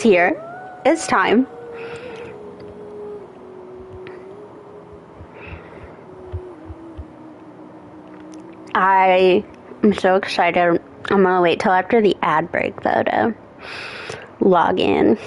It's here. It's time. I am so excited. I'm gonna wait till after the ad break, though, to log in.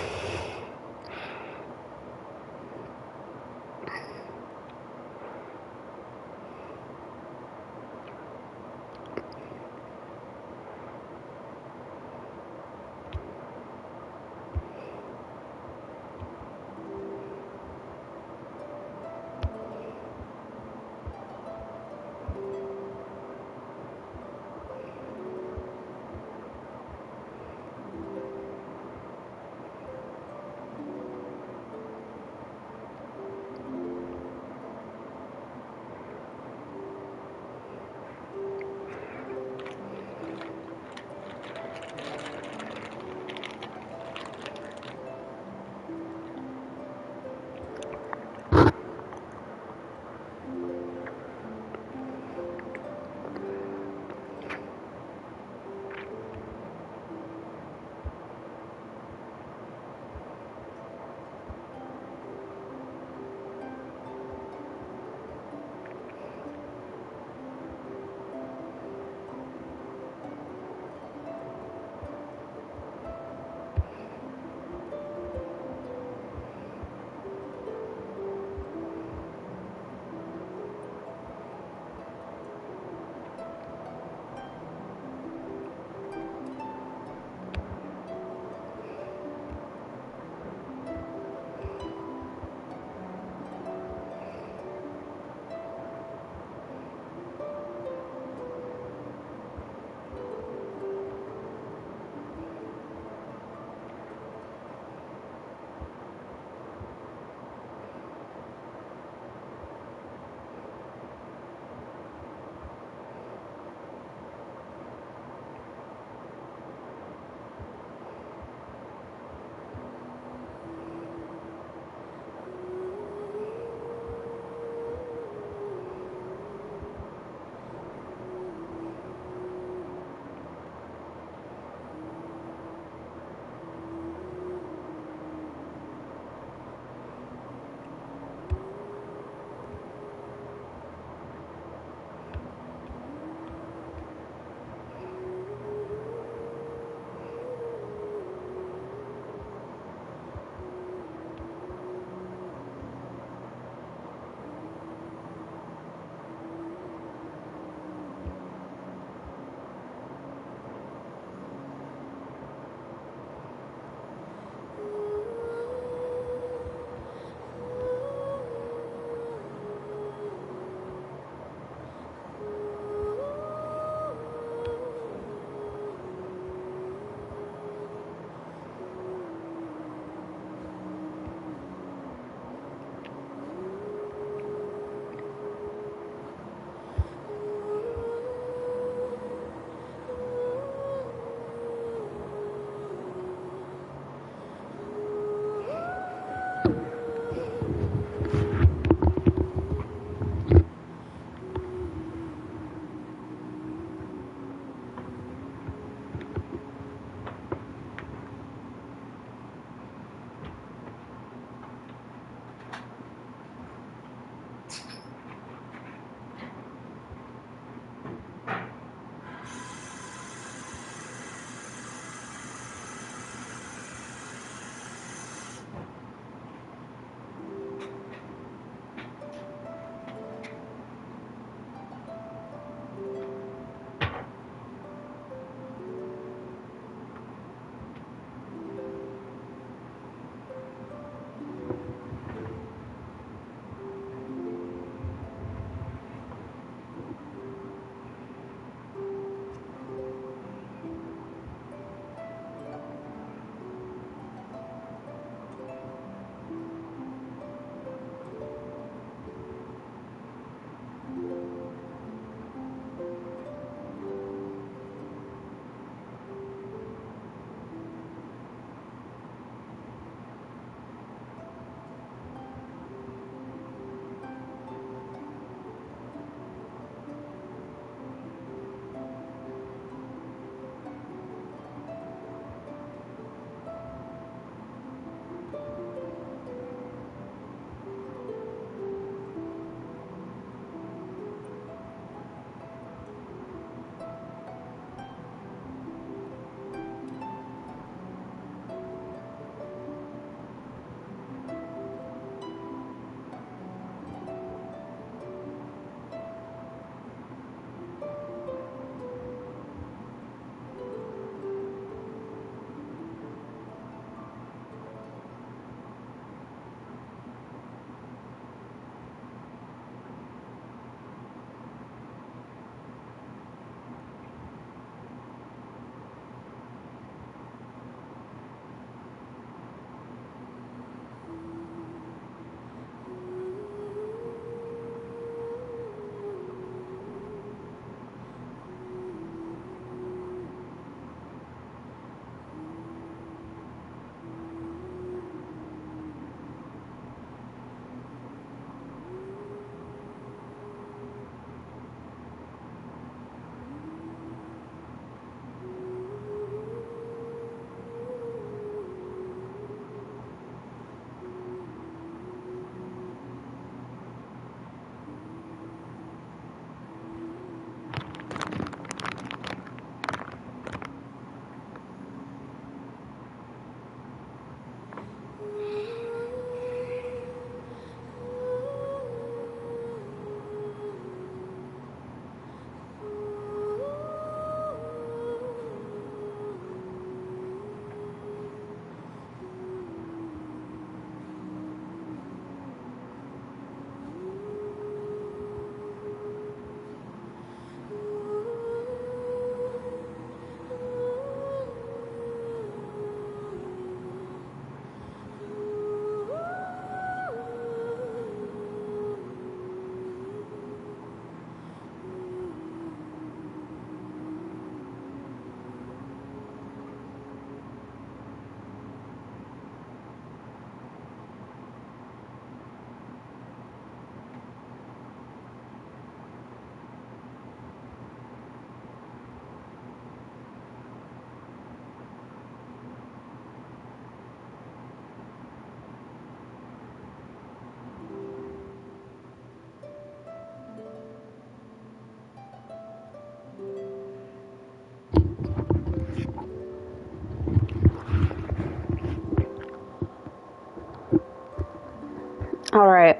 Alright.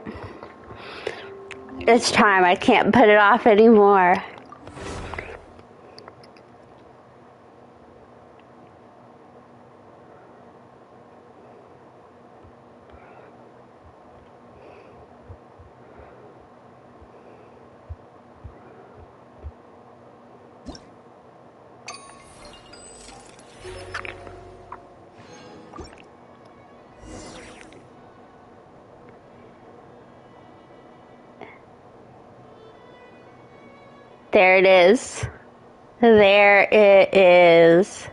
It's time. I can't put it off anymore. There it is. There it is.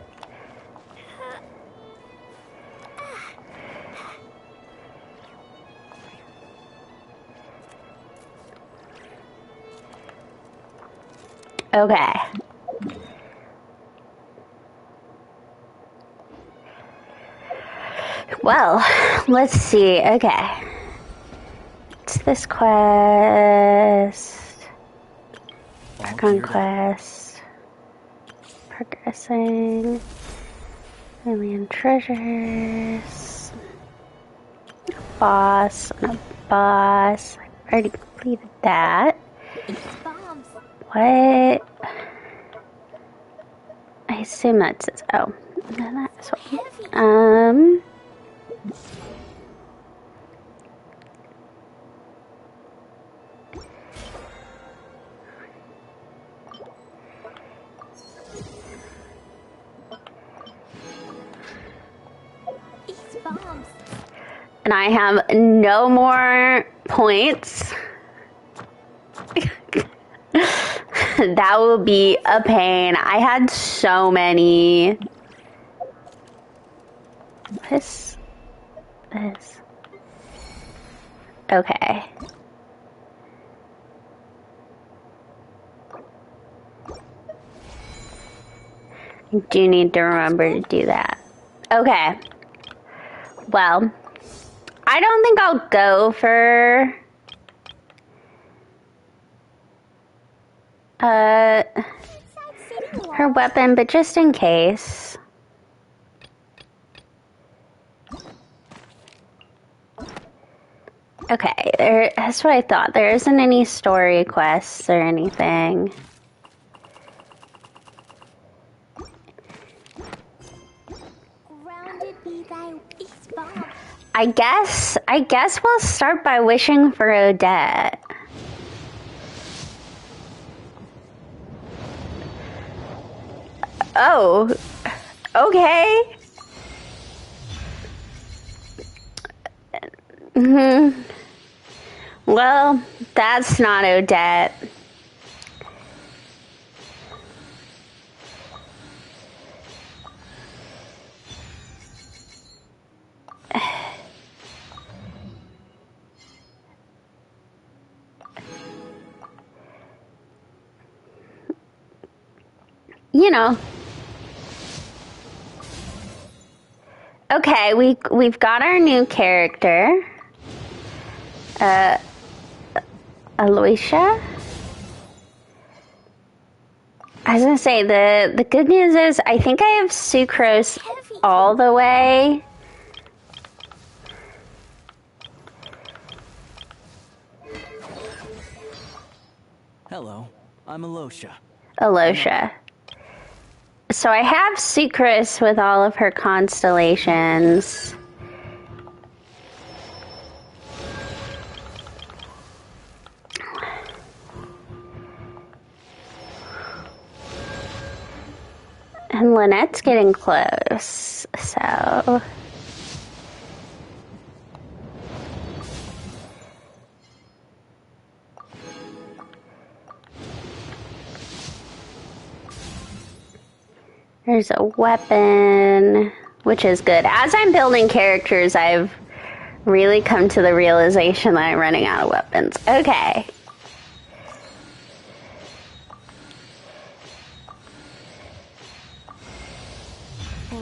Okay. Well, let's see. Okay. It's this quest. Conquest. Progressing. Alien treasures. Boss. And a boss. I already completed that. What? I assume that says. Oh. No, that's what. And I have no more points. That will be a pain. I had so many. This. Okay. I do need to remember to do that. Okay. Well, I don't think I'll go for her weapon, but just in case. Okay, that's what I thought. There isn't any story quests or anything. I guess we'll start by wishing for Odette. Oh, okay. Well, that's not Odette. You know. Okay, we've got our new character. Aloysia? I was gonna say, the good news is I think I have sucrose all the way. Hello, I'm Aloysia. Aloysia. So I have sucrose with all of her constellations. And Lynette's getting close, so... There's a weapon, which is good. As I'm building characters, I've really come to the realization that I'm running out of weapons. Okay.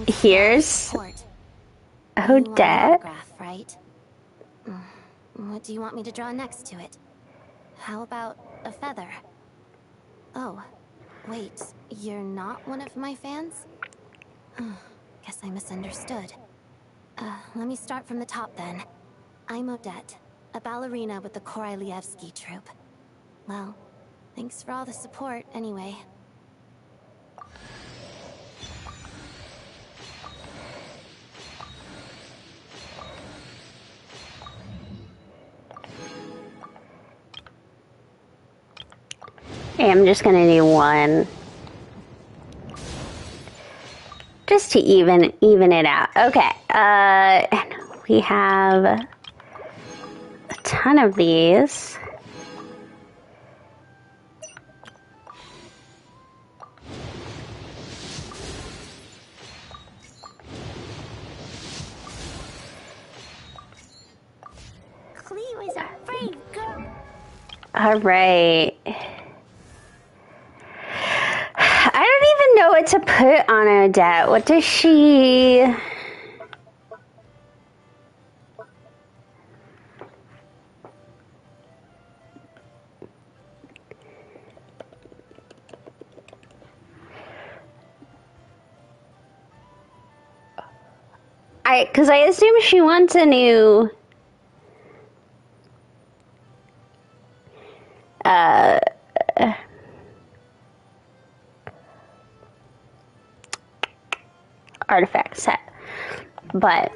Here's Odette. Right? What do you want me to draw next to it? How about a feather? Oh, wait, you're not one of my fans? Guess I misunderstood. Let me start from the top then. I'm Odette. a ballerina with the Korylevsky troupe. Well, thanks for all the support, anyway. Okay, I'm just gonna do one. Just to even it out. Okay, and we have a ton of these. Cleo is a brave girl. All right. I don't even know what to put on Odette. What does she... Because I assume she wants a new... artifact set. But...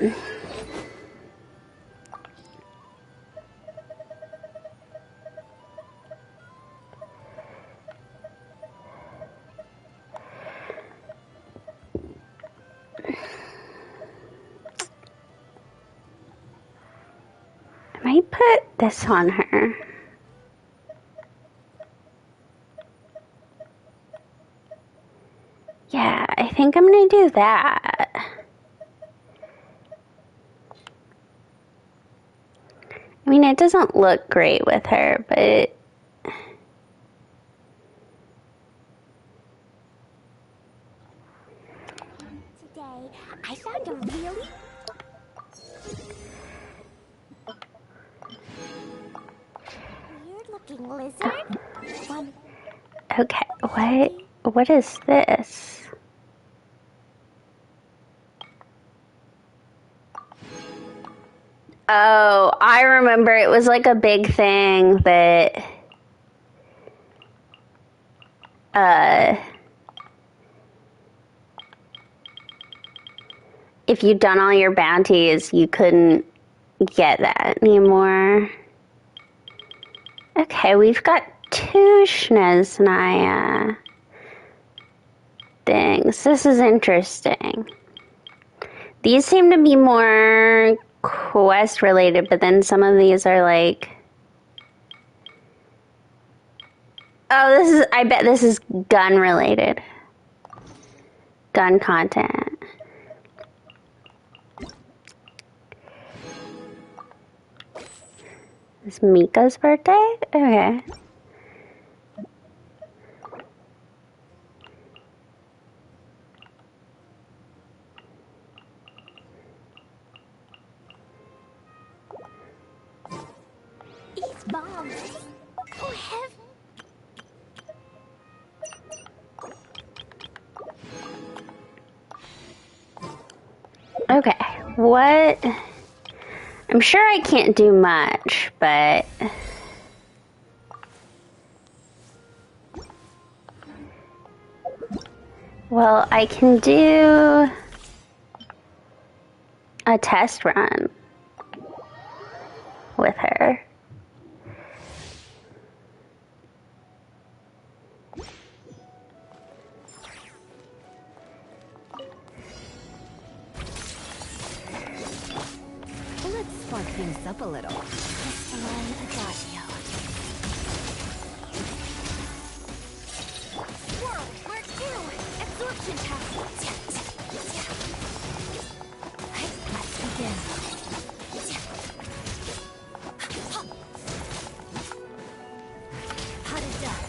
I might put this on her. Yeah, I think I'm gonna do that. I mean, it doesn't look great with her, but... Today, I found a really... weird-looking lizard. One... Okay, what is this? Oh, I remember it was like a big thing that if you'd done all your bounties, you couldn't get that anymore. Okay, we've got 2 Snezhnaya things. This is interesting. These seem to be more quest related, but then some of these are like... Oh, I bet this is gun related. Gun content. It's Mika's birthday? Okay. These bombs. Oh, heaven. Okay, what? I'm sure I can't do much, but... Well, I can do a test run with her. Let's spark things up a little. Crystalline Adagio. Whoa, Mark 2! Absorption test! Let's begin. Hot as done.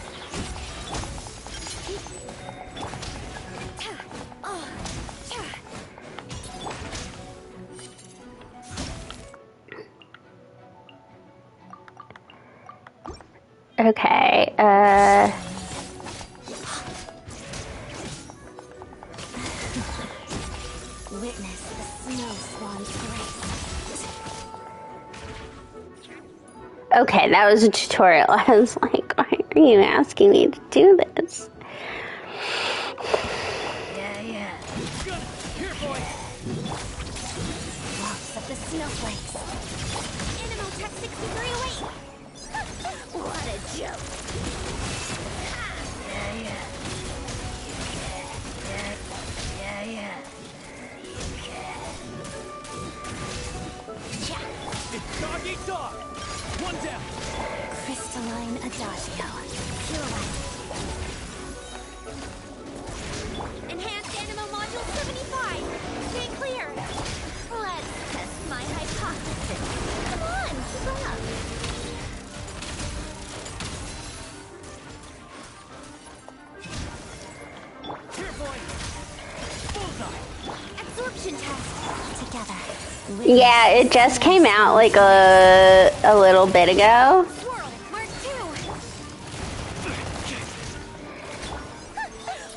Okay, Witness the snow swan's grace. Okay, that was a tutorial. I was like, why are you asking me to do this? Yeah. Here, boy. Lots of the snowflakes. Animal Tech 63 away. What a joke. Yeah. It's dog eat dog. One down. Crystalline Adagio. Pirouette. Enhanced Animal Module 75. Stay clear. Let's test my hypothesis. Come on, keep up. Here, boy. Bullseye. Absorption test. Together. Yeah, it just came out like a little bit ago. Swirl, Mark 2.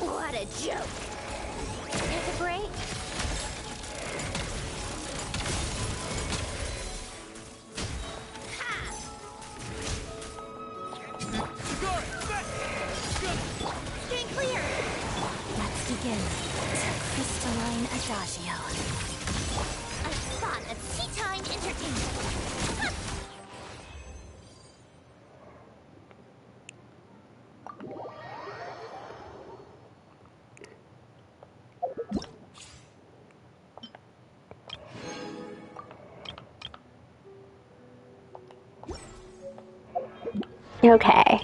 What a joke. Take a break. Stay clear. Let's begin. Crystalline Adagio. A spot of tea time entertainment. Okay.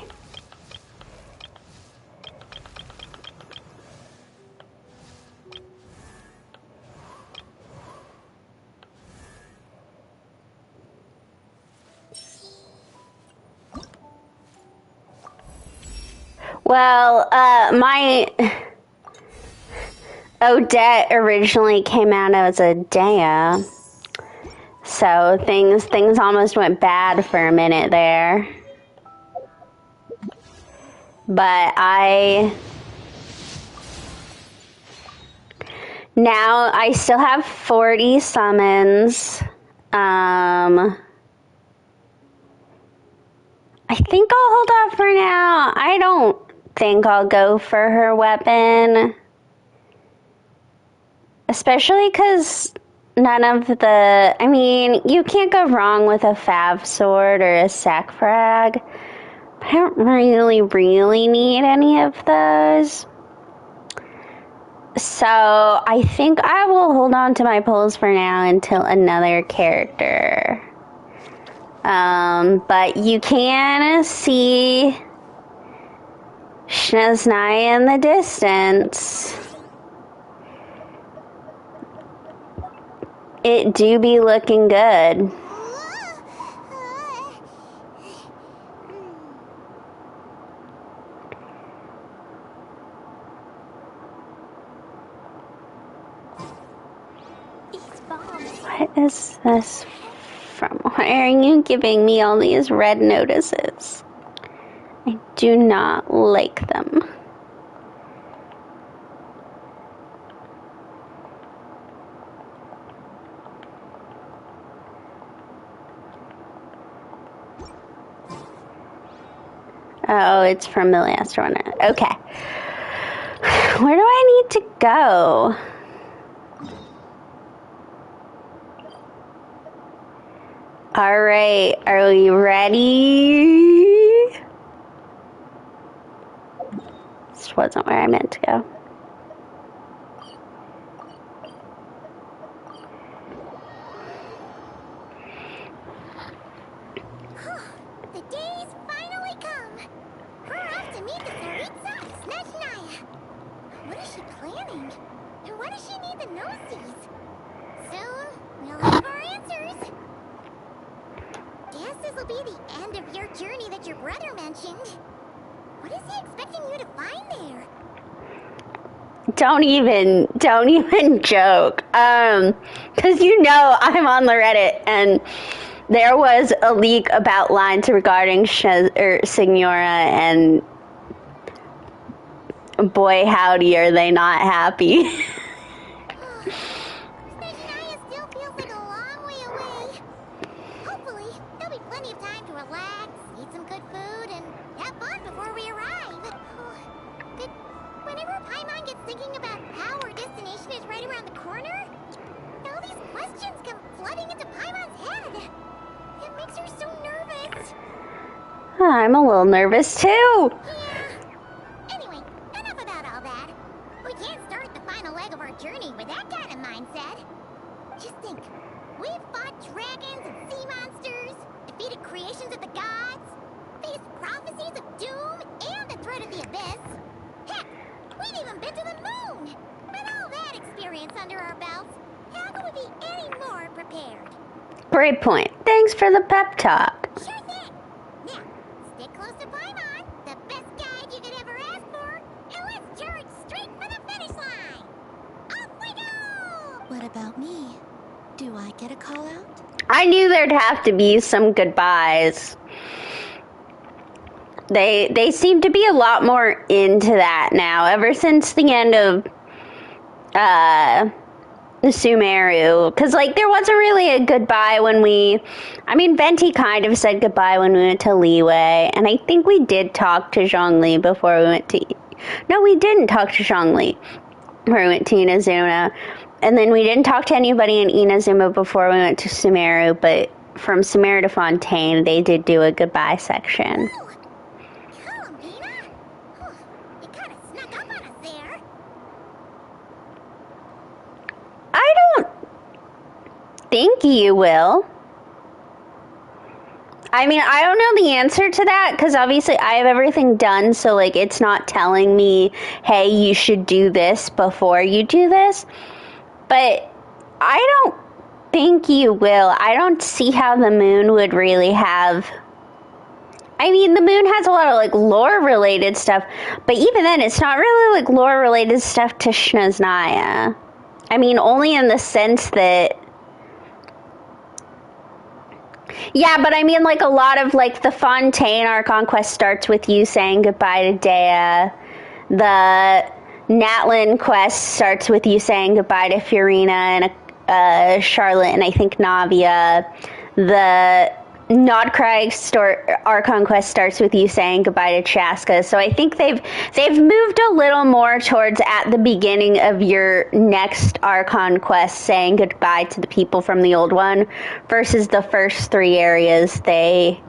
Well, my Odette originally came out as a Dea, so things almost went bad for a minute there. But now I still have 40 summons. I think I'll hold off for now. I don't think I'll go for her weapon. Especially because none of the... I mean, you can't go wrong with a Fav Sword or a Sac Frag. I don't really need any of those. So I think I will hold on to my pulls for now until another character. But you can see Snezhnaya in the distance. It do be looking good. What is this from? Why are you giving me all these red notices? I do not like them. Oh, it's from the last one. Okay. Where do I need to go? Alright, are we ready? This wasn't where I meant to go. The day's finally come. We're off to meet the Tsaritsa of Snezhnaya. What is she planning? And why does she need the nosies? Soon, we'll have our answers. Guess this will be the end of your journey that your brother mentioned. What is he expecting you to find there? Don't even joke. 'Cause you know I'm on the Reddit and there was a leak about lines regarding Signora, and boy howdy are they not happy. Snezhnaya still feels like a long way away. Hopefully, there'll be plenty of time to relax Whenever Paimon gets thinking about how our destination is right around the corner, all these questions come flooding into Paimon's head. It makes her so nervous. I'm a little nervous too. Yeah. Anyway, enough about all that. We can't start the final leg of our journey with that kind of mindset. Just think, we've fought dragons and sea monsters, defeated creations of the gods, faced prophecies of doom and the threat of the abyss. Heck, we've even been to the moon! With all that experience under our belts, how could we be any more prepared? Great point. Thanks for the pep talk. Sure thing! Now, stick close to Paimon, the best guide you could ever ask for, and let's charge straight for the finish line! Off we go! What about me? Do I get a call out? I knew there'd have to be some goodbyes. They seem to be a lot more into that now, ever since the end of Sumeru. Because, like, there wasn't really a goodbye when Venti kind of said goodbye when we went to Liyue, and I think we did talk to Zhongli before we went to... No, we didn't talk to Zhongli before we went to Inazuma. And then we didn't talk to anybody in Inazuma before we went to Sumeru, but from Sumeru to Fontaine, they did do a goodbye section. Ooh, Columbina? You kind of snuck up on us there. I don't think you will. I mean, I don't know the answer to that, because obviously I have everything done, so, like, it's not telling me, hey, you should do this before you do this. But I don't think you will. I don't see how the moon would really have... I mean, the moon has a lot of, like, lore-related stuff, but even then, it's not really, like, lore-related stuff to Snezhnaya. I mean, only in the sense that... Yeah, but I mean, like, a lot of, like, the Fontaine Archon quest starts with you saying goodbye to Dea. The Natlin quest starts with you saying goodbye to Furina and Charlotte and I think Navia. The Nodkrag Archon quest starts with you saying goodbye to Chaska. So I think they've moved a little more towards at the beginning of your next Archon quest saying goodbye to the people from the old one versus the first 3 areas. They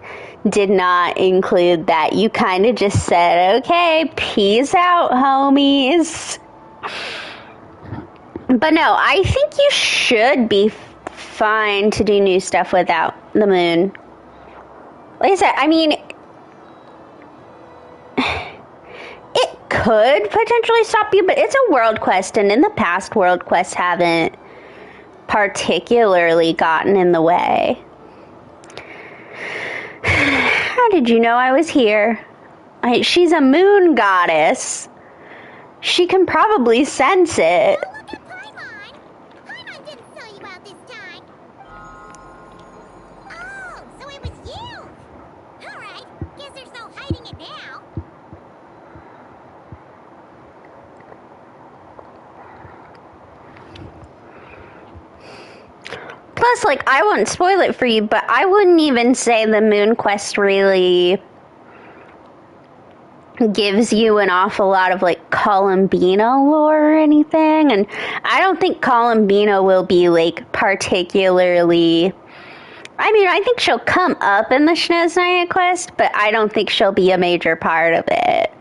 did not include that. You kind of just said, okay, peace out, homies. But no, I think you should be fine to do new stuff without the moon. Like I said, I mean, it could potentially stop you, but it's a world quest, and in the past, world quests haven't particularly gotten in the way. How did you know I was here? She's a moon goddess. She can probably sense it. Oh, look at Paimon! Paimon didn't sell you out this time. Oh, so it was you! Alright, guess there's no hiding it now. Plus, like, I wouldn't spoil it for you, but I wouldn't even say the moon quest really gives you an awful lot of, like, Columbina lore or anything, and I don't think Columbina will be, like, particularly... I mean, I think she'll come up in the Snezhnaya quest, but I don't think she'll be a major part of it.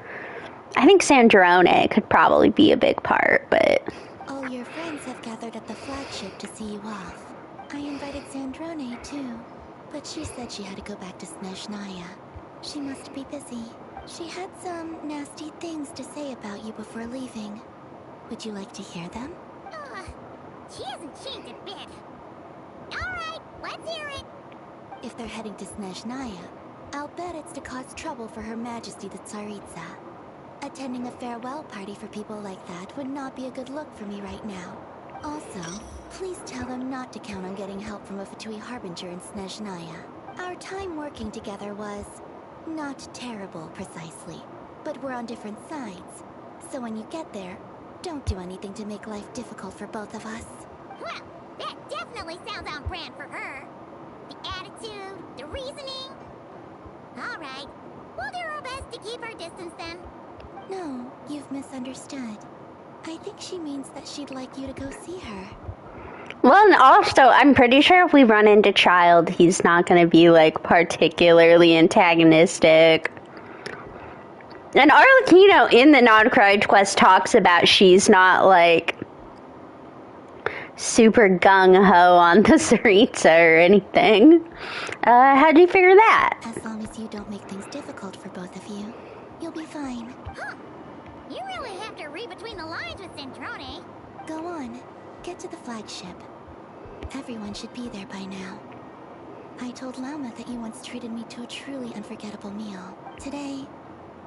I think Sandrone could probably be a big part, but... All your friends have gathered at the flagship to see you off. I invited Sandrone, too, but she said she had to go back to Snezhnaya. She must be busy. She had some nasty things to say about you before leaving. Would you like to hear them? She hasn't changed a bit. Alright, let's hear it. If they're heading to Snezhnaya, I'll bet it's to cause trouble for Her Majesty the Tsaritsa. Attending a farewell party for people like that would not be a good look for me right now. Also, please tell them not to count on getting help from a Fatui Harbinger in Snezhnaya. Our time working together was... not terrible, precisely. But we're on different sides. So when you get there, don't do anything to make life difficult for both of us. Well, that definitely sounds on brand for her. The attitude, the reasoning. Alright, we'll do our best to keep our distance then. No, you've misunderstood. I think she means that she'd like you to go see her. Well, and also, I'm pretty sure if we run into Child, he's not going to be, like, particularly antagonistic. And Arlecchino in the non-Courage quest talks about she's not, like, super gung-ho on the Tsaritsa or anything. How'd you figure that? As long as you don't make things difficult for both of you, you'll be fine. Huh. You really have to read between the lines with Centrone. Go on, get to the flagship. Everyone should be there by now. I told Lama that you once treated me to a truly unforgettable meal. Today,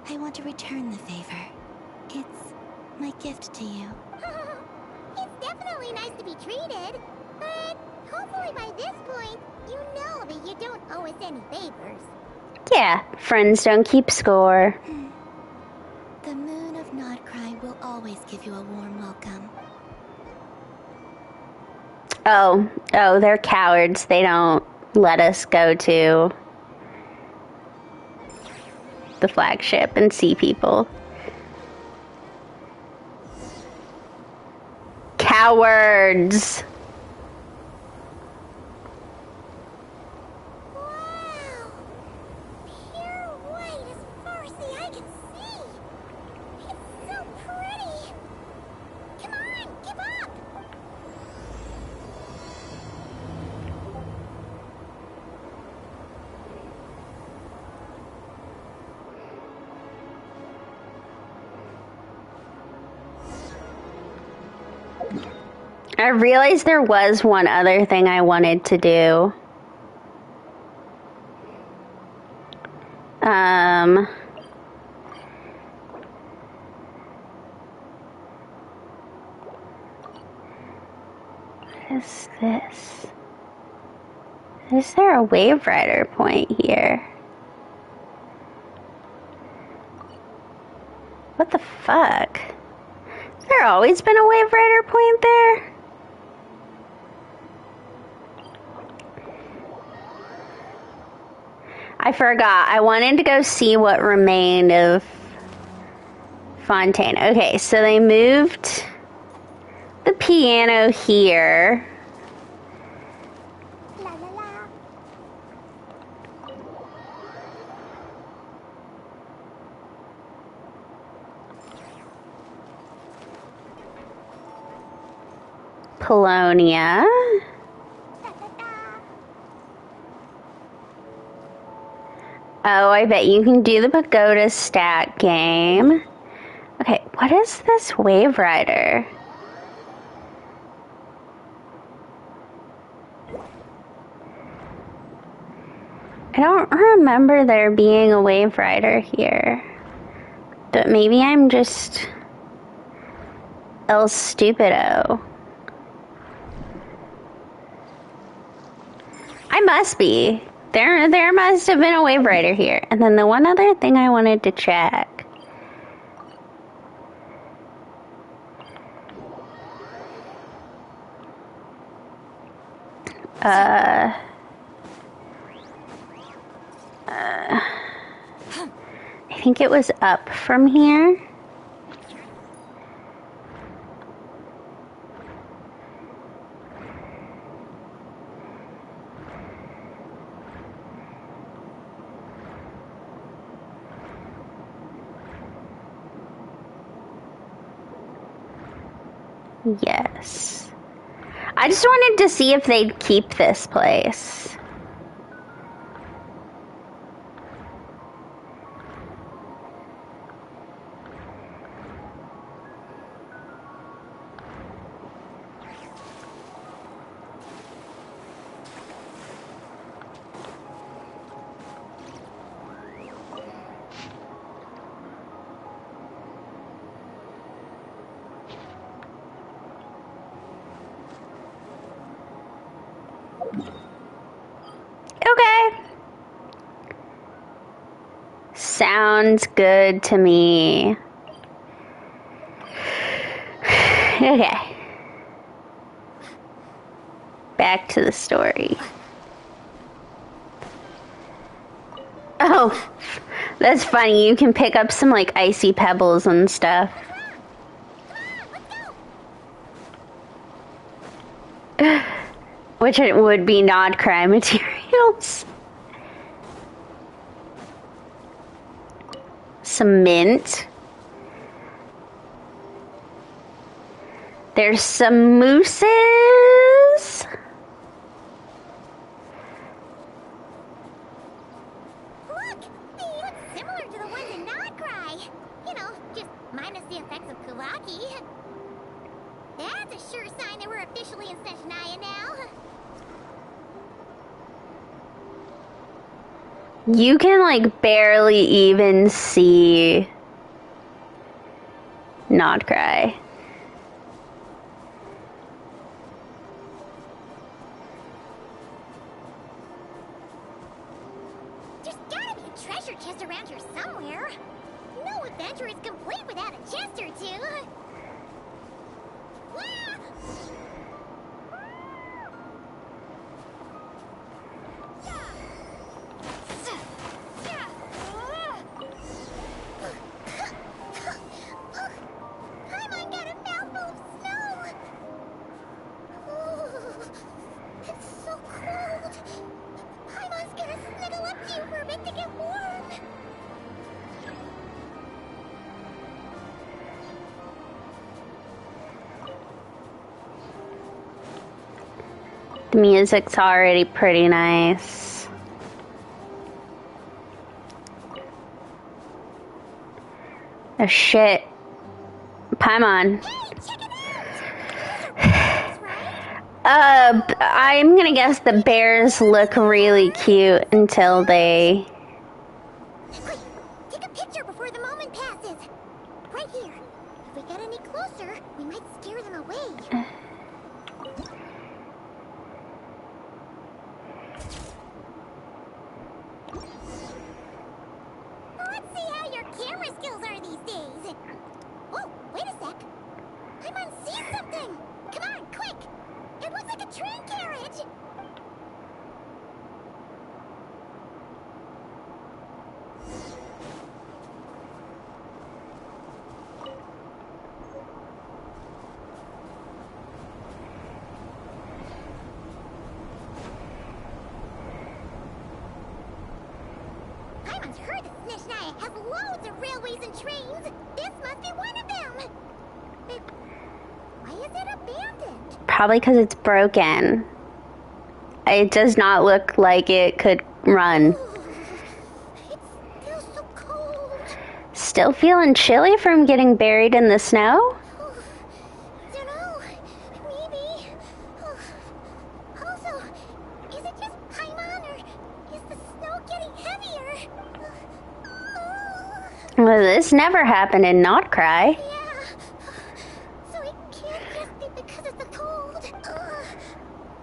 I want to return the favor. It's my gift to you. It's definitely nice to be treated, but hopefully by this point, you know that you don't owe us any favors. Yeah, friends don't keep score. The moon of Nodcry will always give you a warm welcome. Oh, they're cowards. They don't let us go to the flagship and see people. Cowards! Wow! Pure white as far as the eye can see. It's so pretty. Come on, give up. I realized there was one other thing I wanted to do. What is this? Is there a Wave Rider point here? What the fuck? Has there always been a Wave Rider point there? I forgot. I wanted to go see what remained of Fontaine. Okay, so they moved the piano here. La la la. Polonia. Da da da. Oh, I bet you can do the Pagoda stat game. Okay, what is this Wave Rider? I don't remember there being a Wave Rider here. But maybe I'm just El Stupido. I must be. There must have been a Wave Rider here. And then the one other thing I wanted to check. I think it was up from here. Yes. I just wanted to see if they'd keep this place. Okay. Sounds good to me. Okay. Back to the story. Oh, That's funny. You can pick up some like icy pebbles and stuff. Which it would be not crime materials. Some mint. There's some mooses. Look! They look similar to the ones in Nodcry. You know, just minus the effects of Kulaki. That's a sure sign that we're officially in Snezhnaya now. You can like barely even see Nodcry. There's gotta be a treasure chest around here somewhere. No adventure is complete without a chest or two. Yeah! Paimon got a mouthful of snow! Ooh, it's so cold! Paimon's gonna snuggle up to you for a bit to get warm! The music's already pretty nice. Oh shit. Paimon. Hey, check it out! Those are bears, right? I'm gonna guess the bears look really cute until they... Quick, take a picture before the moment passes. Right here. If we get any closer, we might scare them away. Let's see how your camera skills are these days. Oh, wait a sec. Paimon sees something. Come on, quick. It looks like a train carriage. Paimon's heard that Snezhnaya has loads of railways and trains. This must be one of them. But why is it abandoned? Probably because it's broken. It does not look like it could run. It's still so cold. Still feeling chilly from getting buried in the snow? Dunno. Maybe. Also, is it just Paimon or is the snow getting heavier? Well, this never happened in Nodcry. Yeah. So it can't just be because of the cold.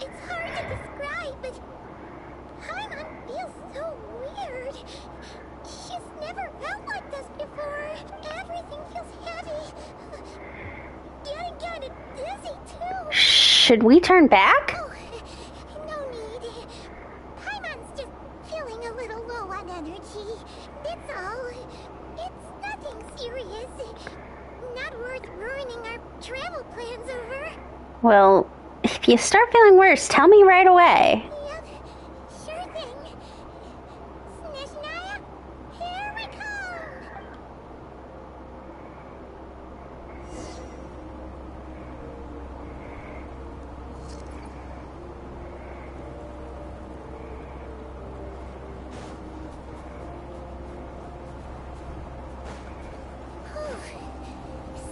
It's hard to describe, but Paimon feels so weird. She's never felt like this before. Everything feels heavy. Getting kind of dizzy, too. Should we turn back? Oh, no need. Paimon's just feeling a little low on energy. That's all. It's nothing serious. Not worth ruining our travel plans over. Well, if you start feeling worse, tell me right away. Yep, sure thing. Snezhnaya, here we come!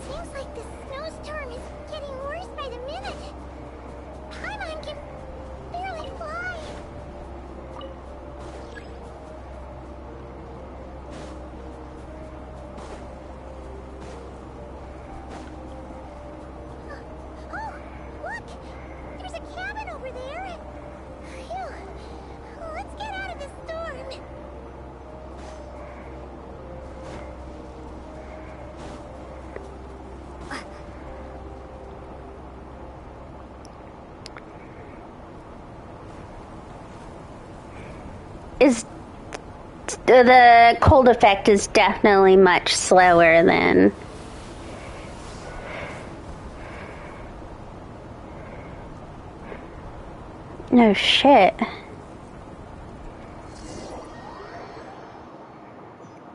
Seems like the snowstorm is getting worse by the minute. Paimon can barely fly. Oh, look! There's a cabin over there. Phew. Let's get out of this storm. Is the cold effect is definitely much slower than... No shit.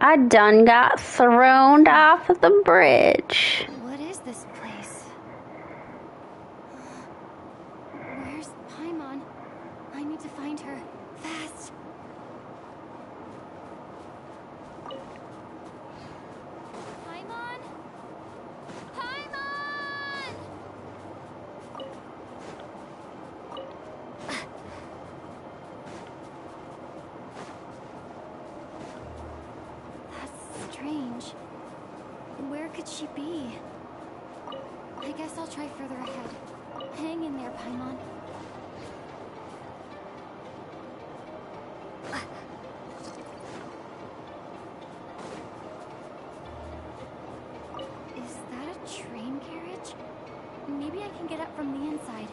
I done got thrown off of the bridge. What is this place? Where's Paimon? I need to find her. Fast! Paimon? Paimon! That's strange. Where could she be? I guess I'll try further ahead. Hang in there, Paimon. Is that a train carriage? Maybe I can get up from the inside.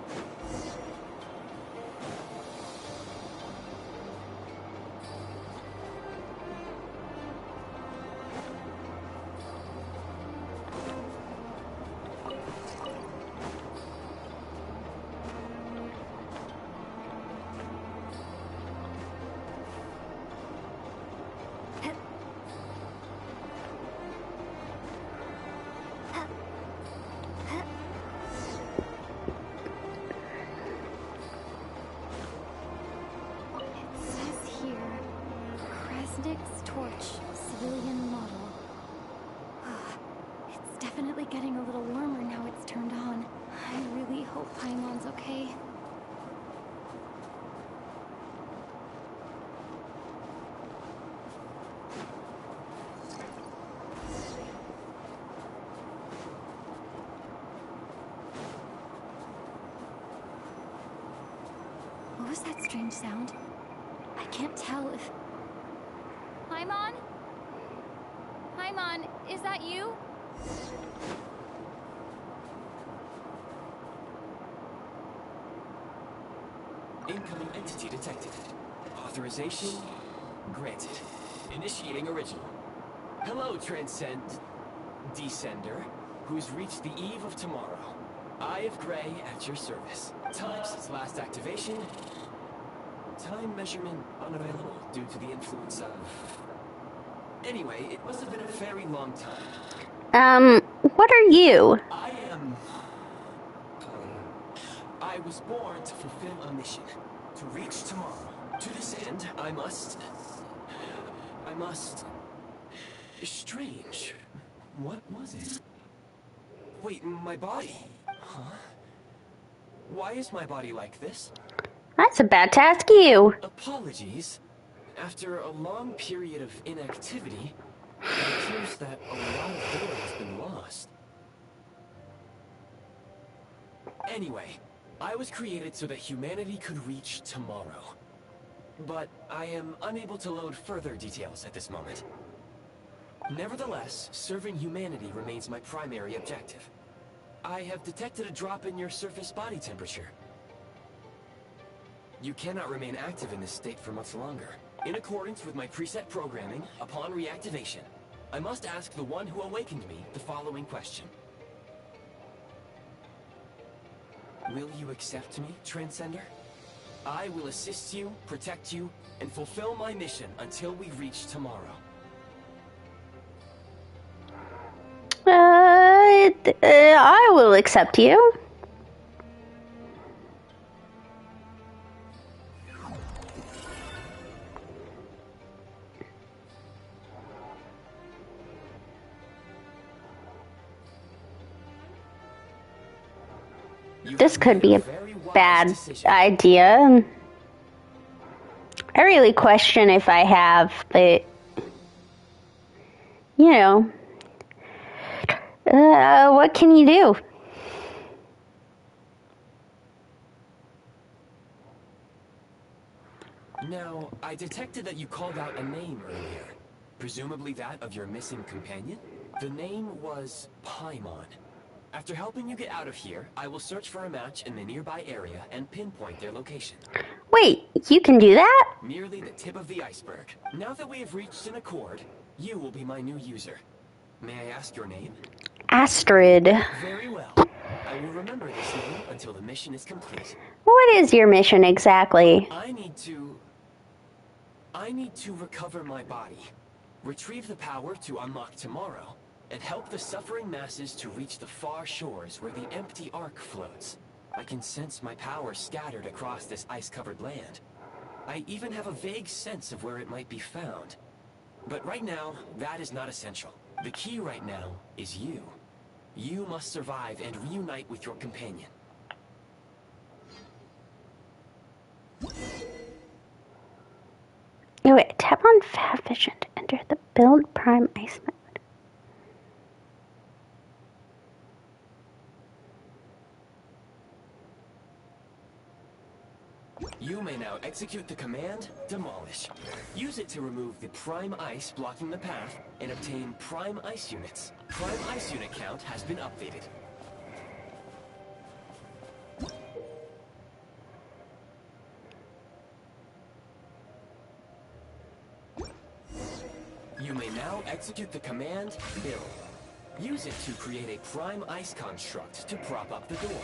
Torch, civilian model. It's definitely getting a little warmer now it's turned on. I really hope Paimon's okay. What was that strange sound? I can't tell if... Paimon? Paimon, is that you? Incoming entity detected. Authorization granted. Initiating original. Hello, Descender, who's reached the eve of tomorrow. Eye of Grey at your service. Time since last activation. Time measurement unavailable due to the influence of... Anyway, it must have been a very long time. What are you? I was born to fulfill a mission. To reach tomorrow. To this end, I must... Strange. What was it? Wait, my body? Huh? Why is my body like this? That's about to ask you. Apologies. After a long period of inactivity, it appears that a lot of data has been lost. Anyway, I was created so that humanity could reach tomorrow. But I am unable to load further details at this moment. Nevertheless, serving humanity remains my primary objective. I have detected a drop in your surface body temperature. You cannot remain active in this state for much longer. In accordance with my preset programming, upon reactivation, I must ask the one who awakened me the following question. Will you accept me, Transcender? I will assist you, protect you, and fulfill my mission until we reach tomorrow. I will accept you. This could be a bad idea. I really question if I have, but you know, what can you do? Now, I detected that you called out a name earlier. Presumably that of your missing companion? The name was Paimon. After helping you get out of here, I will search for a match in the nearby area and pinpoint their location. Wait, you can do that? Merely the tip of the iceberg. Now that we have reached an accord, you will be my new user. May I ask your name? Astrid. Very well. I will remember this name until the mission is complete. What is your mission exactly? I need to recover my body, retrieve the power to unlock tomorrow, and help the suffering masses to reach the far shores where the empty ark floats. I can sense my power scattered across this ice-covered land. I even have a vague sense of where it might be found. But right now, that is not essential. The key right now is you. You must survive and reunite with your companion. Oh, wait, tap on Fab Vision to enter the Build Prime Ice mode. You may now execute the command, Demolish. Use it to remove the Prime Ice blocking the path and obtain Prime Ice units. Prime Ice unit count has been updated. You may now execute the command, Build. Use it to create a Prime Ice construct to prop up the door.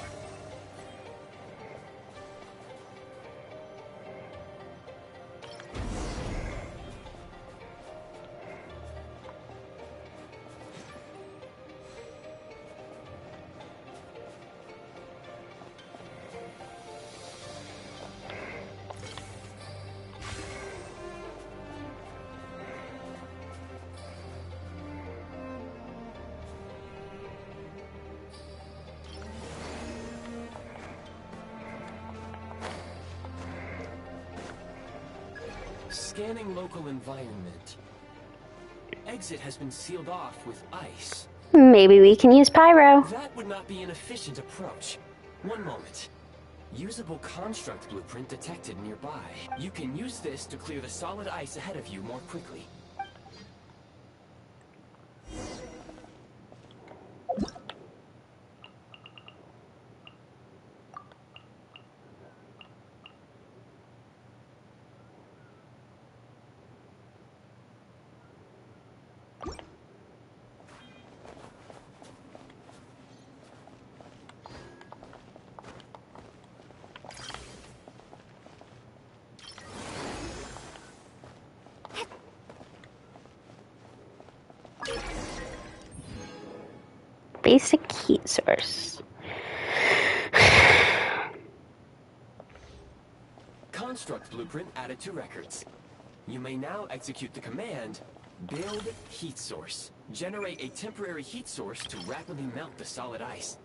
Scanning local environment. Exit has been sealed off with ice. Maybe we can use Pyro. That would not be an efficient approach. One moment. Usable construct blueprint detected nearby. You can use this to clear the solid ice ahead of you more quickly. Basic heat source. Construct blueprint added to records. You may now execute the command, Build Heat Source. Generate a temporary heat source to rapidly melt the solid ice.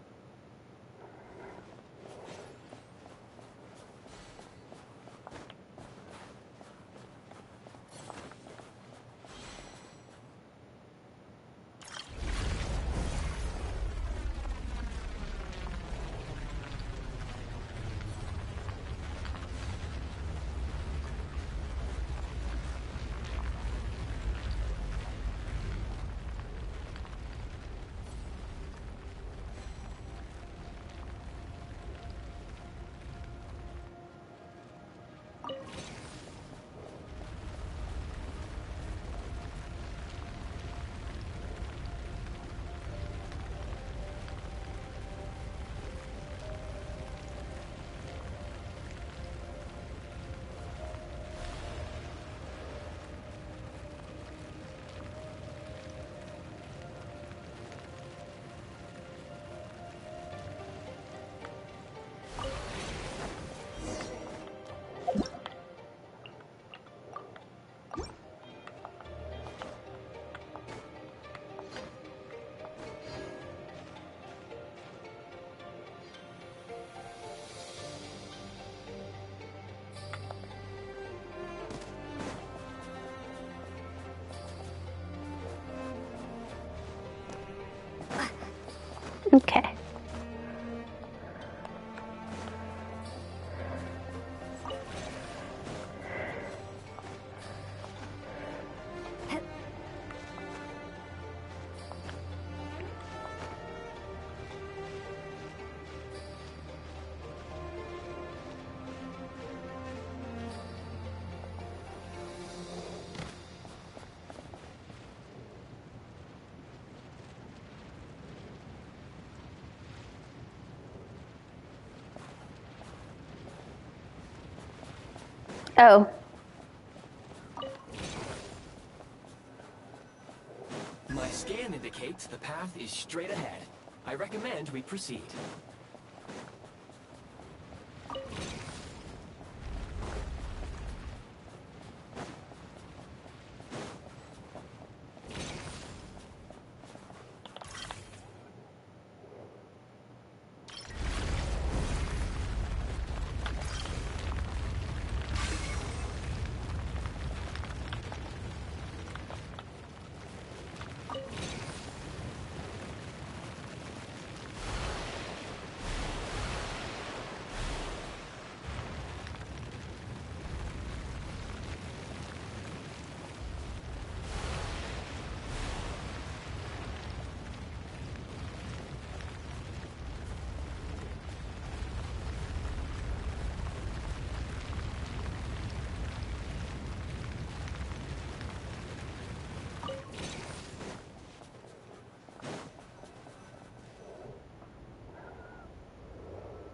Okay. Oh. My scan indicates the path is straight ahead. I recommend we proceed.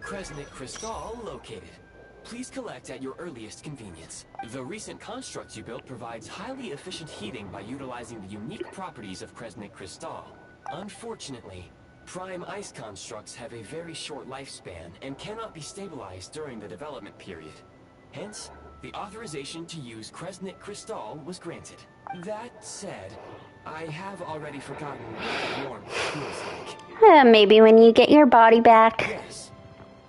Kresnik Crystal located. Please collect at your earliest convenience. The recent construct you built provides highly efficient heating by utilizing the unique properties of Kresnik Crystal. Unfortunately, prime ice constructs have a very short lifespan and cannot be stabilized during the development period. Hence, the authorization to use Kresnik Crystal was granted. That said, I have already forgotten what warmth feels like. Maybe when you get your body back. Yes.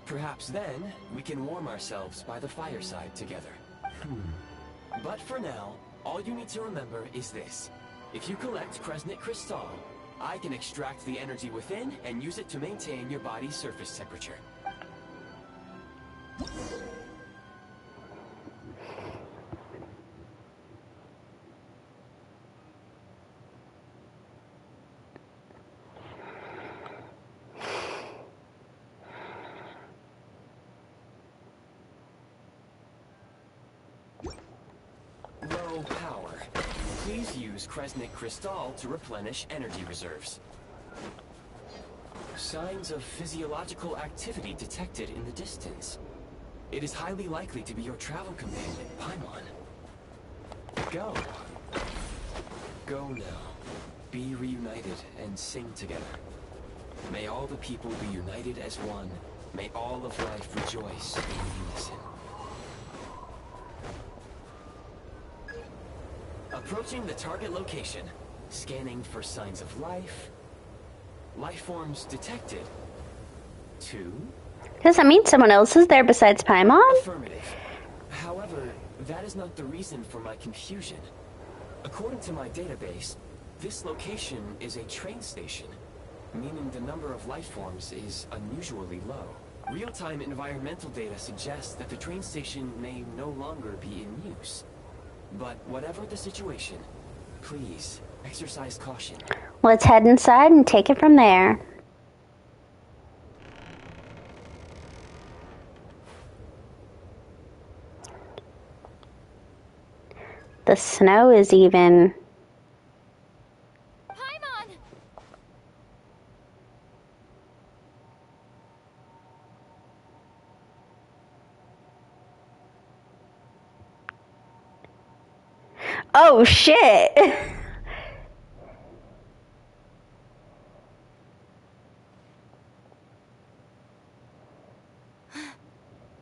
Perhaps then, we can warm ourselves by the fireside together. But for now, all you need to remember is this. If you collect Kresnik Crystal, I can extract the energy within and use it to maintain your body's surface temperature. Low power. Please use Kresnik Crystal to replenish energy reserves. Signs of physiological activity detected in the distance. It is highly likely to be your travel companion, Paimon. Go. Go now. Be reunited and sing together. May all the people be united as one. May all of life rejoice in unison. Approaching the target location. Scanning for signs of life. Life forms detected. 2. Does that mean someone else is there besides Paimon? Affirmative. However, that is not the reason for my confusion. According to my database, this location is a train station, meaning the number of life forms is unusually low. Real-time environmental data suggests that the train station may no longer be in use. But whatever the situation, please exercise caution. Let's head inside and take it from there. The snow is even... Paimon! Oh, shit!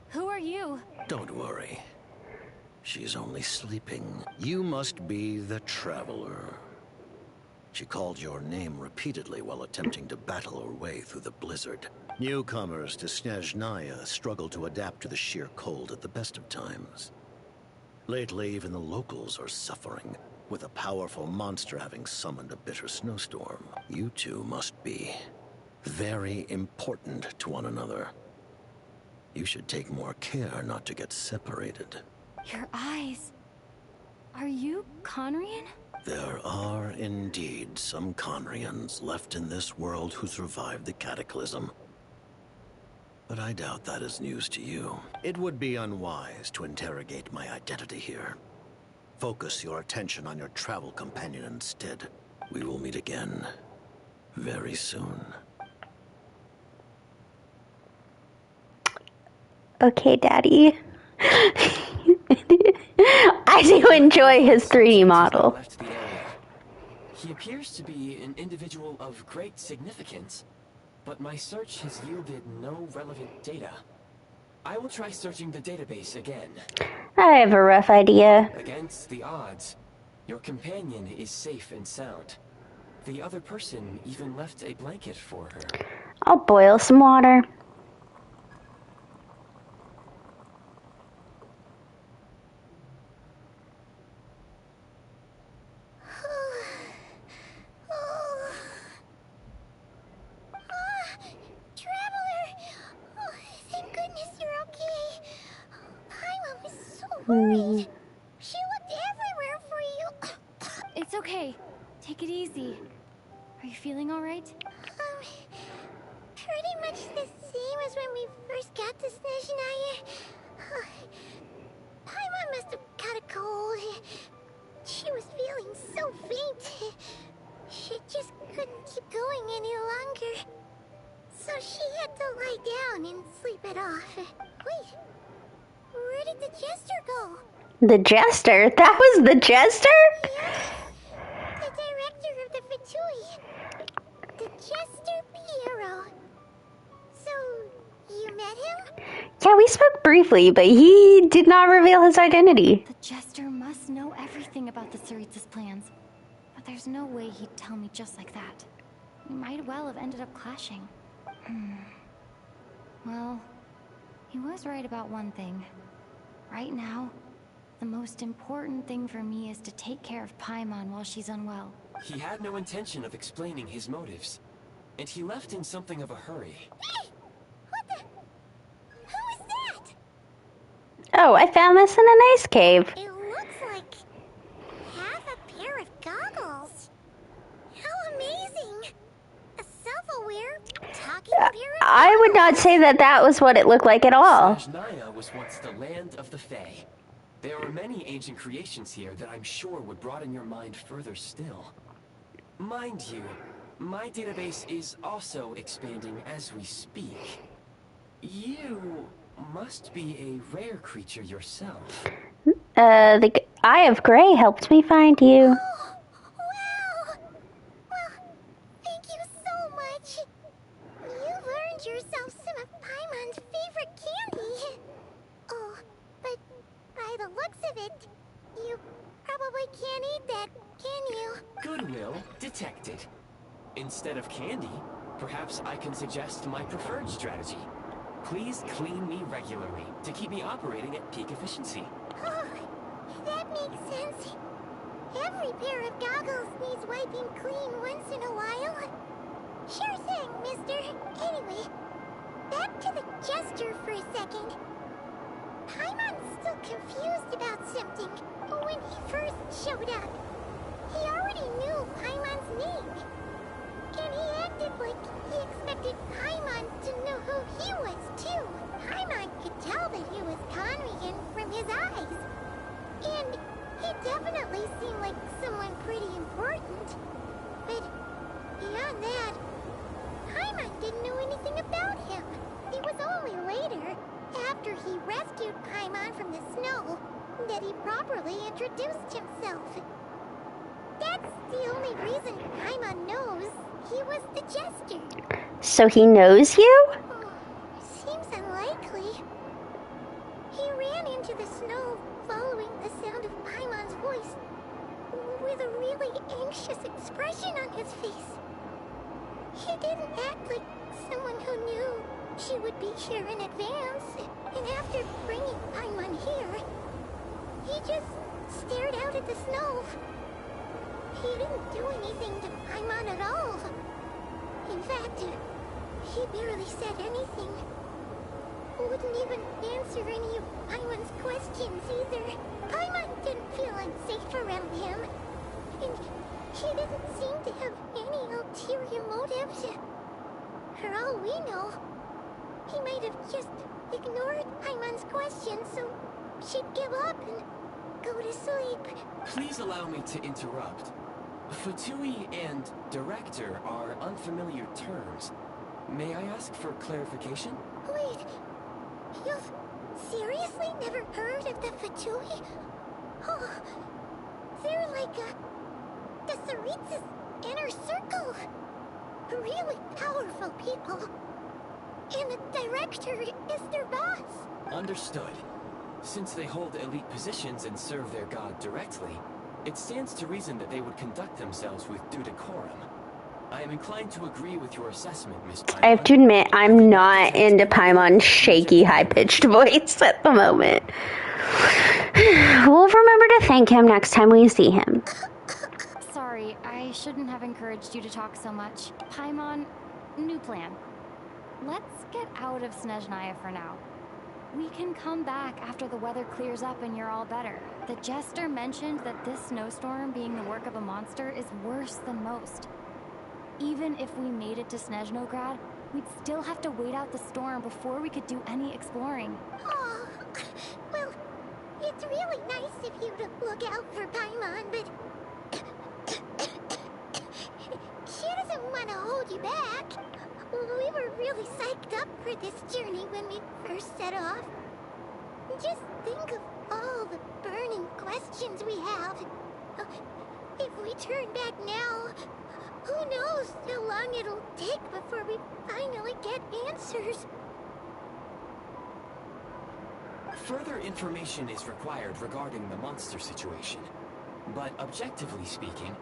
Who are you? Don't worry. She's only sleeping. You must be the Traveler. She called your name repeatedly while attempting to battle her way through the blizzard. Newcomers to Snezhnaya struggle to adapt to the sheer cold at the best of times. Lately, even the locals are suffering, with a powerful monster having summoned a bitter snowstorm. You two must be very important to one another. You should take more care not to get separated. Your eyes. Are you Conrian? There are indeed some Conrians left in this world who survived the cataclysm. But I doubt that is news to you. It would be unwise to interrogate my identity here. Focus your attention on your travel companion instead. We will meet again very soon. Okay, Daddy. I do enjoy his 3D model. Left the area. He appears to be an individual of great significance, but my search has yielded no relevant data. I will try searching the database again. I have a rough idea. Against the odds, your companion is safe and sound. The other person even left a blanket for her. I'll boil some water. Worried. She looked everywhere for you. It's okay. Take it easy. Are you feeling all right? Pretty much the same as when we first got to Snezhnaya. Paimon must have caught a cold. She was feeling so faint. She just couldn't keep going any longer. So she had to lie down and sleep it off. Wait. Where did the jester go? The jester? That was the jester? Yeah. The director of the Fatui. The jester Piero. So, you met him? Yeah, we spoke briefly, but he did not reveal his identity. The jester must know everything about the Tsaritsa's plans. But there's no way he'd tell me just like that. We might well have ended up clashing. Well, he was right about one thing. Right now, the most important thing for me is to take care of Paimon while she's unwell. He had no intention of explaining his motives, and he left in something of a hurry. Hey! What the? Who is that? Oh, I found this in an ice cave. It looks like half a pair of goggles. How amazing! A self-aware, talking pair of I would not say that that was what it looked like at all. Snezhnaya was once the land of the Fae. There are many ancient creations here that I'm sure would broaden your mind further still. Mind you, my database is also expanding as we speak. You must be a rare creature yourself. The Eye of Grey helped me find you. Oh, wow! Well, thank you so much. You've earned yourself some of Paimon's favorite candy. Oh, but by the looks of it, you probably can't eat that, can you? Goodwill detected. Instead of candy, perhaps I can suggest my preferred strategy. Please clean me regularly to keep me operating at peak efficiency. Oh, that makes sense. Every pair of goggles needs wiping clean once in a while. Sure thing, mister. Anyway, back to the jester for a second. Paimon's still confused about something. When he first showed up, he already knew Paimon's name. And he acted like he expected Paimon to know who he was, too. Paimon could tell that he was Conrigan from his eyes. And he definitely seemed like someone pretty important. But beyond that, Paimon didn't know anything about him. It was only later, after he rescued Paimon from the snow, that he properly introduced himself. That's the only reason Paimon knows he was the jester. So he knows you? Seems unlikely. He ran into the snow following the sound of Paimon's voice with a really anxious expression on his face. He didn't act like someone who knew she would be here in advance, and after bringing Paimon here, he just stared out at the snow. He didn't do anything to Paimon at all. In fact, he barely said anything. Wouldn't even answer any of Paimon's questions either. Paimon didn't feel unsafe around him, and he didn't seem to have any ulterior motives. For all we know, he might have just ignored Paimon's questions so she'd give up and go to sleep. Please allow me to interrupt. Fatui and director are unfamiliar terms. May I ask for clarification? Wait, you've seriously never heard of the Fatui? Oh, they're like the Tsaritsa's inner circle. Really powerful people. And the director is their boss. Understood. Since they hold elite positions and serve their god directly, it stands to reason that they would conduct themselves with due decorum. I am inclined to agree with your assessment, Miss Paimon. I have to admit, I'm not into Paimon's shaky, high-pitched voice at the moment. We'll remember to thank him next time we see him. Sorry, I shouldn't have encouraged you to talk so much. Paimon, new plan. Let's get out of Snezhnaya for now. We can come back after the weather clears up and you're all better. The jester mentioned that this snowstorm being the work of a monster is worse than most. Even if we made it to Snezhnograd, we'd still have to wait out the storm before we could do any exploring. Oh, well, it's really nice of you to look out for Paimon, but she doesn't want to hold you back. We were really psyched up for this journey when we first set off. Just think of all the burning questions we have. If we turn back now, who knows how long it'll take before we finally get answers. Further information is required regarding the monster situation. But objectively speaking,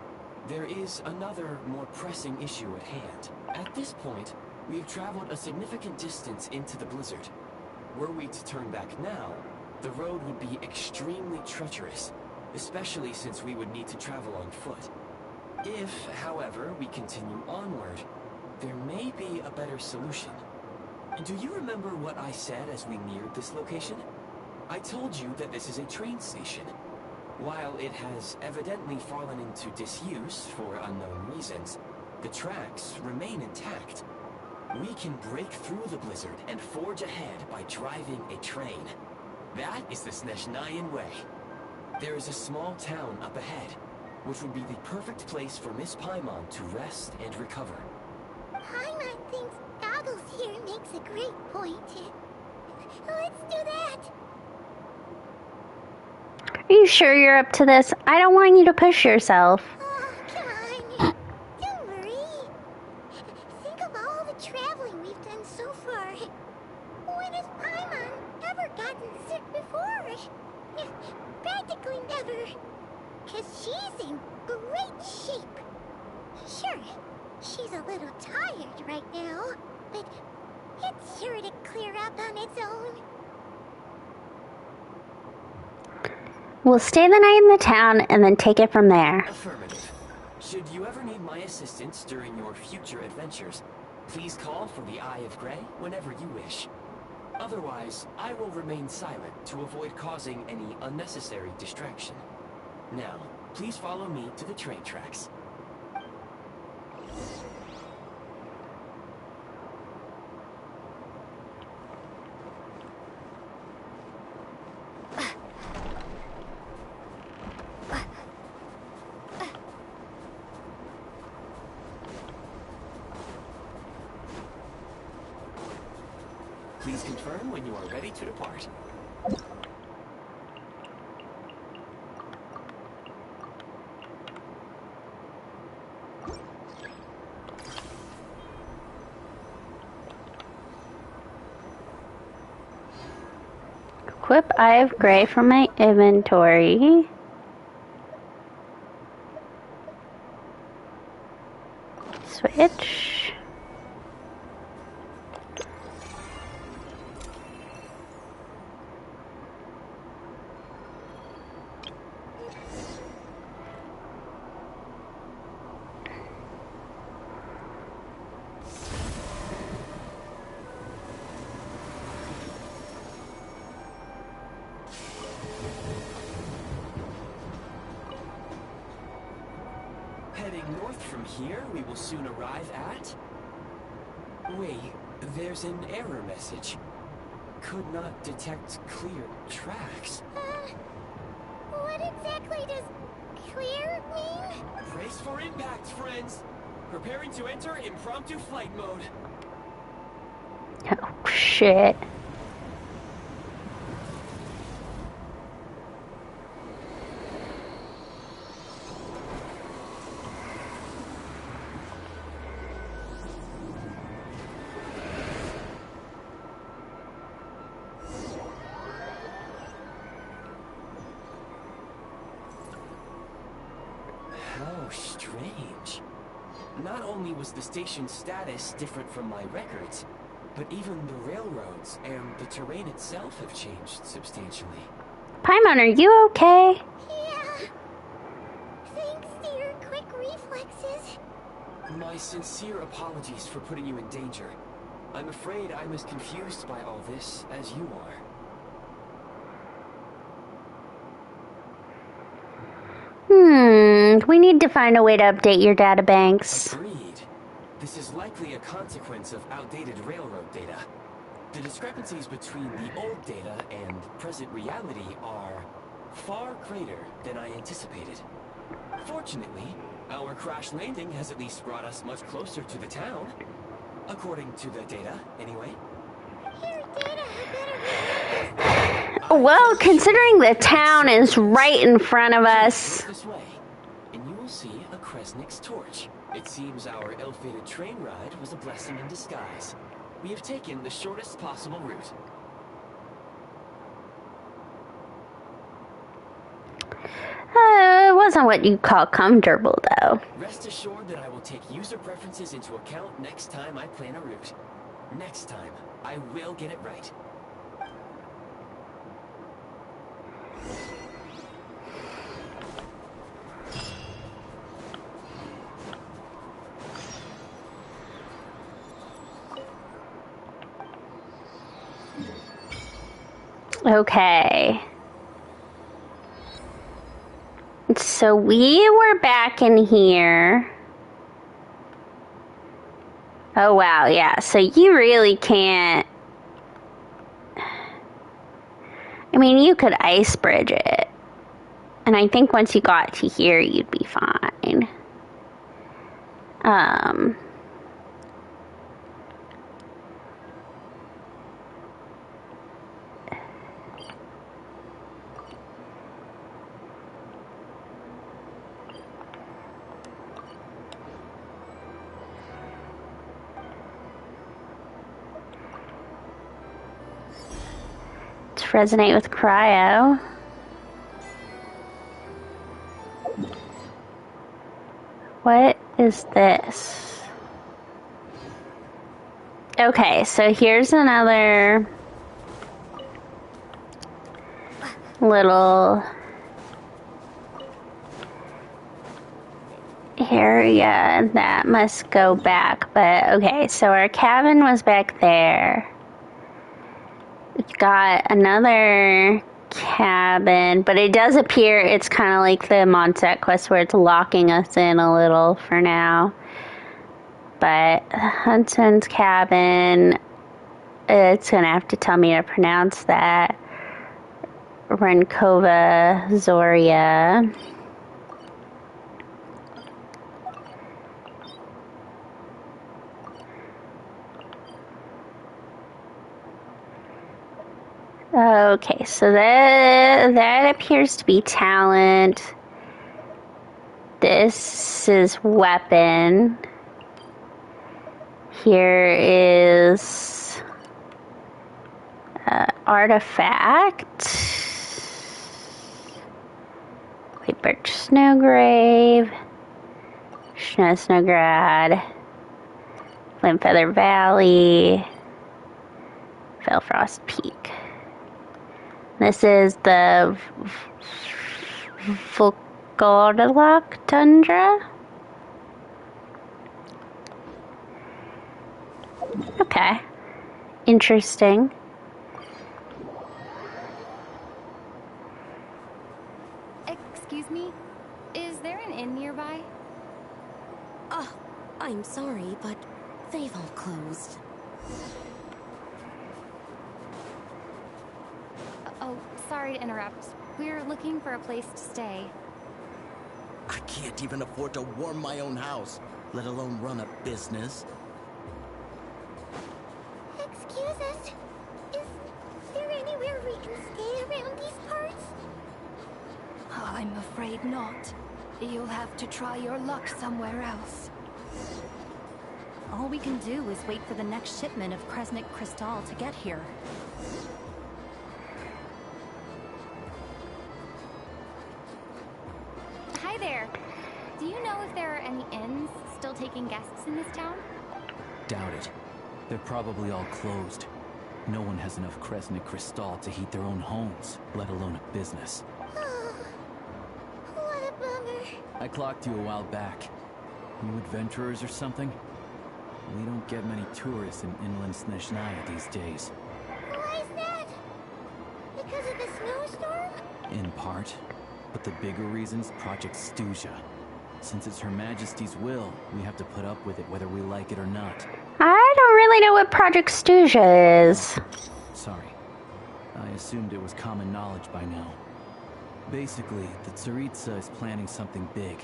there is another, more pressing issue at hand. At this point, we have traveled a significant distance into the blizzard. Were we to turn back now, the road would be extremely treacherous, especially since we would need to travel on foot. If, however, we continue onward, there may be a better solution. Do you remember what I said as we neared this location? I told you that this is a train station. While it has evidently fallen into disuse for unknown reasons, the tracks remain intact. We can break through the blizzard and forge ahead by driving a train. That is the Snezhnayan way. There is a small town up ahead, which would be the perfect place for Miss Paimon to rest and recover. Paimon thinks Goggles here makes a great point. Let's do that. Are you sure you're up to this? I don't want you to push yourself. Oh, come on. Don't worry. Think of all the traveling we've done so far. When has Paimon ever gotten sick before? Practically never. Because she's in great shape. Sure, she's a little tired right now, but it's sure to clear up on its own. We'll stay the night in the town and then take it from there. Affirmative. Should you ever need my assistance during your future adventures, please call for the Eye of Grey whenever you wish. Otherwise, I will remain silent to avoid causing any unnecessary distraction. Now, please follow me to the train tracks. Please confirm when you are ready to depart. Equip Eye of Grey from my inventory. Switch. Heading north from here, we will soon arrive at... Wait, there's an error message. Could not detect clear tracks. What exactly does clear mean? Brace for impact, friends! Preparing to enter impromptu flight mode. Oh, shit. How strange. Not only was the station's status different from my records, but even the railroads and the terrain itself have changed substantially. Paimon, are you okay? Yeah. Thanks to your quick reflexes. My sincere apologies for putting you in danger. I'm afraid I'm as confused by all this as you are. We need to find a way to update your databanks. Agreed. This is likely a consequence of outdated railroad data. The discrepancies between the old data and present reality are far greater than I anticipated. Fortunately, our crash landing has at least brought us much closer to the town. According to the data, anyway. Your data had better be Well, considering the town is right in front of Look us. this way, and you will see a Kresnik's torch. It seems our ill-fated train ride was a blessing in disguise. We have taken the shortest possible route. It wasn't what you call comfortable, though. Rest assured that I will take user preferences into account next time I plan a route. Next time, I will get it right. Okay. So we were back in here. Oh, wow, yeah. So you really can't... I mean, you could ice bridge it. And I think once you got to here, you'd be fine. To resonate with cryo. What is this? Okay, so here's another little area that must go back. But okay, so our cabin was back there. We've got another cabin, but it does appear it's kind of like the Monset quest where it's locking us in a little for now. But Hudson's cabin, it's gonna have to tell me to pronounce that. Renkova Zoria. Okay, so that appears to be talent. This is weapon. Here is artifact. White Birch Snowgrave. Snowgrad. Flame Feather Valley. Felfrost Peak. This is the Volgodilok Tundra. Okay. Interesting. Excuse me? Is there an inn nearby? Oh, I'm sorry, but they've all closed. Oh, sorry to interrupt. We're looking for a place to stay. I can't even afford to warm my own house, let alone run a business. Excuse us. Is there anywhere we can stay around these parts? I'm afraid not. You'll have to try your luck somewhere else. All we can do is wait for the next shipment of Kresnik Crystal to get here. Hi there. Do you if there are any inns still taking guests in this town? Doubt it. They're probably all closed. No one has enough Kresnik Crystal to heat their own homes, let alone a business. What a bummer. I clocked you a while back. New adventurers or something? We don't get many tourists in inland Snezhnaya these days. Why is that? Because of the snowstorm? In part. But the bigger reason's Project Stuzha. Since it's Her Majesty's will, we have to put up with it whether we like it or not. I don't really know what Project Stuzha is. Sorry. I assumed it was common knowledge by now. Basically, the Tsaritsa is planning something big.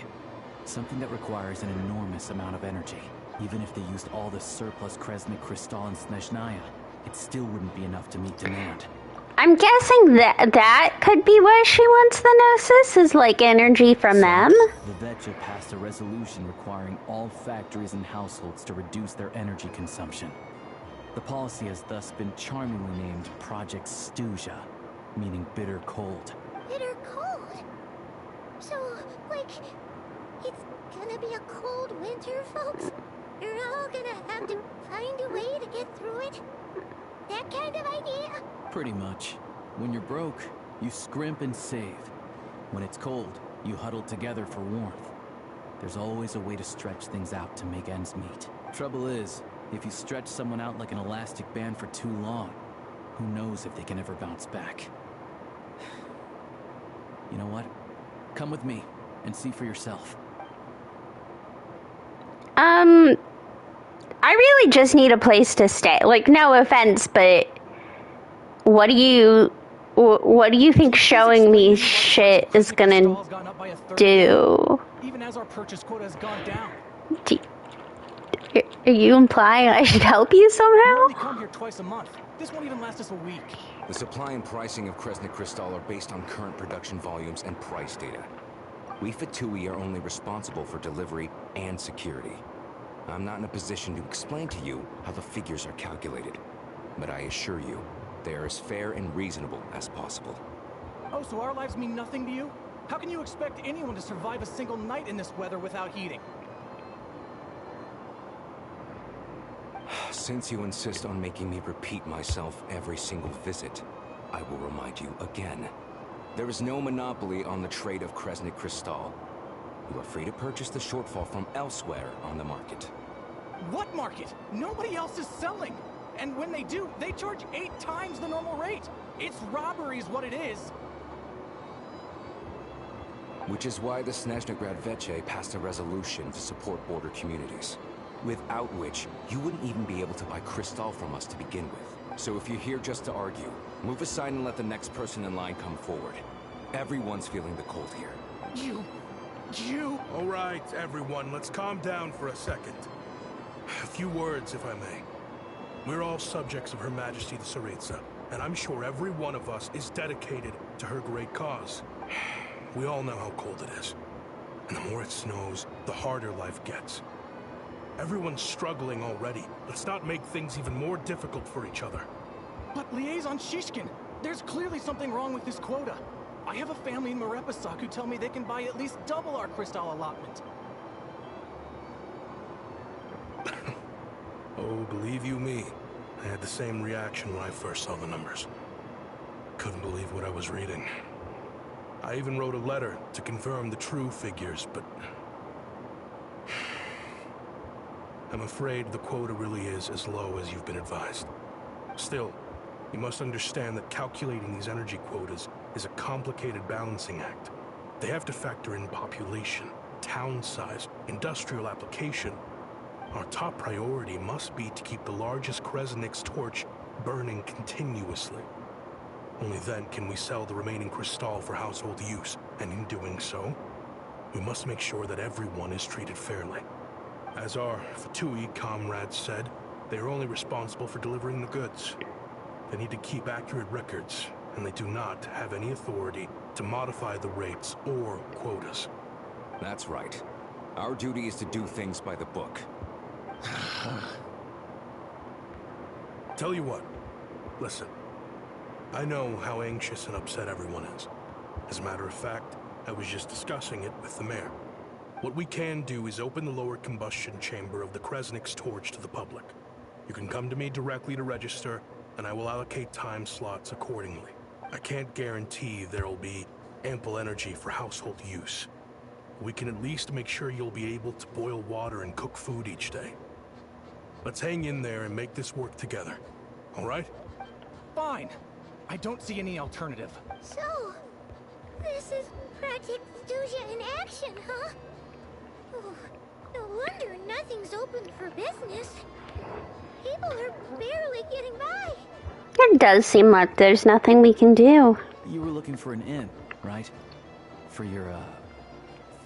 Something that requires an enormous amount of energy. Even if they used all the surplus Kresnik Crystal in Snezhnaya, it still wouldn't be enough to meet demand. I'm guessing that could be why she wants the Gnosis, is like energy from them. The Vetcha passed a resolution requiring all factories and households to reduce their energy consumption. The policy has thus been charmingly named Project Stuzha, meaning bitter cold. Bitter cold? So, like, it's gonna be a cold winter, folks? You're all gonna have to find a way to get through it? That kind of idea? Pretty much. When you're broke, you scrimp and save. When it's cold, you huddle together for warmth. There's always a way to stretch things out to make ends meet. Trouble is, if you stretch someone out like an elastic band for too long, who knows if they can ever bounce back. You know what? Come with me and see for yourself. I really just need a place to stay. Like, no offense, but what do you think showing me shit is gonna do? Even as our purchase quota has gone down. Are you implying I should help you somehow? We only come here twice a month. This won't even last us a week. The supply and pricing of Kresnik Crystal are based on current production volumes and price data. We Fatui are only responsible for delivery and security. I'm not in a position to explain to you how the figures are calculated, but I assure you, they are as fair and reasonable as possible. Oh, so our lives mean nothing to you? How can you expect anyone to survive a single night in this weather without heating? Since you insist on making me repeat myself every single visit, I will remind you again. There is no monopoly on the trade of Kresnik Crystal. You are free to purchase the shortfall from elsewhere on the market. What market? Nobody else is selling. And when they do, they charge 8 times the normal rate. It's robbery is what it is. Which is why the Snezhnaya Vetche passed a resolution to support border communities. Without which, you wouldn't even be able to buy crystal from us to begin with. So if you're here just to argue, move aside and let the next person in line come forward. Everyone's feeling the cold here. You... All right, everyone, let's calm down for a second. A few words, if I may. We're all subjects of Her Majesty the Tsaritsa, and I'm sure every one of us is dedicated to her great cause. We all know how cold it is. And the more it snows, the harder life gets. Everyone's struggling already. Let's not make things even more difficult for each other. But Liaison Shishkin, there's clearly something wrong with this quota. I have a family in Marepasak who tell me they can buy at least double our crystal allotment. Oh, believe you me, I had the same reaction when I first saw the numbers. Couldn't believe what I was reading. I even wrote a letter to confirm the true figures, but... I'm afraid the quota really is as low as you've been advised. Still, you must understand that calculating these energy quotas is a complicated balancing act. They have to factor in population, town size, industrial application. Our top priority must be to keep the largest Kresnik's torch burning continuously. Only then can we sell the remaining crystal for household use, and in doing so, we must make sure that everyone is treated fairly. As our Fatui comrades said, they are only responsible for delivering the goods. They need to keep accurate records, and they do not have any authority to modify the rates or quotas. That's right. Our duty is to do things by the book. Tell you what, listen. I know how anxious and upset everyone is. As a matter of fact, I was just discussing it with the mayor. What we can do is open the lower combustion chamber of the Kresnik's torch to the public. You can come to me directly to register, and I will allocate time slots accordingly. I can't guarantee there'll be ample energy for household use. We can at least make sure you'll be able to boil water and cook food each day. Let's hang in there and make this work together. All right? Fine. I don't see any alternative. So, this is Project Snezhnaya in action, huh? Oh, no wonder nothing's open for business. People are barely getting by. It does seem like there's nothing we can do. You were looking for an inn, right? For your,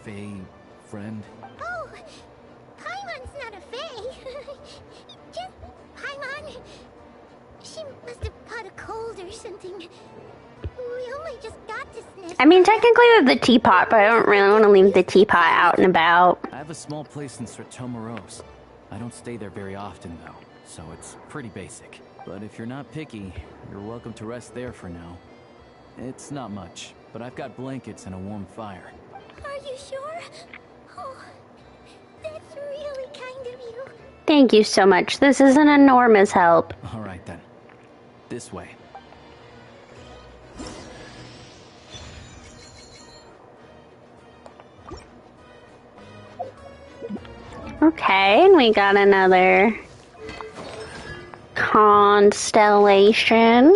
Fae friend? Oh, Paimon's not a Fae. Just Paimon. She must have caught a cold or something. We only just got to Snezhnaya. I mean, technically with the teapot, but I don't really want to leave the teapot out and about. I have a small place in Sratomaros. I don't stay there very often, though, so it's pretty basic. But if you're not picky, you're welcome to rest there for now. It's not much, but I've got blankets and a warm fire. Are you sure? Oh, that's really kind of you. Thank you so much. This is an enormous help. All right, then. This way. Okay, and we got another constellation.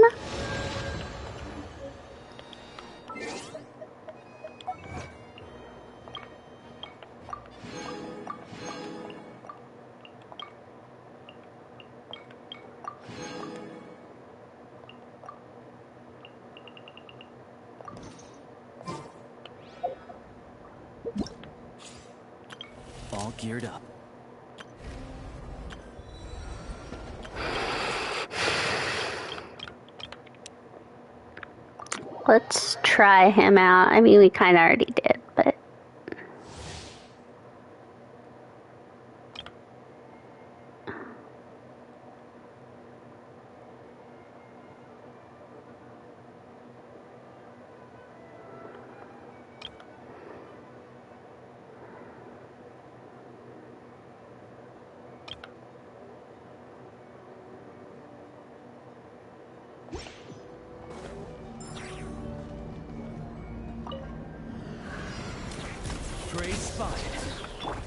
All geared up. Let's try him out. I mean, we kind of already did, but...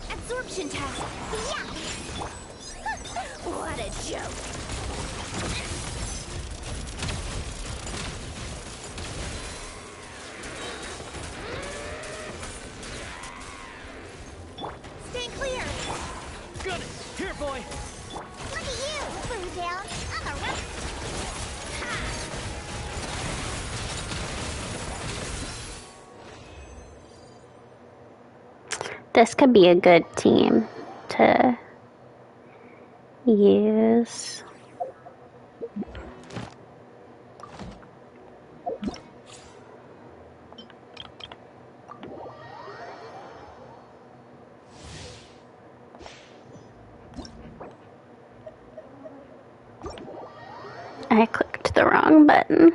Absorption task. Yeah. What a joke. Stay clear. Got it. Here, boy. Look at you, blue down. I'm a rock. This could be a good team to use. I clicked the wrong button.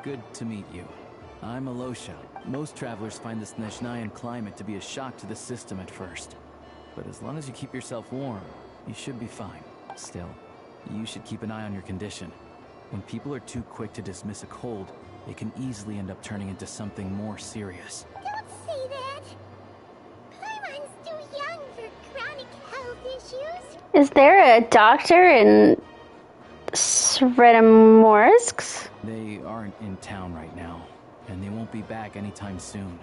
Good to meet you. I'm Alosha. Most travelers find the Snezhnayan climate to be a shock to the system at first. But as long as you keep yourself warm, you should be fine. Still, you should keep an eye on your condition. When people are too quick to dismiss a cold, it can easily end up turning into something more serious. Don't say that! Paimon's too young for chronic health issues. Is there a doctor in Sredemorsk? They aren't in town right now, and they won't be back anytime soon.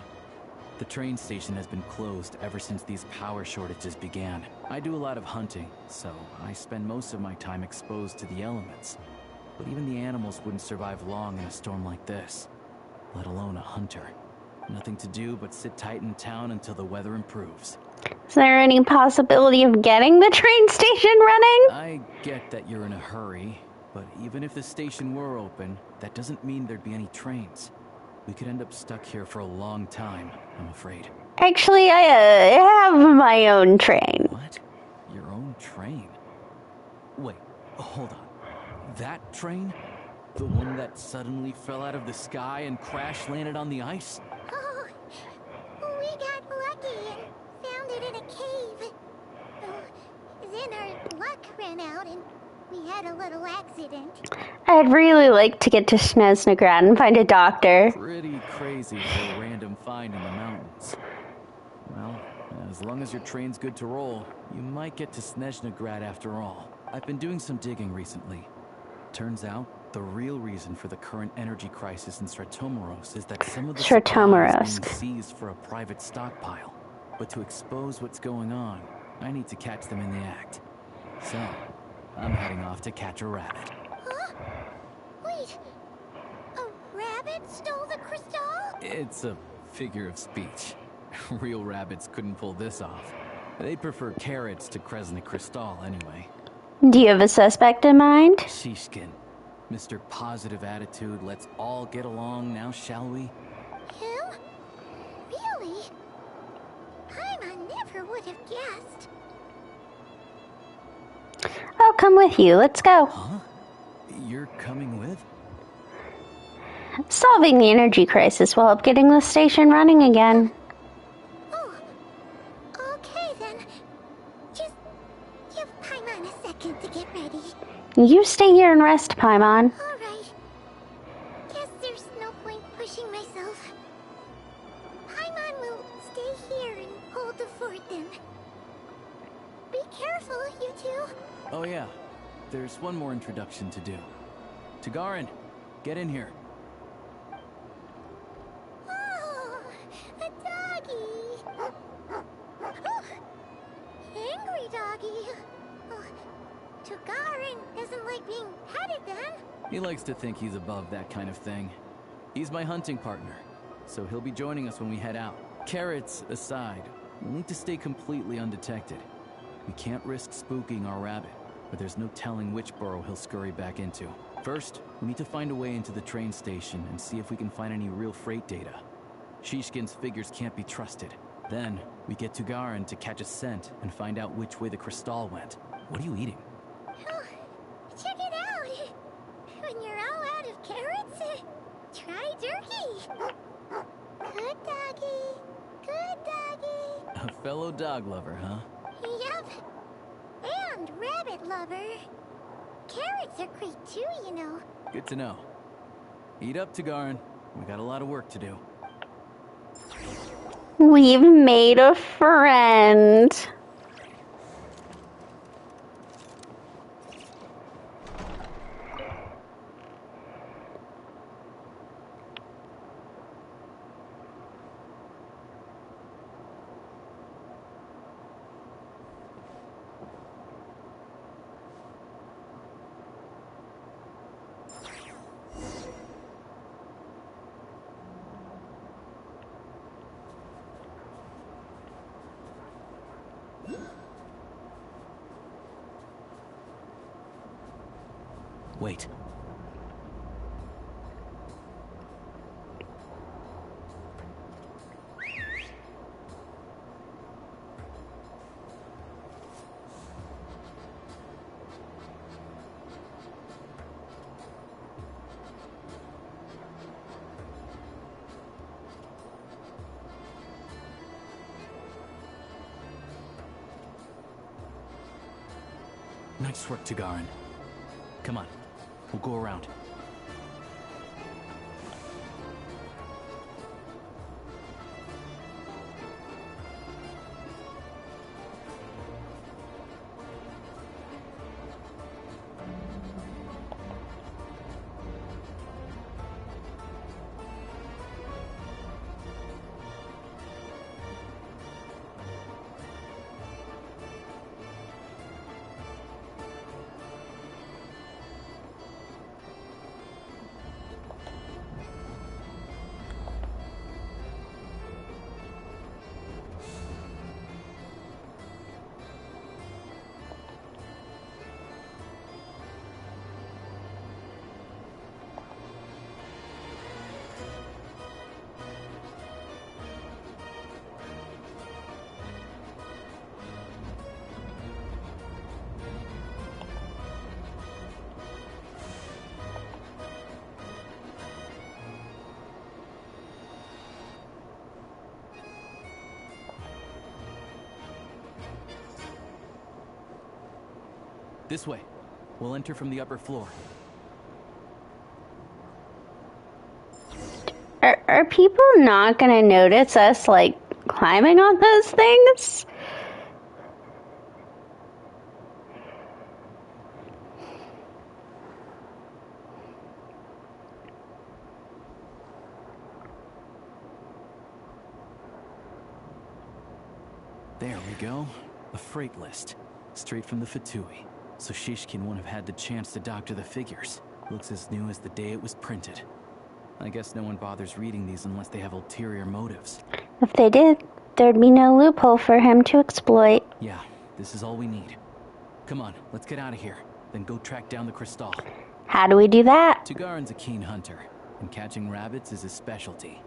The train station has been closed ever since these power shortages began. I do a lot of hunting, so I spend most of my time exposed to the elements. But even the animals wouldn't survive long in a storm like this, let alone a hunter. Nothing to do but sit tight in town until the weather improves. Is there any possibility of getting the train station running? I get that you're in a hurry, but even if the station were open, that doesn't mean there'd be any trains. We could end up stuck here for a long time, I'm afraid. Actually, I have my own train. What? Your own train? Wait, hold on. That train? The one that suddenly fell out of the sky and crash-landed on the ice? Oh, we got lucky and found it in a cave. Then our luck ran out and we had a little accident. I'd really like to get to Snezhnaya and find a doctor. Pretty crazy for a random find in the mountains. Well, as long as your train's good to roll, you might get to Snezhnaya after all. I've been doing some digging recently. Turns out, the real reason for the current energy crisis in Sredemorsk is that some of the supplies being seized for a private stockpile. But to expose what's going on, I need to catch them in the act. So, I'm heading off to catch a rabbit. Huh? Wait, a rabbit stole the crystal? It's a figure of speech. Real rabbits couldn't pull this off. They'd prefer carrots to Krasny Crystal anyway. Do you have a suspect in mind? Shishkin. Mr. Positive Attitude, let's all get along now, shall we? Him? Really? I never would have guessed. I'll come with you. Let's go. Huh? You're coming with? Solving the energy crisis will help getting the station running again. Oh, okay then. Just give Paimon a second to get ready. You stay here and rest, Paimon. Alright. Guess there's no point pushing myself. Paimon will stay here and hold the fort then. Be careful, you two. Oh yeah, there's one more introduction to do. Tagarin, get in here. Oh, a doggy. Oh, angry doggy. Oh, Tagarin doesn't like being petted then. He likes to think he's above that kind of thing. He's my hunting partner, so he'll be joining us when we head out. Carrots aside, we'll need to stay completely undetected. We can't risk spooking our rabbit, but there's no telling which burrow he'll scurry back into. First, we need to find a way into the train station and see if we can find any real freight data. Shishkin's figures can't be trusted. Then, we get to Garin to catch a scent and find out which way the crystal went. What are you eating? Oh, check it out. When you're all out of carrots, try turkey. Good doggy. Good doggy. A fellow dog lover, huh? Yep. And rabbit lover. Carrots are great too, you know. Good to know. Eat up, Tagarin. We got a lot of work to do. We've made a friend. Wait. Nice work, Tagarin. Come on, we'll go around. This way. We'll enter from the upper floor. Are people not gonna notice us, like, climbing on those things? There we go. A freight list. Straight from the Fatui. So Shishkin won't have had the chance to doctor the figures. Looks as new as the day it was printed. I guess no one bothers reading these unless they have ulterior motives. If they did, there'd be no loophole for him to exploit. Yeah, this is all we need. Come on, let's get out of here. Then go track down the Crystal. How do we do that? Tugarin's a keen hunter, and catching rabbits is his specialty.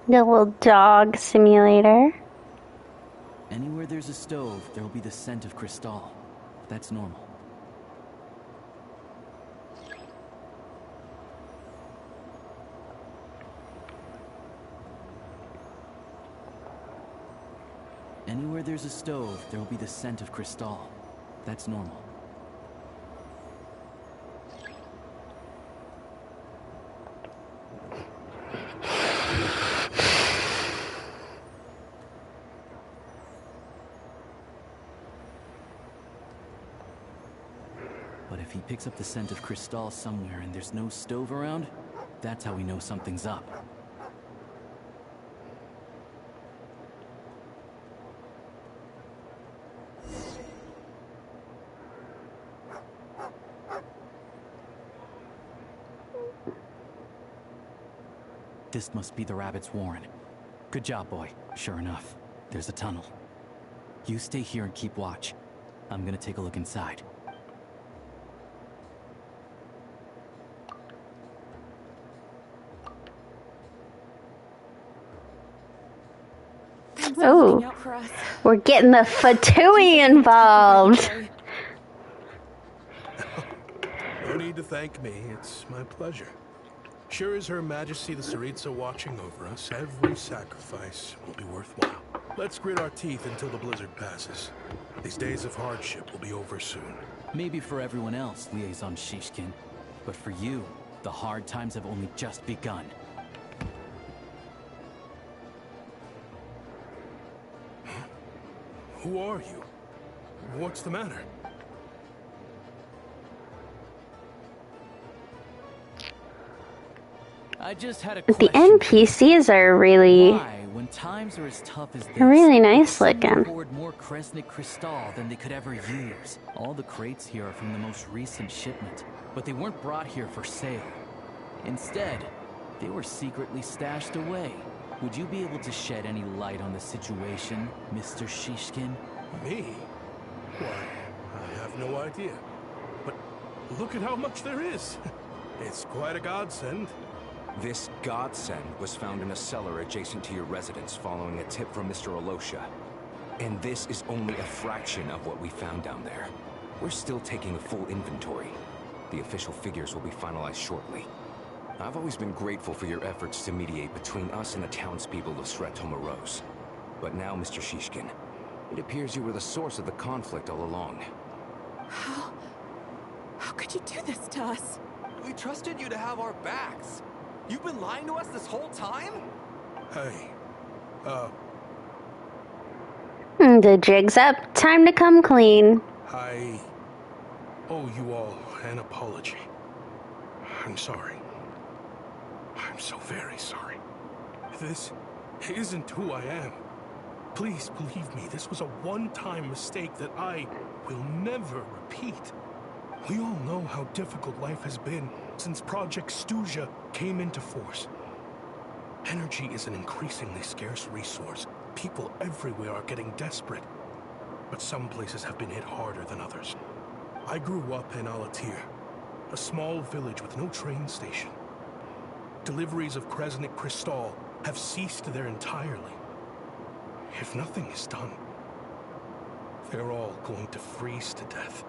The little dog simulator. Anywhere there's a stove, there'll be the scent of Crystal. That's normal. Anywhere there's a stove, there'll be the scent of Crystal. That's normal. But if he picks up the scent of Crystal somewhere and there's no stove around, that's how we know something's up. This must be the rabbit's warren. Good job, boy. Sure enough, there's a tunnel. You stay here and keep watch. I'm gonna take a look inside. Oh, we're getting the Fatui involved. No need to thank me. It's my pleasure. Sure as Her Majesty the Tsaritsa watching over us, every sacrifice will be worthwhile. Let's grit our teeth until the blizzard passes. These days of hardship will be over soon. Maybe for everyone else, Liaison Shishkin. But for you, the hard times have only just begun. Who are you? What's the matter? I just had a The NPCs are really, when times are as tough as this, really nice looking. poured more Kresnik Crystal than they could ever use. All the crates here are from the most recent shipment, but they weren't brought here for sale. Instead, they were secretly stashed away. Would you be able to shed any light on the situation, Mr. Shishkin? Me? Why, I have no idea. But look at how much there is. It's quite a godsend. This godsend was found in a cellar adjacent to your residence following a tip from Mr. Olosha. And this is only a fraction of what we found down there. We're still taking a full inventory. The official figures will be finalized shortly. I've always been grateful for your efforts to mediate between us and the townspeople of Sretomaros. But now, Mr. Shishkin, it appears you were the source of the conflict all along. How could you do this to us? We trusted you to have our backs. You've been lying to us this whole time? Hey, The jig's up. Time to come clean. I owe you all an apology. I'm sorry. I'm so very sorry. This isn't who I am. Please believe me, this was a one-time mistake that I will never repeat. We all know how difficult life has been since Project Snezhnaya came into force. Energy is an increasingly scarce resource. People everywhere are getting desperate. But some places have been hit harder than others. I grew up in Alatir, a small village with no train station. Deliveries of Kresnik Crystal have ceased there entirely. If nothing is done, they're all going to freeze to death.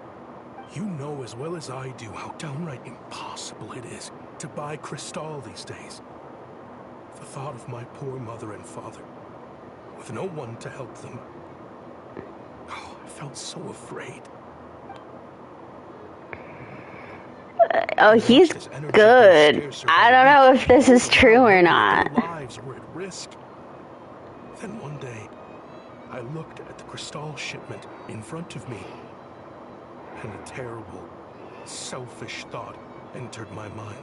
You know as well as I do how downright impossible it is to buy Crystal these days. The thought of my poor mother and father, with no one to help them. Oh, I felt so afraid. Oh, he's good. I don't know if this is true or not. Their lives were at risk. Then one day, I looked at the Crystal shipment in front of me, and a terrible, selfish thought entered my mind.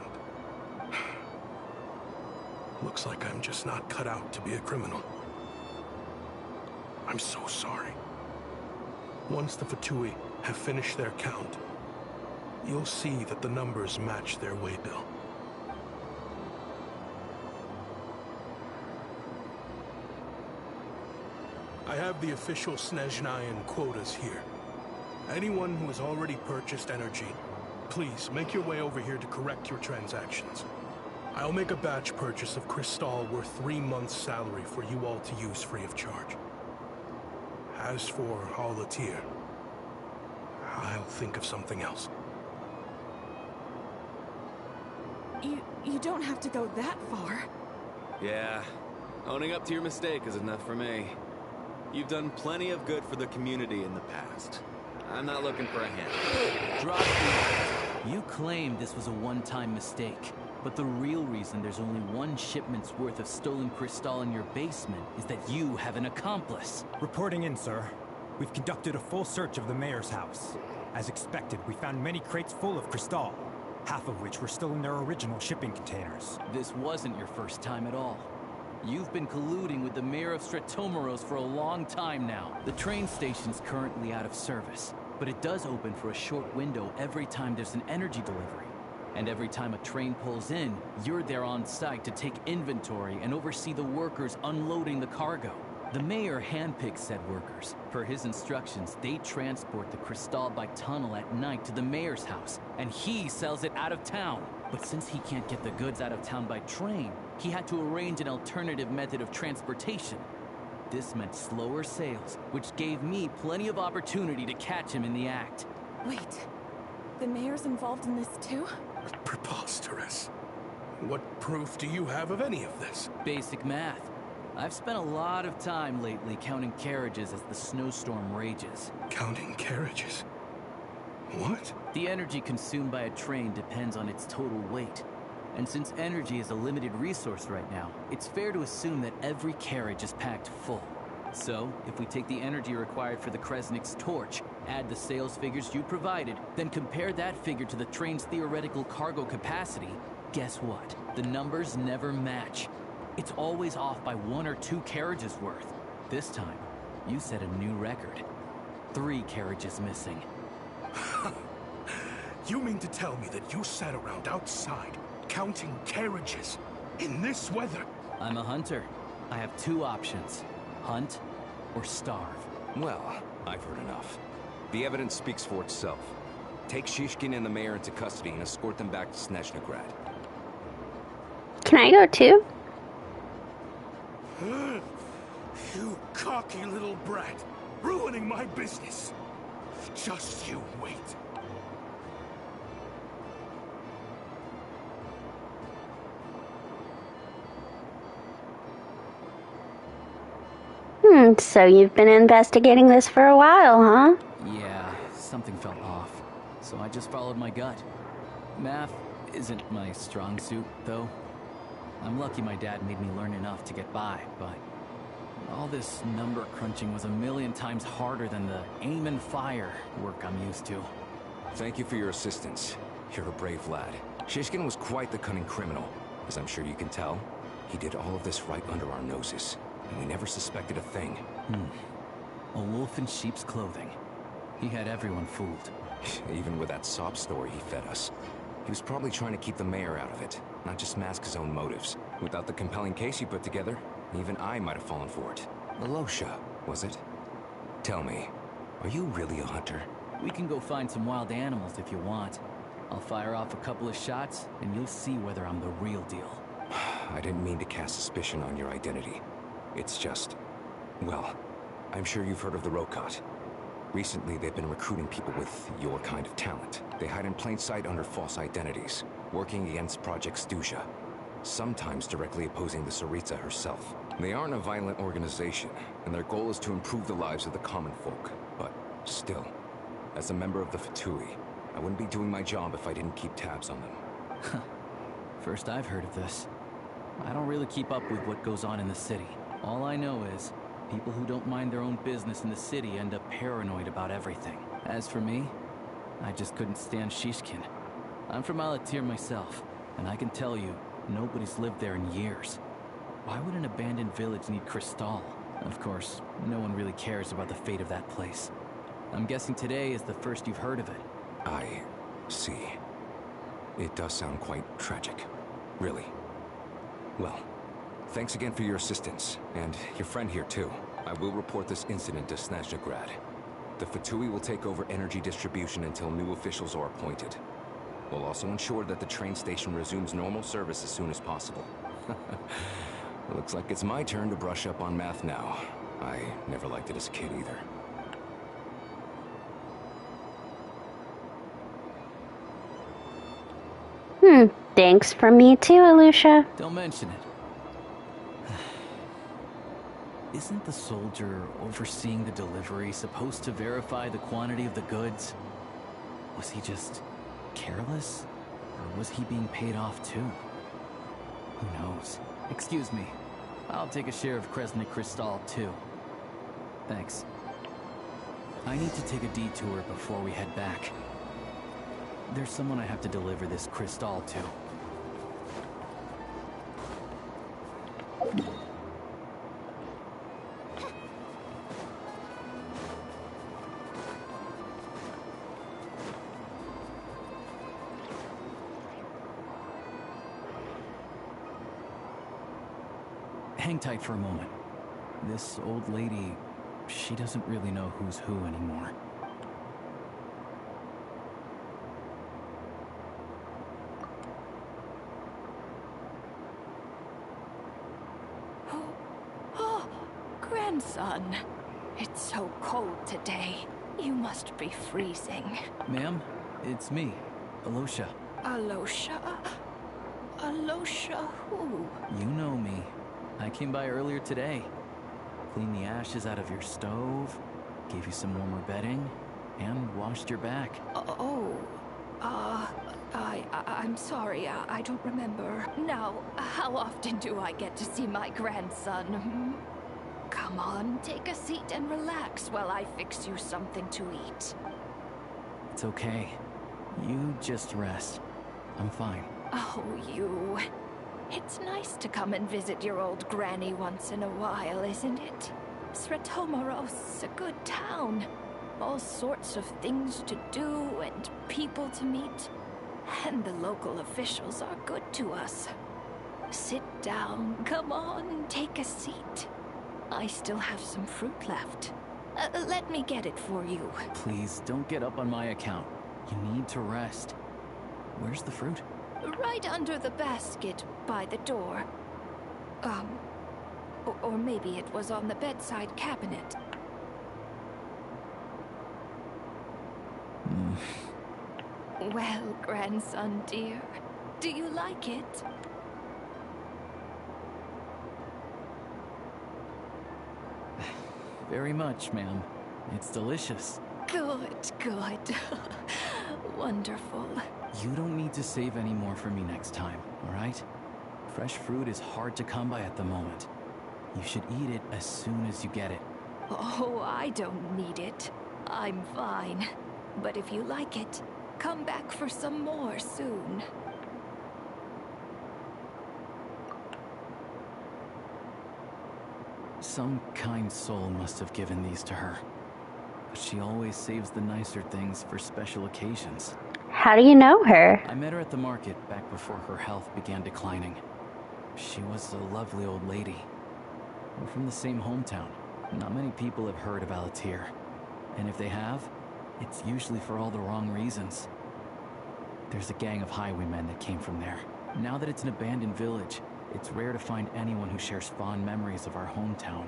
Looks like I'm just not cut out to be a criminal. I'm so sorry. Once the Fatui have finished their count, you'll see that the numbers match their waybill. I have the official Snezhnayan quotas here. Anyone who has already purchased energy, please make your way over here to correct your transactions. I'll make a batch purchase of Crystal worth 3 months' salary for you all to use free of charge. As for Alatir, I'll think of something else. You don't have to go that far. Yeah, owning up to your mistake is enough for me. You've done plenty of good for the community in the past. I'm not looking for a hand. Drop the... You claimed this was a one-time mistake, but the real reason there's only one shipment's worth of stolen Crystal in your basement is that you have an accomplice. Reporting in, sir. We've conducted a full search of the mayor's house. As expected, we found many crates full of Crystal, half of which were still in their original shipping containers. This wasn't your first time at all. You've been colluding with the mayor of Sretomaros for a long time now. The train station's currently out of service, but it does open for a short window every time there's an energy delivery. And every time a train pulls in, you're there on site to take inventory and oversee the workers unloading the cargo. The mayor handpicks said workers. Per his instructions, they transport the Crystal by tunnel at night to the mayor's house, and he sells it out of town. But since he can't get the goods out of town by train, he had to arrange an alternative method of transportation. This meant slower sales, which gave me plenty of opportunity to catch him in the act. Wait, the mayor's involved in this too? Preposterous. What proof do you have of any of this? Basic math. I've spent a lot of time lately counting carriages as the snowstorm rages. Counting carriages? What? The energy consumed by a train depends on its total weight. And since energy is a limited resource right now, it's fair to assume that every carriage is packed full. So, if we take the energy required for the Kresnik's torch, add the sales figures you provided, then compare that figure to the train's theoretical cargo capacity, guess what? The numbers never match. It's always off by 1 or 2 carriages worth. This time, you set a new record. 3 carriages missing. You mean to tell me that you sat around outside, counting carriages in this weather. I'm a hunter. I have two options. Hunt or starve. Well, I've heard enough. The evidence speaks for itself. Take Shishkin and the mayor into custody and escort them back to Snezhnaya. Can I go too? You cocky little brat, ruining my business. Just you wait. So you've been investigating this for a while, huh? Yeah, something felt off. So I just followed my gut. Math isn't my strong suit, though. I'm lucky my dad made me learn enough to get by, but all this number crunching was a million times harder than the aim and fire work I'm used to. Thank you for your assistance. You're a brave lad. Shishkin was quite the cunning criminal. As I'm sure you can tell, he did all of this right under our noses, and we never suspected a thing. A wolf in sheep's clothing. He had everyone fooled. Even with that sob story he fed us. He was probably trying to keep the mayor out of it, not just mask his own motives. Without the compelling case he put together, even I might have fallen for it. Alosha, was it? Tell me, are you really a hunter? We can go find some wild animals if you want. I'll fire off a couple of shots, and you'll see whether I'm the real deal. I didn't mean to cast suspicion on your identity. It's just... well, I'm sure you've heard of the Rokot. Recently, they've been recruiting people with your kind of talent. They hide in plain sight under false identities, working against Project Snezhnaya, sometimes directly opposing the Tsaritsa herself. They aren't a violent organization, and their goal is to improve the lives of the common folk. But still, as a member of the Fatui, I wouldn't be doing my job if I didn't keep tabs on them. First I've heard of this. I don't really keep up with what goes on in the city. All I know is, people who don't mind their own business in the city end up paranoid about everything. As for me, I just couldn't stand Shishkin. I'm from Alatir myself, and I can tell you, nobody's lived there in years. Why would an abandoned village need Crystal? Of course, no one really cares about the fate of that place. I'm guessing today is the first you've heard of it. I see. It does sound quite tragic. Really. Well, thanks again for your assistance, and your friend here too. I will report this incident to Snezhnaya. The Fatui will take over energy distribution until new officials are appointed. We'll also ensure that the train station resumes normal service as soon as possible. Looks like it's my turn to brush up on math now. I never liked it as a kid either. Thanks from me too, Alusha. Don't mention it. Isn't the soldier overseeing the delivery supposed to verify the quantity of the goods? Was he just careless? Or was he being paid off too? Who knows? Excuse me. I'll take a share of Kresnik Crystal too. Thanks. I need to take a detour before we head back. There's someone I have to deliver this crystal to. Hang tight for a moment. This old lady, she doesn't really know who's who anymore. Grandson, it's so cold today. You must be freezing. Ma'am, it's me, Alosha. Alosha? Alosha who? You know me. I came by earlier today. Cleaned the ashes out of your stove, gave you some warmer bedding, and washed your back. I'm sorry, I don't remember. Now, how often do I get to see my grandson? Come on, take a seat and relax while I fix you something to eat. It's okay. You just rest. I'm fine. Oh, you. It's nice to come and visit your old granny once in a while, isn't it? Sretomoros, a good town. All sorts of things to do and people to meet. And the local officials are good to us. Sit down. Come on, take a seat. I still have some fruit left. Let me get it for you. Please, don't get up on my account. You need to rest. Where's the fruit? Right under the basket by the door. Or maybe it was on the bedside cabinet. Well, grandson dear, do you like it? Very much, ma'am. It's delicious. Good, good. Wonderful. You don't need to save any more for me next time, all right? Fresh fruit is hard to come by at the moment. You should eat it as soon as you get it. Oh, I don't need it. I'm fine. But if you like it, come back for some more soon. Some kind soul must have given these to her. But she always saves the nicer things for special occasions. How do you know her? I met her at the market back before her health began declining. She was a lovely old lady. We're from the same hometown. Not many people have heard of Alatir. And if they have, it's usually for all the wrong reasons. There's a gang of highwaymen that came from there. Now that it's an abandoned village, it's rare to find anyone who shares fond memories of our hometown.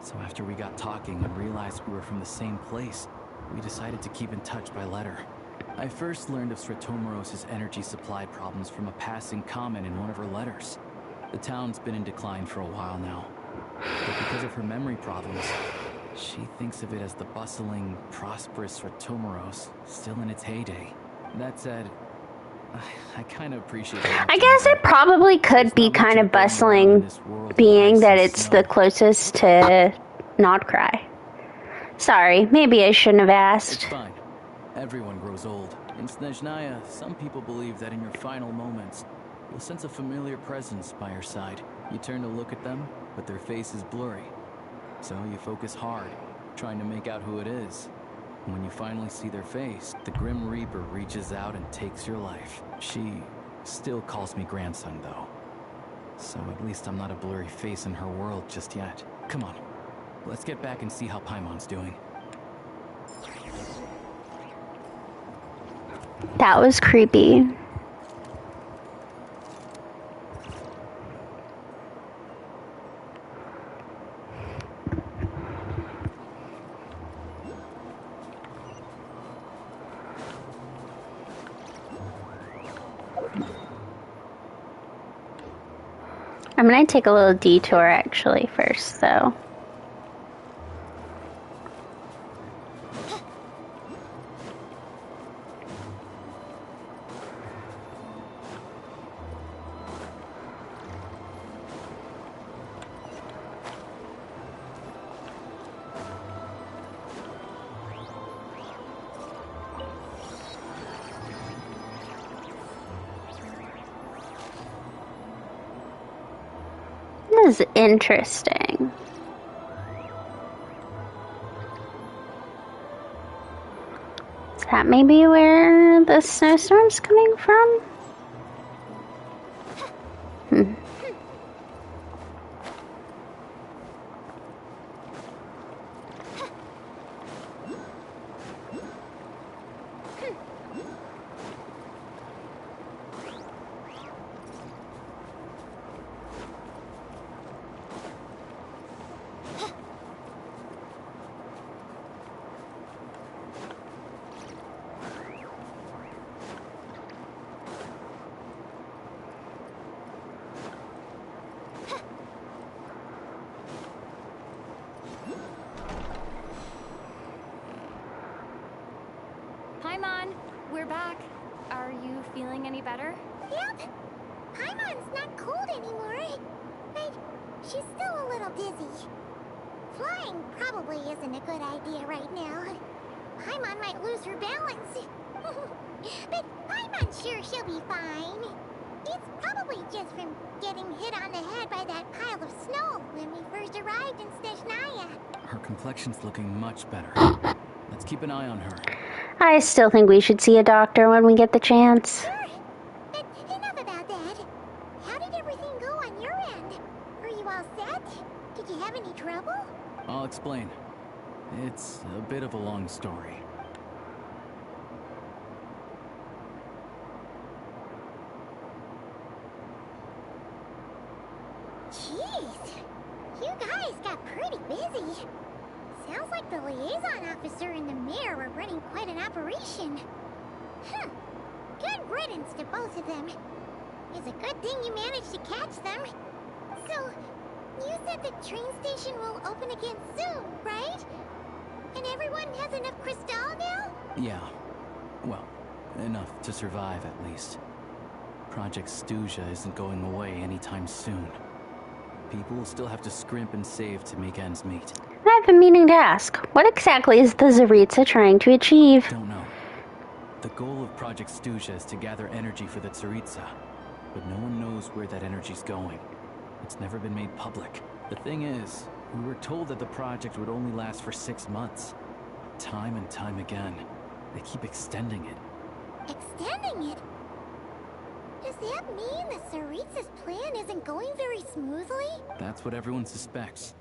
So after we got talking and realized we were from the same place, we decided to keep in touch by letter. I first learned of Stratomoros's energy supply problems from a passing comment in one of her letters. The town's been in decline for a while now. But because of her memory problems, she thinks of it as the bustling, prosperous Stratomoros, still in its heyday. That said, I kind of appreciate it. I guess it probably could be kind of bustling, being that it's the closest to Nodcry. Sorry, maybe I shouldn't have asked. It's fine. Everyone grows old. In Snezhnaya, some people believe that in your final moments, you'll sense a familiar presence by your side. You turn to look at them, but their face is blurry. So you focus hard, trying to make out who it is. And when you finally see their face, the Grim Reaper reaches out and takes your life. She still calls me grandson, though. So at least I'm not a blurry face in her world just yet. Come on, let's get back and see how Paimon's doing. That was creepy. I'm gonna take a little detour actually first, though. This is interesting. Is that maybe where the snowstorm's coming from? Paimon, we're back. Are you feeling any better? Yep. Paimon's not cold anymore. But she's still a little dizzy. Flying probably isn't a good idea right now. Paimon might lose her balance. But Paimon's sure she'll be fine. It's probably just from getting hit on the head by that pile of snow when we first arrived in Snezhnaya. Her complexion's looking much better. Let's keep an eye on her. I still think we should see a doctor when we get the chance. But enough about that. How did everything go on your end? Were you all set? Did you have any trouble? I'll explain. It's a bit of a long story. Jeez, you guys got pretty busy. Sounds like the liaison officer and the mayor were running quite an operation. Huh. Good riddance to both of them. It's a good thing you managed to catch them. So, you said the train station will open again soon, right? And everyone has enough crystal now? Yeah. Well, enough to survive at least. Project Snezhnaya isn't going away anytime soon. People will still have to scrimp and save to make ends meet. I've been meaning to ask, what exactly is the Tsaritsa trying to achieve? Don't know. The goal of Project Snezhnaya is to gather energy for the Tsaritsa, but no one knows where that energy's going. It's never been made public. The thing is, we were told that the project would only last for 6 months. Time and time again, they keep extending it. Extending it? Does that mean the Tsaritsa's plan isn't going very smoothly? That's what everyone suspects.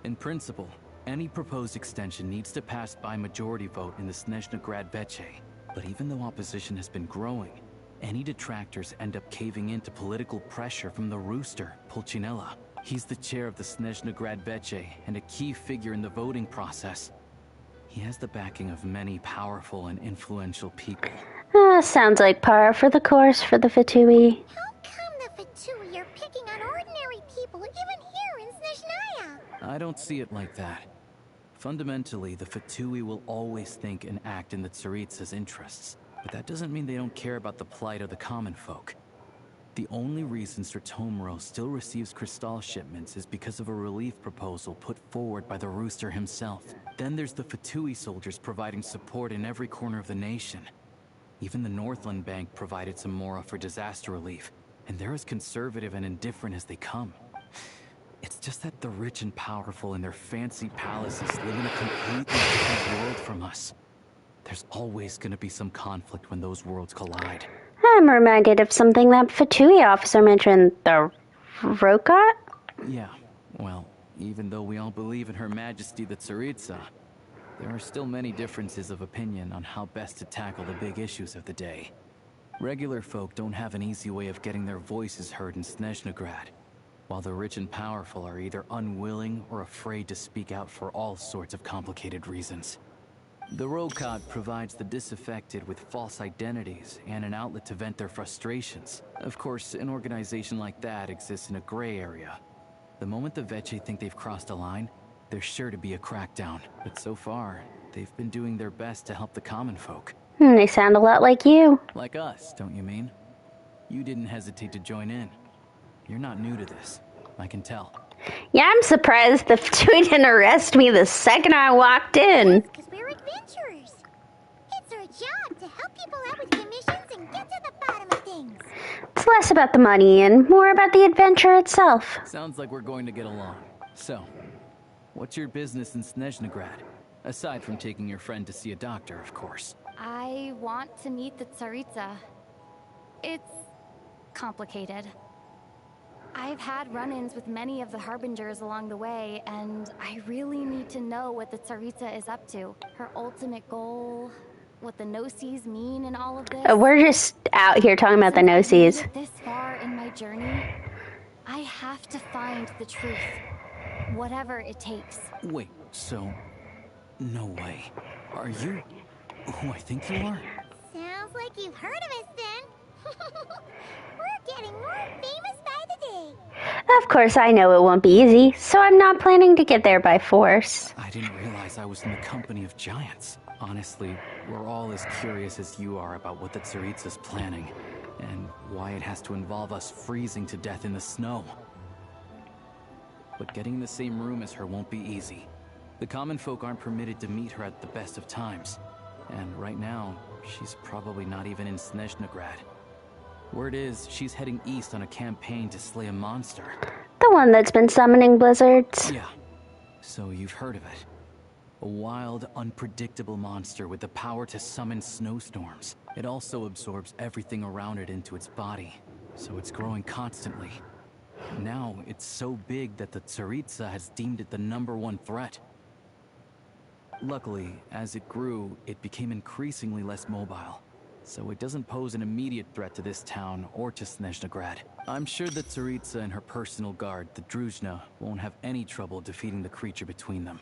In principle, any proposed extension needs to pass by majority vote in the Snezhnaya Veche. But even though opposition has been growing, any detractors end up caving into political pressure from the Rooster, Pulcinella. He's the chair of the Snezhnaya Veche and a key figure in the voting process. He has the backing of many powerful and influential people. Sounds like par for the course for the Fatui. How come the Fatui are picking on ordinary people even here in Snezhnaya? I don't see it like that. Fundamentally, the Fatui will always think and act in the Tsaritsa's interests. But that doesn't mean they don't care about the plight of the common folk. The only reason Sir Tomuro still receives crystal shipments is because of a relief proposal put forward by the Rooster himself. Then there's the Fatui soldiers providing support in every corner of the nation. Even the Northland Bank provided some mora for disaster relief, and they're as conservative and indifferent as they come. It's just that the rich and powerful in their fancy palaces live in a completely different world from us. There's always going to be some conflict when those worlds collide. I'm reminded of something that Fatui officer mentioned, the Rokat? Yeah, well, even though we all believe in Her Majesty the Tsaritsa, there are still many differences of opinion on how best to tackle the big issues of the day. Regular folk don't have an easy way of getting their voices heard in Snezhnaya, while the rich and powerful are either unwilling or afraid to speak out for all sorts of complicated reasons. The Rokat provides the disaffected with false identities and an outlet to vent their frustrations. Of course, an organization like that exists in a gray area. The moment the Veche think they've crossed a line, there's sure to be a crackdown. But so far, they've been doing their best to help the common folk. They sound a lot like you. Like us, don't you mean? You didn't hesitate to join in. You're not new to this, I can tell. Yeah, I'm surprised the Fatui didn't arrest me the second I walked in. Because we're adventurers. It's our job to help people out with commissions and get to the bottom of things. It's less about the money and more about the adventure itself. Sounds like we're going to get along. So, what's your business in Snezhnaya? Aside from taking your friend to see a doctor, of course. I want to meet the Tsaritsa. It's complicated. I've had run-ins with many of the Harbingers along the way, and I really need to know what the Tsaritsa is up to. Her ultimate goal, what the Gnosis mean in all of this. We're just out here talking about the Gnosis. This far in my journey, I have to find the truth, whatever it takes. Wait, so... no way. Are you who I think you are? Sounds like you've heard of us then. We're getting more famous by the day. Of course, I know it won't be easy, so I'm not planning to get there by force. I didn't realize I was in the company of giants. Honestly, we're all as curious as you are about what the Tsaritsa's planning, and why it has to involve us freezing to death in the snow. But getting in the same room as her won't be easy. The common folk aren't permitted to meet her at the best of times, and right now, she's probably not even in Snezhnaya. Word is, she's heading east on a campaign to slay a monster. The one that's been summoning blizzards? Yeah. So you've heard of it. A wild, unpredictable monster with the power to summon snowstorms. It also absorbs everything around it into its body, so it's growing constantly. Now, it's so big that the Tsaritsa has deemed it the #1 threat. Luckily, as it grew, it became increasingly less mobile, so it doesn't pose an immediate threat to this town or to Snezhnagrad. I'm sure that Tsaritsa and her personal guard, the Druzhna, won't have any trouble defeating the creature between them.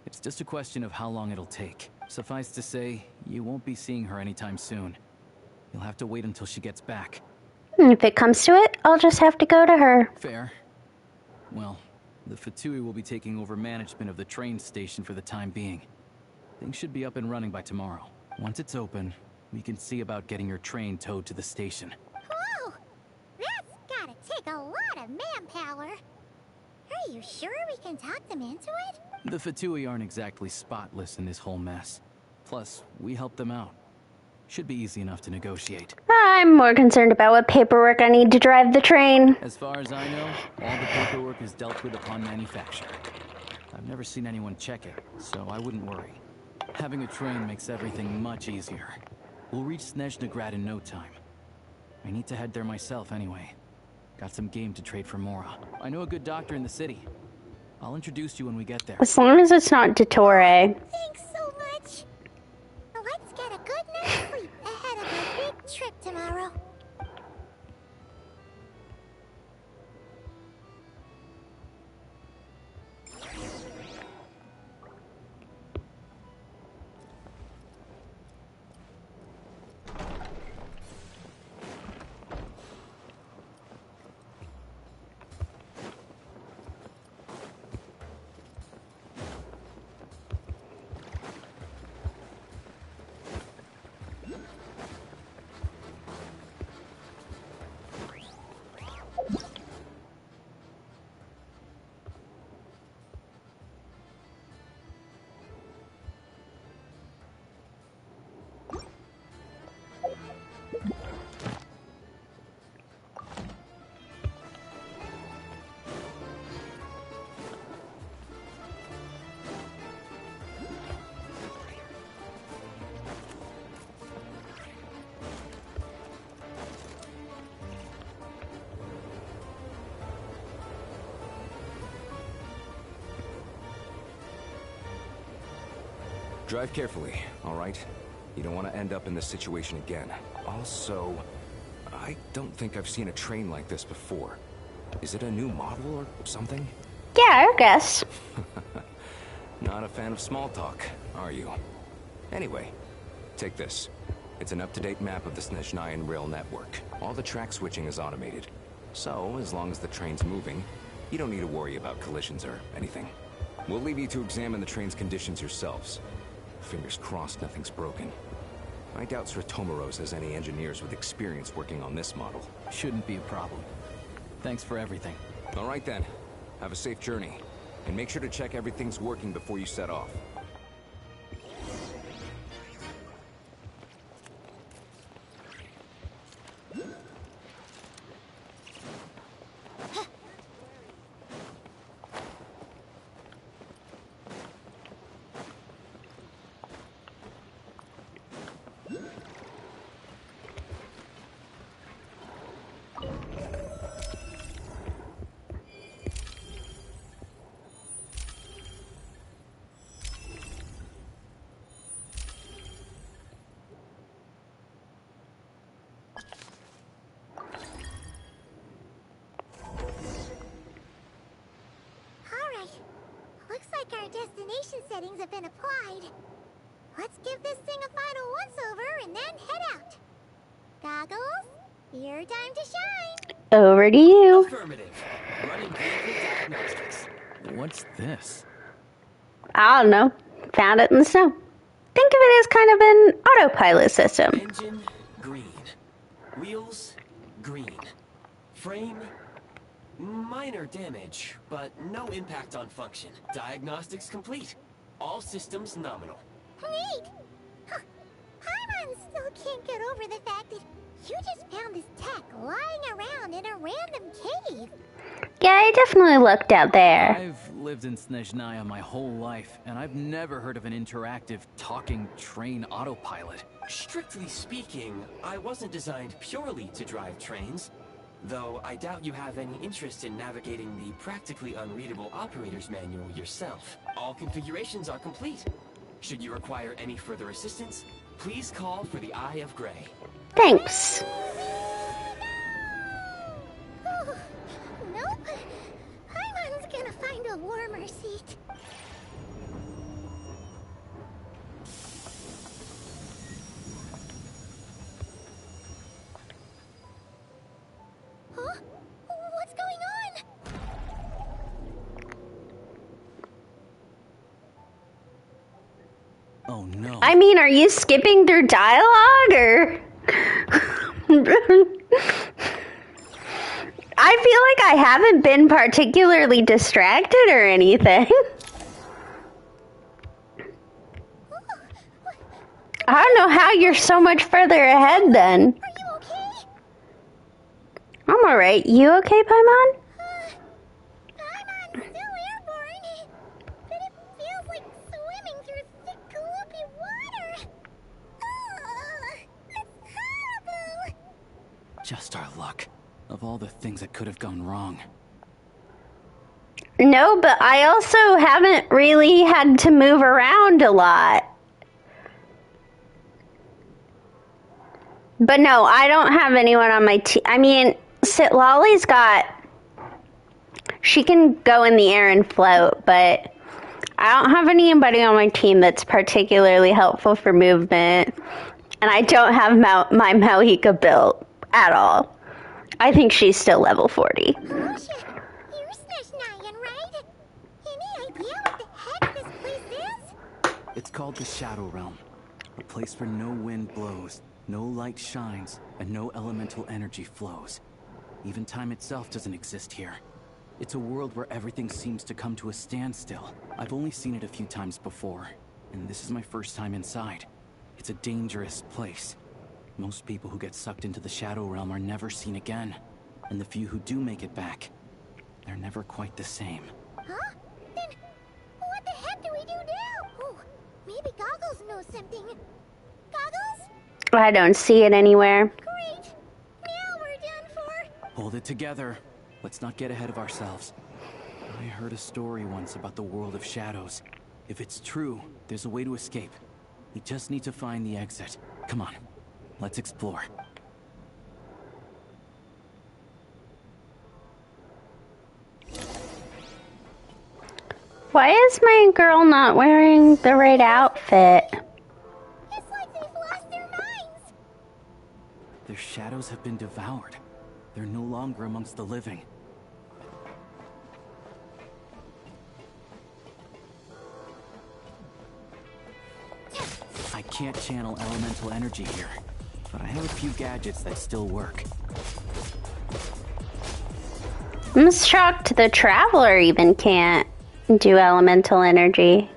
It's just a question of how long it'll take. Suffice to say, you won't be seeing her anytime soon. You'll have to wait until she gets back. If it comes to it, I'll just have to go to her. Fair. Well, the Fatui will be taking over management of the train station for the time being. Things should be up and running by tomorrow. Once it's open, we can see about getting your train towed to the station. Whoa! That's gotta take a lot of manpower. Are you sure we can talk them into it? The Fatui aren't exactly spotless in this whole mess. Plus, we helped them out. Should be easy enough to negotiate. I'm more concerned about what paperwork I need to drive the train. As far as I know, all the paperwork is dealt with upon manufacture. I've never seen anyone check it, so I wouldn't worry. Having a train makes everything much easier. We'll reach Snezhnagrad in no time. I need to head there myself anyway. Got some game to trade for Mora. I know a good doctor in the city. I'll introduce you when we get there. As long as it's not Dottore. Thanks so much. Let's get a good night's sleep ahead of our big trip tomorrow. Drive carefully, all right? You don't want to end up in this situation again. Also, I don't think I've seen a train like this before. Is it a new model or something? Yeah, I guess. Not a fan of small talk, are you? Anyway, take this. It's an up-to-date map of the Snezhnayan rail network. All the track switching is automated. So, as long as the train's moving, you don't need to worry about collisions or anything. We'll leave you to examine the train's conditions yourselves. Fingers crossed nothing's broken. I doubt Sir Tomoros has any engineers with experience working on this model. Shouldn't be a problem. Thanks for everything. All right then. Have a safe journey. And make sure to check everything's working before you set off. Our destination settings have been applied. Let's give this thing a final once-over and then head out. Goggles, your time to shine. Over to you. Affirmative. Running vehicle diagnostics. What's this? I don't know. Found it in the snow. Think of it as kind of an autopilot system. Engine, green. Wheels, green. Frame, minor damage, but no impact on function. Diagnostics complete. All systems nominal. Neat! Huh. Paimon still can't get over the fact that you just found this tech lying around in a random cave. Yeah, I definitely looked out there. I've lived in Snezhnaya my whole life, and I've never heard of an interactive, talking train autopilot. Strictly speaking, I wasn't designed purely to drive trains. Though I doubt you have any interest in navigating the practically unreadable operator's manual yourself. All configurations are complete. Should you require any further assistance, please call for the Eye of Grey. Thanks. Oh, nope. Paimon's gonna find a warmer seat. Huh? What's going on? Oh no. I mean, are you skipping through dialogue, or... I feel like I haven't been particularly distracted or anything. I don't know how you're so much further ahead then. Are you okay? I'm alright. You okay, Paimon? Paimon's still airborne, but it feels like swimming through thick, gloopy water. That's horrible. Just our luck. Of all the things that could have gone wrong. No, but I also haven't really had to move around a lot. But no, I don't have anyone on my team. I mean, Lolly's got... She can go in the air and float, but I don't have anybody on my team that's particularly helpful for movement. And I don't have my Mauhika built at all. I think she's still level 40. Oh shit, you're Snezhnayan, right? Any idea what the heck this place is? It's called the Shadow Realm. A place where no wind blows, no light shines, and no elemental energy flows. Even time itself doesn't exist here. It's a world where everything seems to come to a standstill. I've only seen it a few times before, and this is my first time inside. It's a dangerous place. Most people who get sucked into the Shadow Realm are never seen again. And the few who do make it back, they're never quite the same. Huh? Then what the heck do we do now? Oh, maybe Goggles knows something. Goggles? I don't see it anywhere. Great. Now we're done for. Hold it together. Let's not get ahead of ourselves. I heard a story once about the world of shadows. If it's true, there's a way to escape. We just need to find the exit. Come on. Let's explore. Why is my girl not wearing the right outfit? It's like they've lost their minds. Their shadows have been devoured. They're no longer amongst the living. I can't channel elemental energy here, but I have a few gadgets that still work. I'm shocked the Traveler even can't do elemental energy.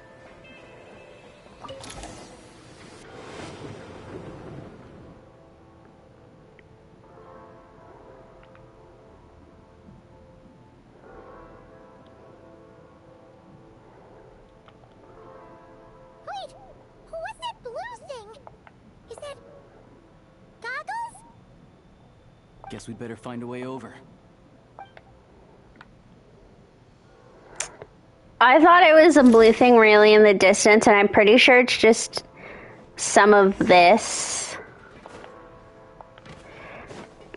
Wait, what's that blue thing? Is that Goggles? Guess we'd better find a way over. I thought it was a blue thing really in the distance, and I'm pretty sure it's just some of this.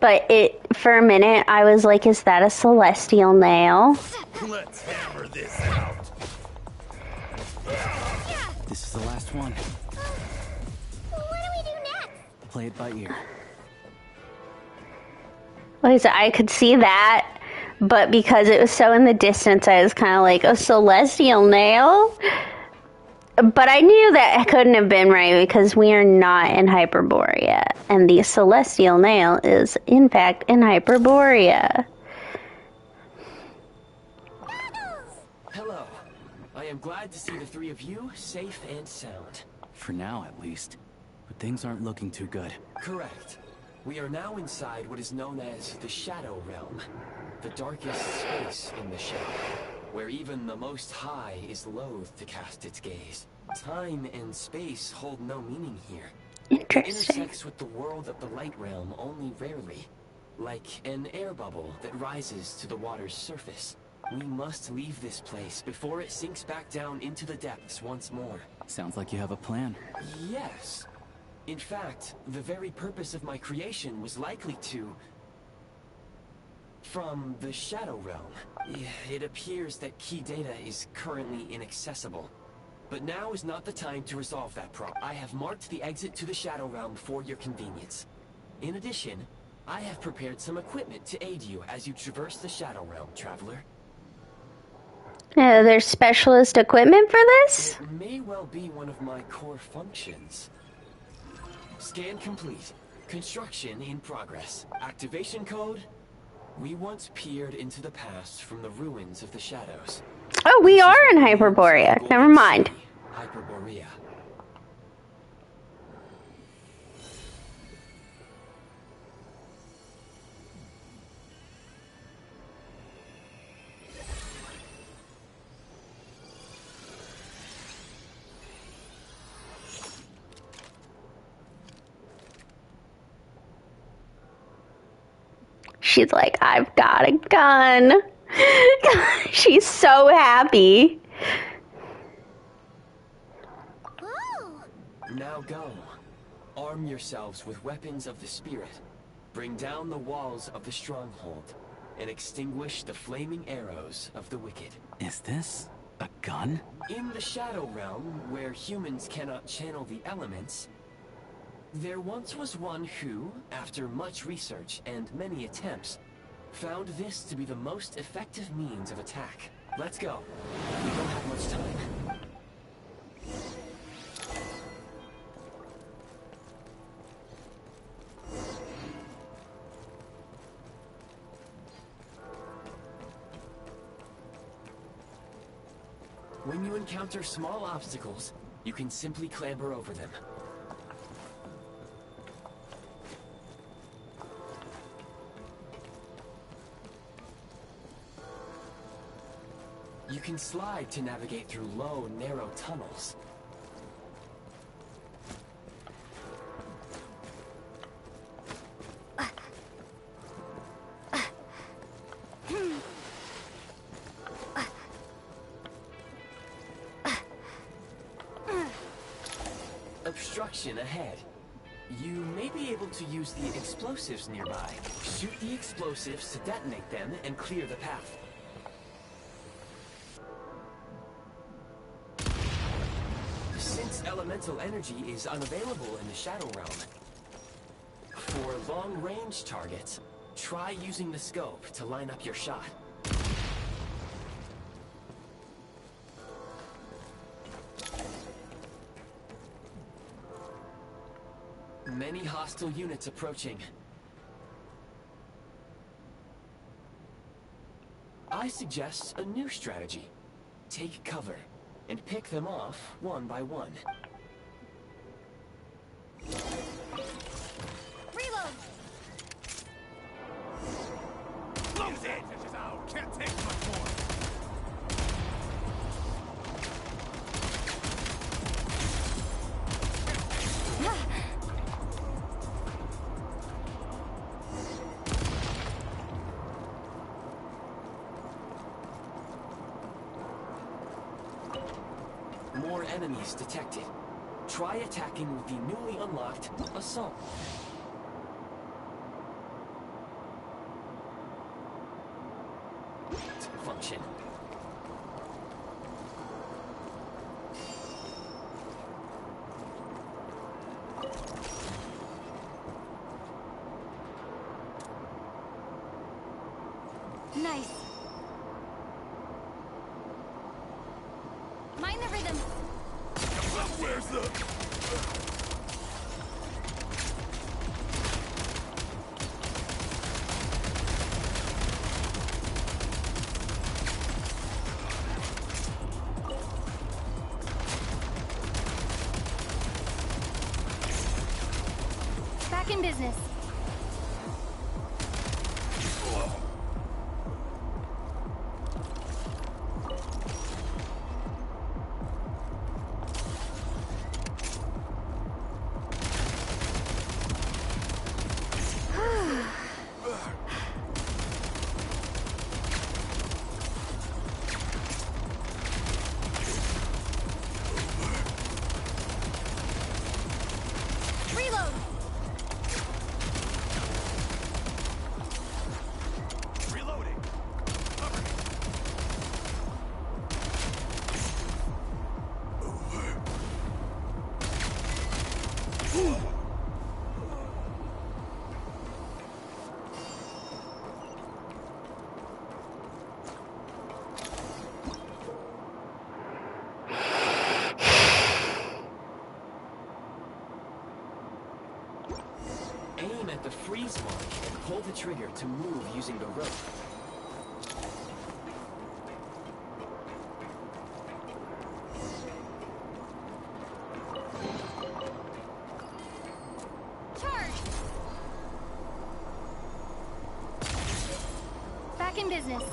But for a minute, I was like, is that a celestial nail? Let's hammer this out. This is the last one. What do we do next? Play it by ear. Like, I could see that, but because it was so in the distance, I was kind of like, a celestial nail? But I knew that it couldn't have been right because we are not in Hyperborea. And the celestial nail is, in fact, in Hyperborea. Hello. I am glad to see the three of you safe and sound. For now, at least. But things aren't looking too good. Correct. We are now inside what is known as the Shadow Realm. the darkest space in the shadow, where even the Most High is loath to cast its gaze. Time and space hold no meaning here. Interesting. It intersects with the world of the light realm only rarely, like an air bubble that rises to the water's surface. We must leave this place before it sinks back down into the depths once more. Sounds like you have a plan. Yes. In fact, the very purpose of my creation was likely to... from the Shadow Realm. It appears that key data is currently inaccessible. But now is not the time to resolve that problem. I have marked the exit to the Shadow Realm for your convenience. In addition, I have prepared some equipment to aid you as you traverse the Shadow Realm, traveler. There's specialist equipment for this? It may well be one of my core functions. Scan complete. Construction in progress. Activation code. We once peered into the past from the ruins of the shadows. Oh, we are in Hyperborea. Never mind. Hyperborea. She's like, I've got a gun. She's so happy. Now go. Arm yourselves with weapons of the spirit. Bring down the walls of the stronghold and extinguish the flaming arrows of the wicked. Is this a gun? In the Shadow Realm, where humans cannot channel the elements, there once was one who, after much research and many attempts, found this to be the most effective means of attack. Let's go. We don't have much time. When you encounter small obstacles, you can simply clamber over them. You can slide to navigate through low, narrow tunnels. Obstruction ahead. You may be able to use the explosives nearby. Shoot the explosives to detonate them and clear the path. Since elemental energy is unavailable in the Shadow Realm, for long-range targets, try using the scope to line up your shot. Many hostile units approaching. I suggest a new strategy. Take cover and pick them off one by one. Reload! Close it! Can't take much more. More enemies detected. Try attacking with the newly unlocked assault. Function. Nice. Mind the rhythm. Where's the... Back in business. aim at the freeze mark and pull the trigger to move using the rope. Back in business.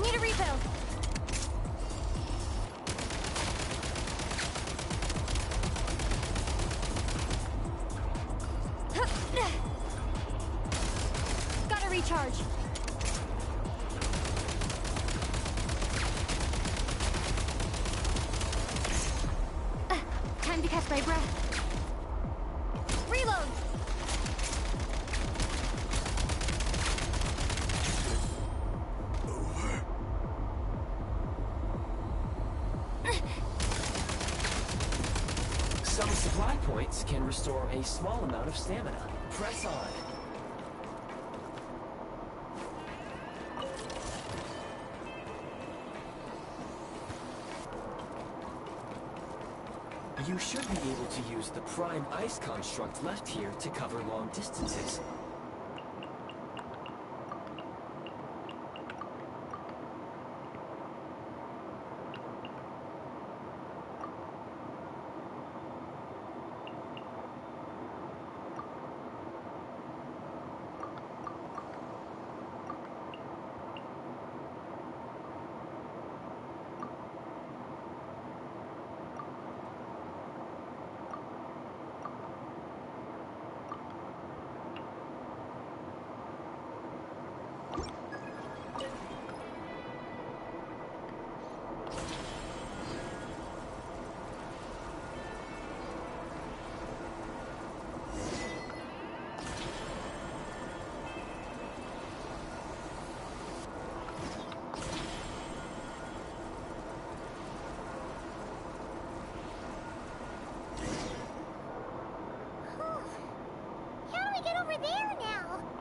Need a refill. Gotta recharge. Time to catch my breath. Reload! Some supply points can restore a small amount of stamina. Press on. You should be able to use the prime ice construct left here to cover long distances.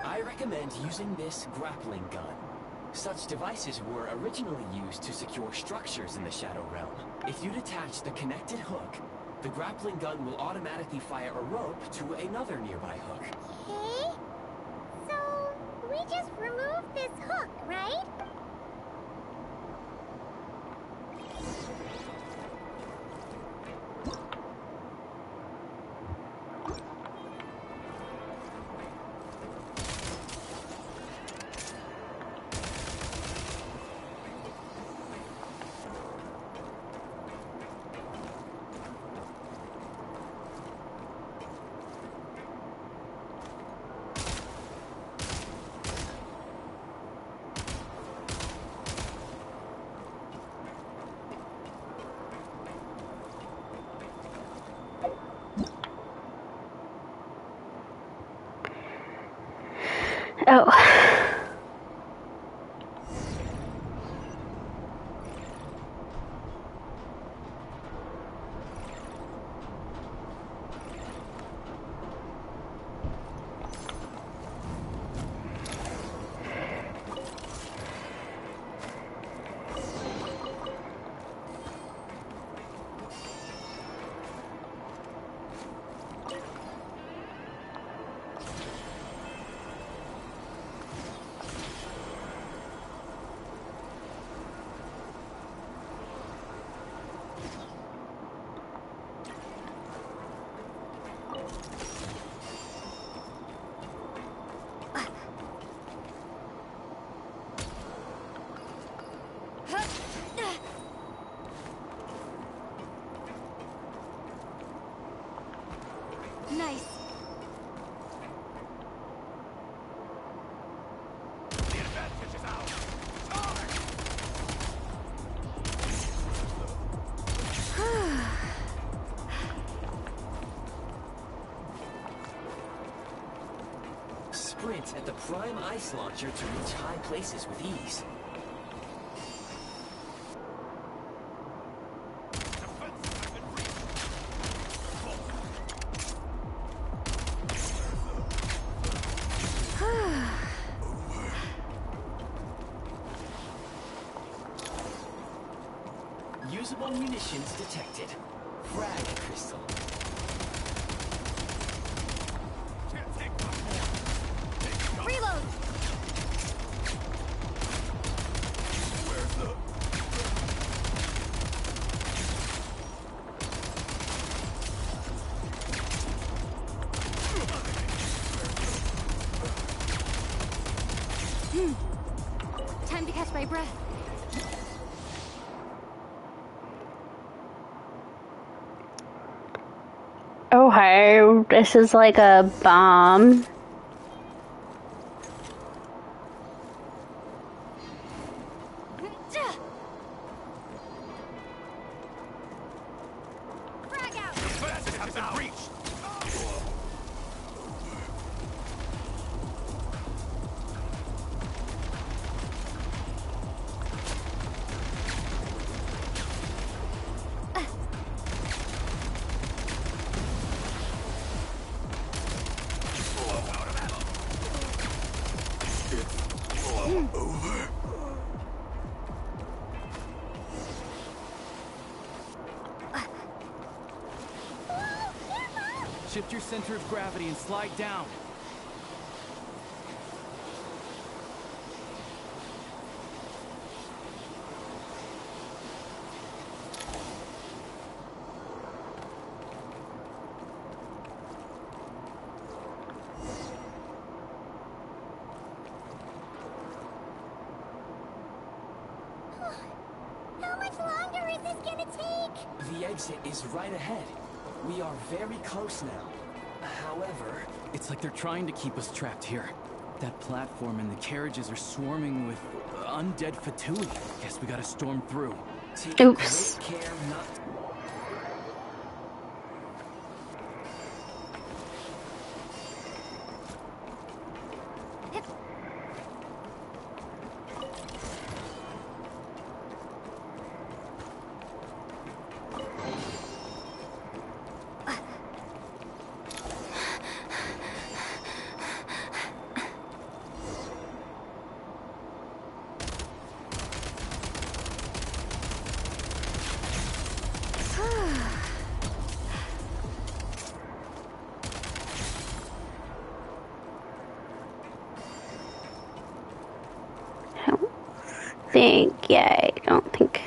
I recommend using this grappling gun. Such devices were originally used to secure structures in the Shadow Realm. If you detach the connected hook, the grappling gun will automatically fire a rope to another nearby hook. Okay. So, we just removed this hook, right? Oh. Nice. The advantage is ours. Sprint at the prime ice launcher to reach high places with ease. Unusable munitions detected. Frag crystal. Reload! Where's the... Time to catch my breath. Oh, hey, this is like a bomb. Frag out! Defenses have been breached! Shift your center of gravity and slide down. How much longer is this gonna take? The exit is right ahead. We are very close now. However... It's like they're trying to keep us trapped here. That platform and the carriages are swarming with undead Fatui. Guess we gotta storm through. Take Oops. great care not... I don't think.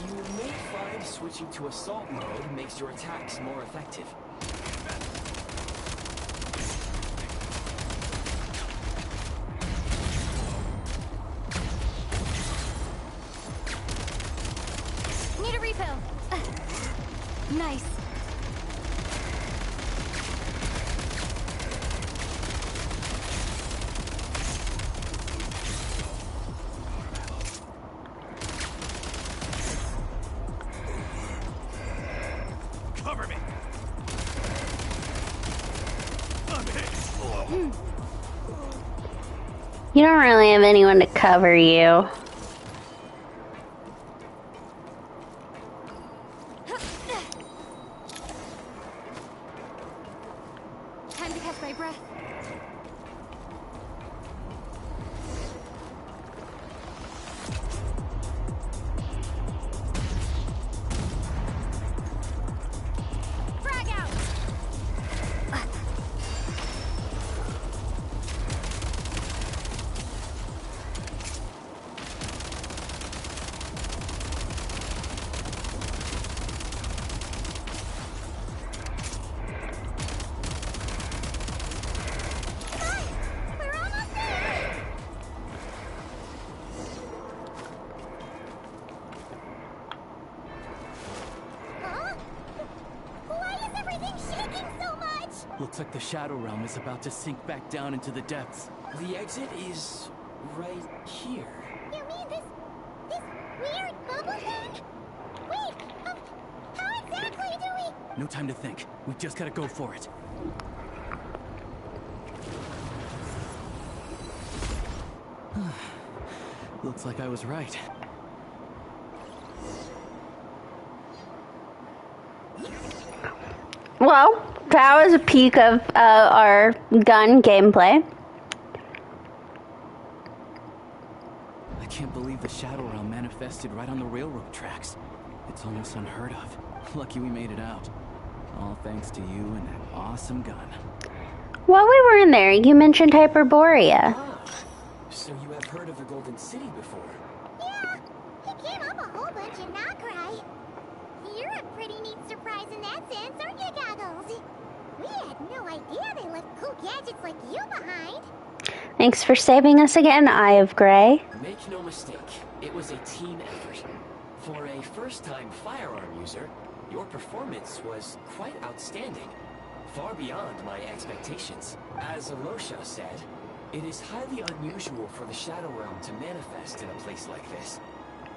You may find switching to assault mode makes your attacks more effective. Need a refill. Nice. Cover me! You don't really have anyone to cover you. Time to catch my breath. Frag out! Huh? Why is everything shaking so much? Looks like the Shadow Realm is about to sink back down into the depths. The exit is right here. You mean this weird bubble thing? Wait, how exactly do we... No time to think. We just gotta go for it. Looks like I was right. Well, that was a peek of our gun gameplay. I can't believe the Shadow Realm manifested right on the railroad tracks. It's almost unheard of. Lucky we made it out. All thanks to you and that awesome gun. While we were in there, you mentioned Hyperborea. Ah, so you have heard of the Golden City before? Yeah, he came up a whole bunch in Nakrai. You're a pretty neat surprise in that sense, aren't you, Goggles? We had no idea they left cool gadgets like you behind. Thanks for saving us again, Eye of Grey. Make no mistake, it was a team effort. For a first-time firearm user, your performance was quite outstanding. Far beyond my expectations. As Alosha said, it is highly unusual for the Shadow Realm to manifest in a place like this.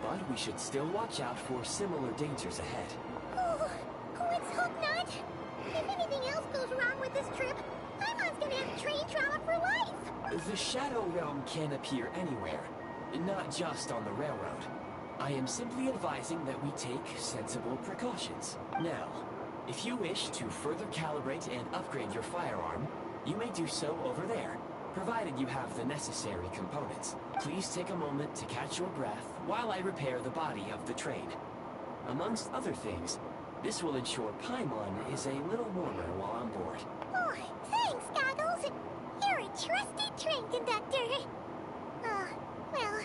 But we should still watch out for similar dangers ahead. Oh, let's hope not. If anything else goes wrong with this trip, Paimon's gonna have train trauma for life. The Shadow Realm can appear anywhere, not just on the railroad. I am simply advising that we take sensible precautions. Now, if you wish to further calibrate and upgrade your firearm, you may do so over there, provided you have the necessary components. Please take a moment to catch your breath while I repair the body of the train. Amongst other things, this will ensure Paimon is a little warmer while on board. Oh, thanks, Goggles. You're a trusty train conductor. Well,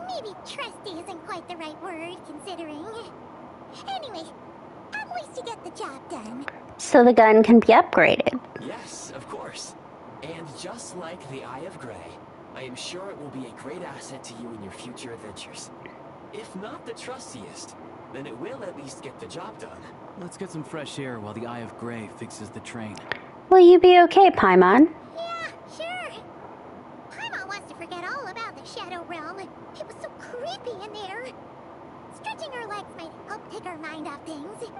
maybe trusty isn't quite the right word, considering. Anyway, at least you get the job done. So the gun can be upgraded. Yes, of course. And just like the Eye of Grey, I am sure it will be a great asset to you in your future adventures. If not the trustiest, then it will at least get the job done. Let's get some fresh air while the Eye of Grey fixes the train. Will you be okay, Paimon? Yeah, sure. Paimon wants to forget all about the Shadow Realm. It was so creepy in there. Stretching her legs might help take her mind off things.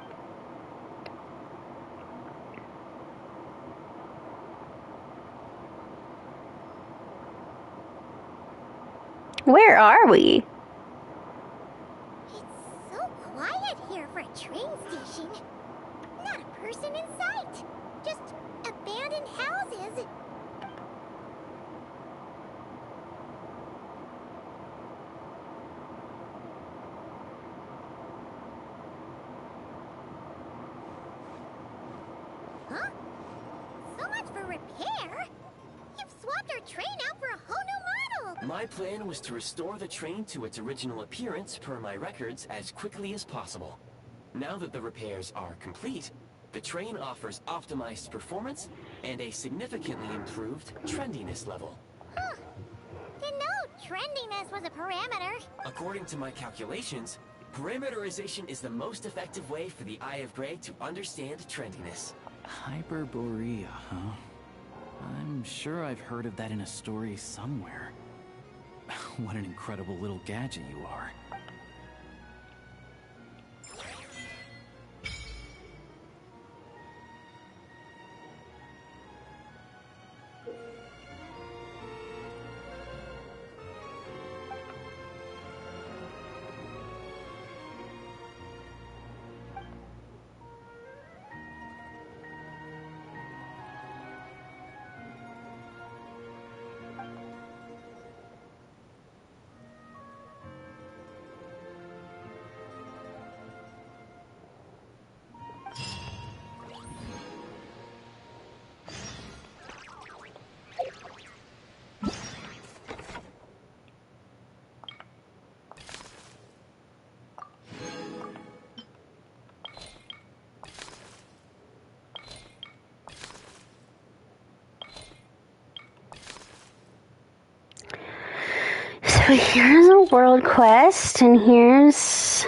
Where are we? It's so quiet here for a train station. Not a person in sight. Just abandoned houses. Huh? So much for repair. You've swapped our train out for a whole new model. My plan was to restore the train to its original appearance per my records as quickly as possible. Now that the repairs are complete, the train offers optimized performance and a significantly improved trendiness level. Huh. Didn't know trendiness was a parameter. According to my calculations, parameterization is the most effective way for the Eye of Grey to understand trendiness. Hyperborea, huh? I'm sure I've heard of that in a story somewhere. What an incredible little gadget you are. So here's a world quest, and here's...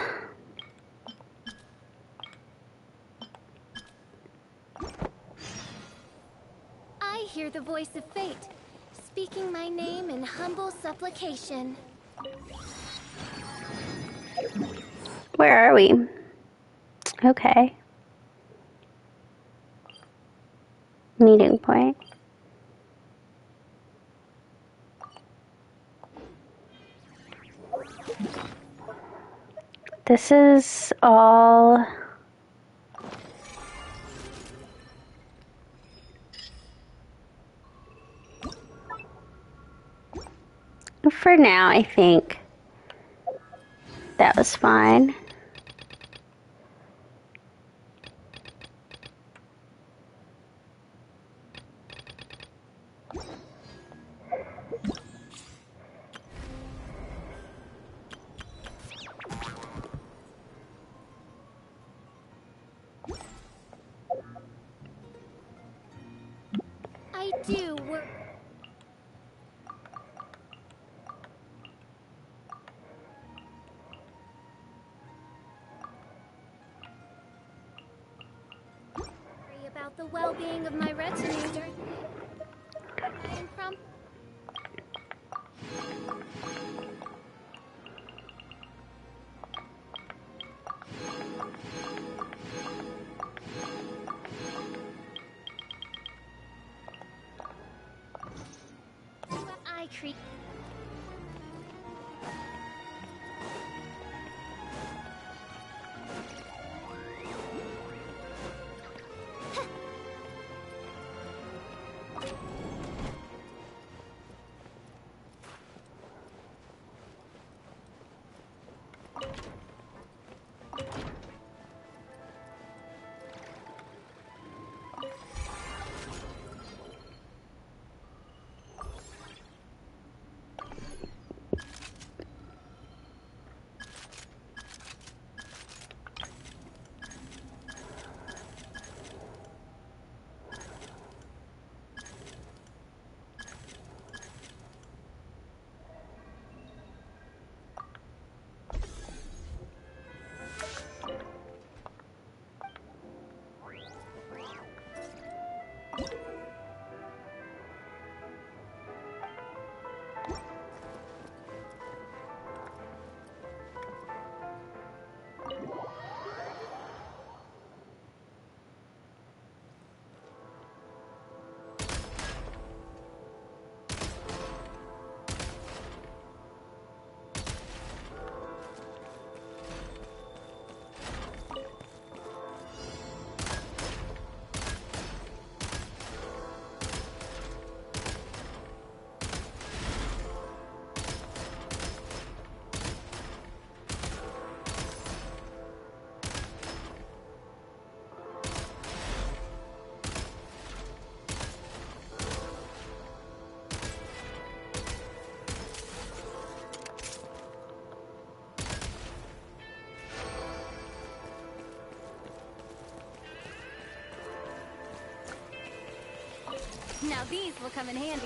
I hear the voice of fate, speaking my name in humble supplication. Where are we? Okay. Meeting point. This is all... For now, I think that was fine. I do work. About the well-being of my retinue during impromptu. I treat. Now these will come in handy.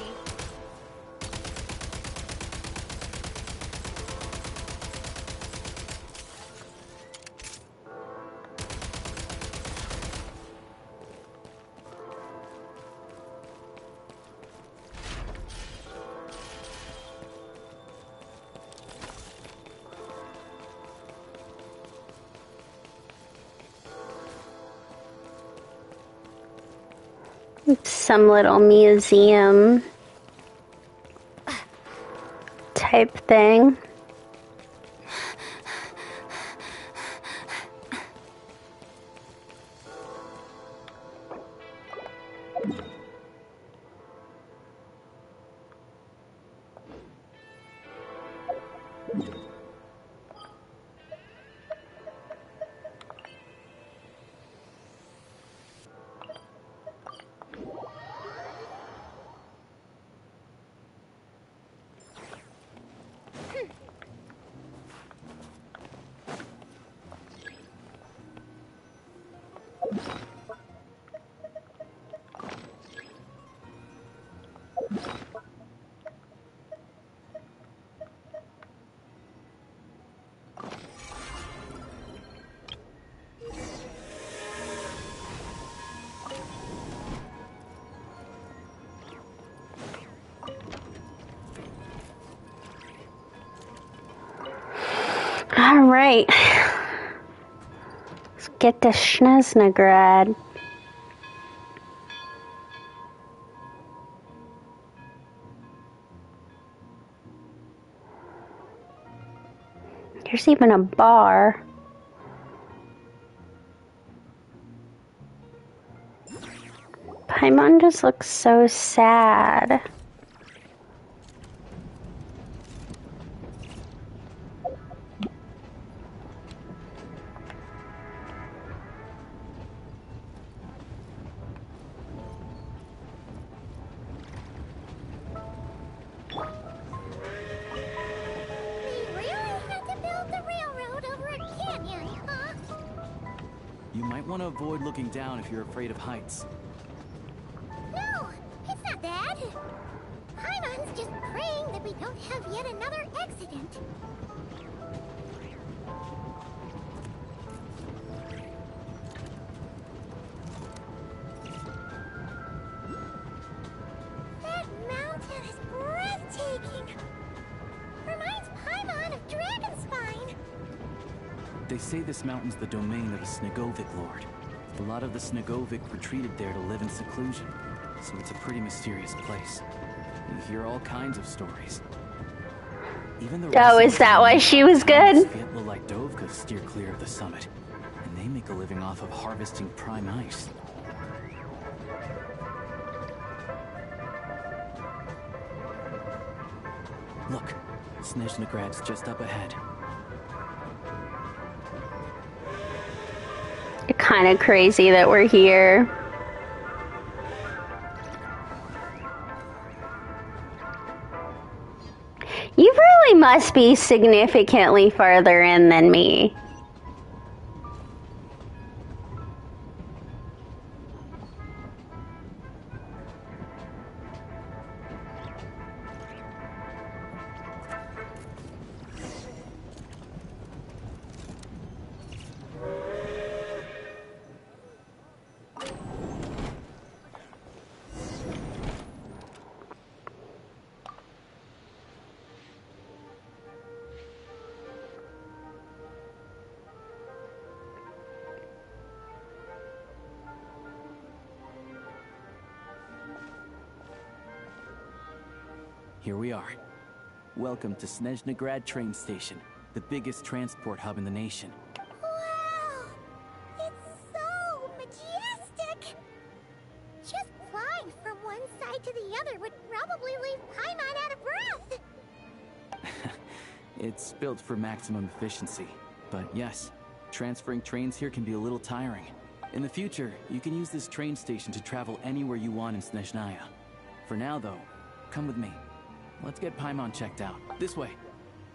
Some little museum type thing. All right, let's get to Snezhnaya. There's even a bar. Paimon just looks so sad. You might want to avoid looking down if you're afraid of heights. No, it's not that. Paimon's just praying that we don't have yet another accident. That mountain is breathtaking. Reminds Paimon of Dragonspine. They say this mountain's the domain of a Snegovic lord. A lot of the Snegovic retreated there to live in seclusion, so it's a pretty mysterious place. You hear all kinds of stories. Even the Oh, is that why she was good? Like Dovka steer clear of the summit, and they make a living off of harvesting prime ice. Look, Snezhnagrad's just up ahead. Kind of crazy that we're here. You really must be significantly further in than me. Here we are. Welcome to Snezhnagrad train station, the biggest transport hub in the nation. Wow! It's so majestic! Just flying from one side to the other would probably leave Paimon out of breath! It's built for maximum efficiency, but yes, transferring trains here can be a little tiring. In the future, you can use this train station to travel anywhere you want in Snezhnaya. For now, though, come with me. Let's get Paimon checked out. This way.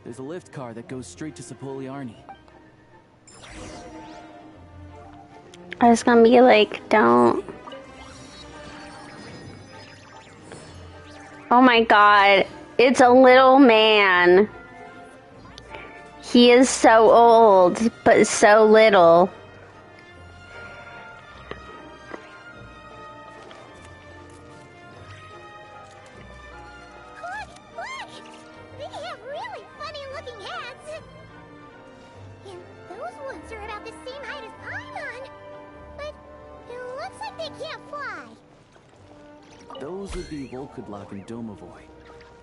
There's a lift car that goes straight to Sapoliarni. I was gonna be like, don't. Oh my god, it's a little man. He is so old, but so little. Volkudlak and Domovoy.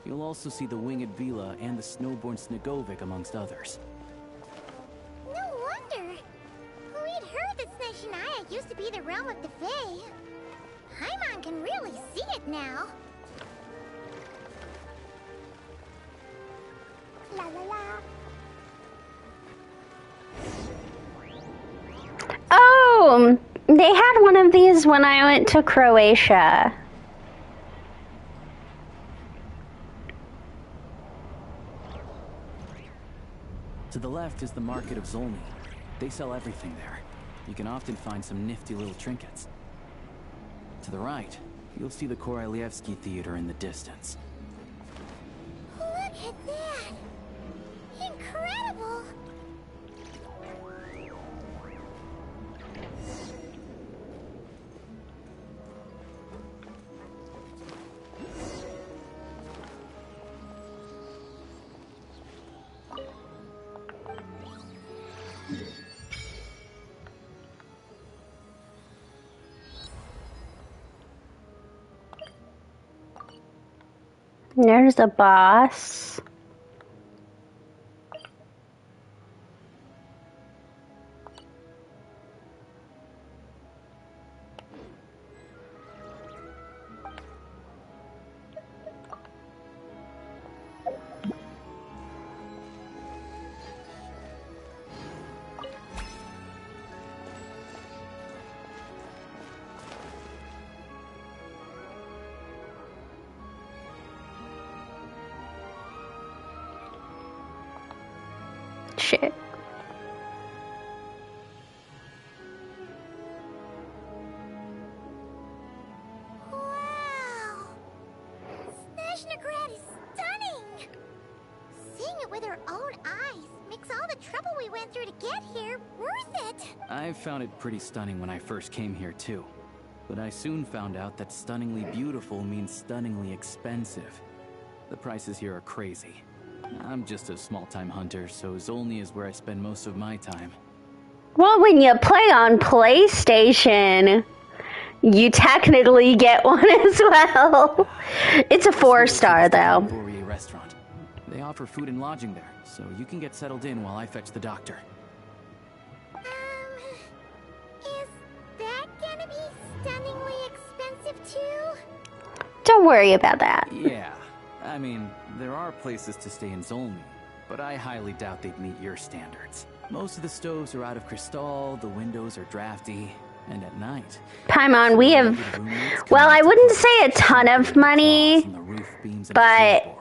You'll also see the Winged Vila and the Snowborn Snegovic, amongst others. No wonder! We'd heard that Snezhnaya used to be the realm of the Fae. Paimon can really see it now. La la la. Oh! They had one of these when I went to Croatia. To the left is the market of Zolny. They sell everything there. You can often find some nifty little trinkets. To the right, you'll see the Korolyevsky Theater in the distance. Look at that! Incredible! There's the boss. shit. Wow! Snezhnaya is stunning! Seeing it with our own eyes makes all the trouble we went through to get here worth it! I found it pretty stunning when I first came here too. But I soon found out that stunningly beautiful means stunningly expensive. The prices here are crazy. I'm just a small-time hunter, so Zolny is where I spend most of my time. Well, when you play on PlayStation, you technically get one as well. It's a 4-star though. Restaurant. They offer food and lodging there, so you can get settled in while I fetch the doctor. Is that gonna be stunningly expensive too? Don't worry about that. Yeah, I mean, there are places to stay in Zolny, but I highly doubt they'd meet your standards. Most of the stoves are out of crystal, the windows are drafty, and at night... Paimon, we have... Well, I wouldn't say a ton of money, but...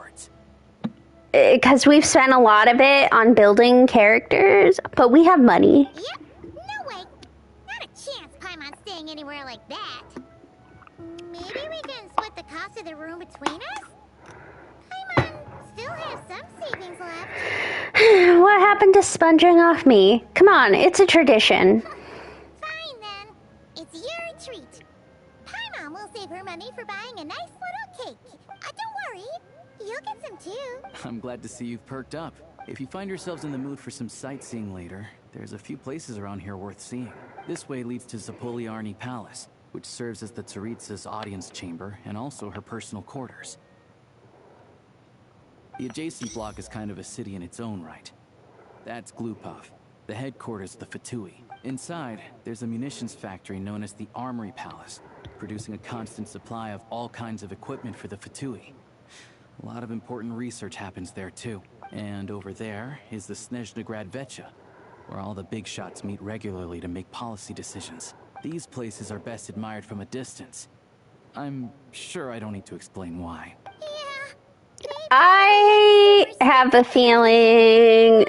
Because we've spent a lot of it on building characters, but we have money. Yep, no way. Not a chance Paimon's staying anywhere like that. Maybe we can split the cost of the room between us? Paimon still has some savings left. What happened to sponging off me? Come on, it's a tradition. Fine then. It's your treat. Paimon will save her money for buying a nice little cake. Don't worry, you'll get some too. I'm glad to see you've perked up. If you find yourselves in the mood for some sightseeing later, there's a few places around here worth seeing. This way leads to Zapoliarny Palace, which serves as the Tsaritsa's audience chamber and also her personal quarters. The adjacent block is kind of a city in its own right. That's Glupov, the headquarters of the Fatui. Inside, there's a munitions factory known as the Armory Palace, producing a constant supply of all kinds of equipment for the Fatui. A lot of important research happens there too. And over there is the Snezhnaya Vecha, where all the big shots meet regularly to make policy decisions. These places are best admired from a distance. I'm sure I don't need to explain why. I have a feeling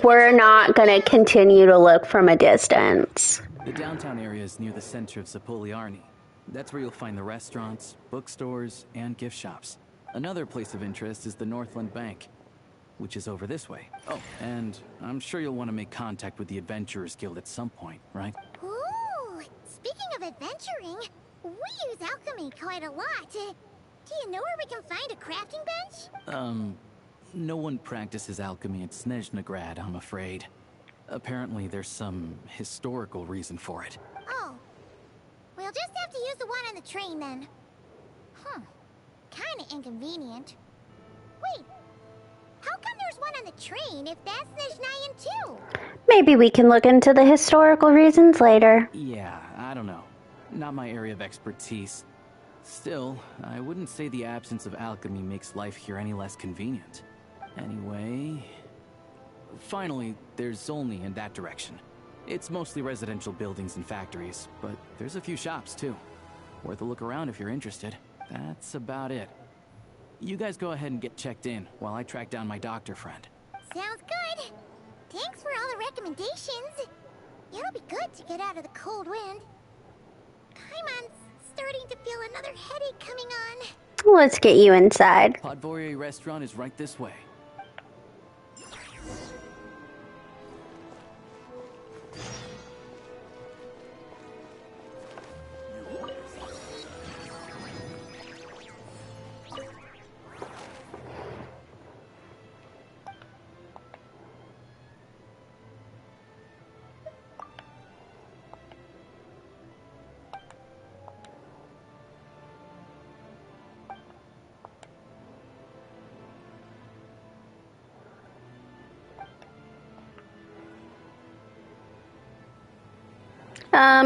we're not going to continue to look from a distance. The downtown area is near the center of Zapoliarny. That's where you'll find the restaurants, bookstores, and gift shops. Another place of interest is the Northland Bank, which is over this way. Oh, and I'm sure you'll want to make contact with the Adventurers Guild at some point, right? Ooh, speaking of adventuring, we use alchemy quite a lot. Do you know where we can find a crafting bench? No one practices alchemy at Snezhnaya, I'm afraid. Apparently there's some historical reason for it. Oh. We'll just have to use the one on the train then. Kinda inconvenient. Wait, how come there's one on the train if that's Snezhnayan too? Maybe we can look into the historical reasons later. Yeah, I don't know. Not my area of expertise. Still, I wouldn't say the absence of alchemy makes life here any less convenient. Anyway... Finally, there's Zolny in that direction. It's mostly residential buildings and factories, but there's a few shops too. Worth a look around if you're interested. That's about it. You guys go ahead and get checked in while I track down my doctor friend. Sounds good. Thanks for all the recommendations. It'll be good to get out of the cold wind. Paimon's starting to feel another headache coming on. Let's get you inside. Podvorier restaurant is right this way.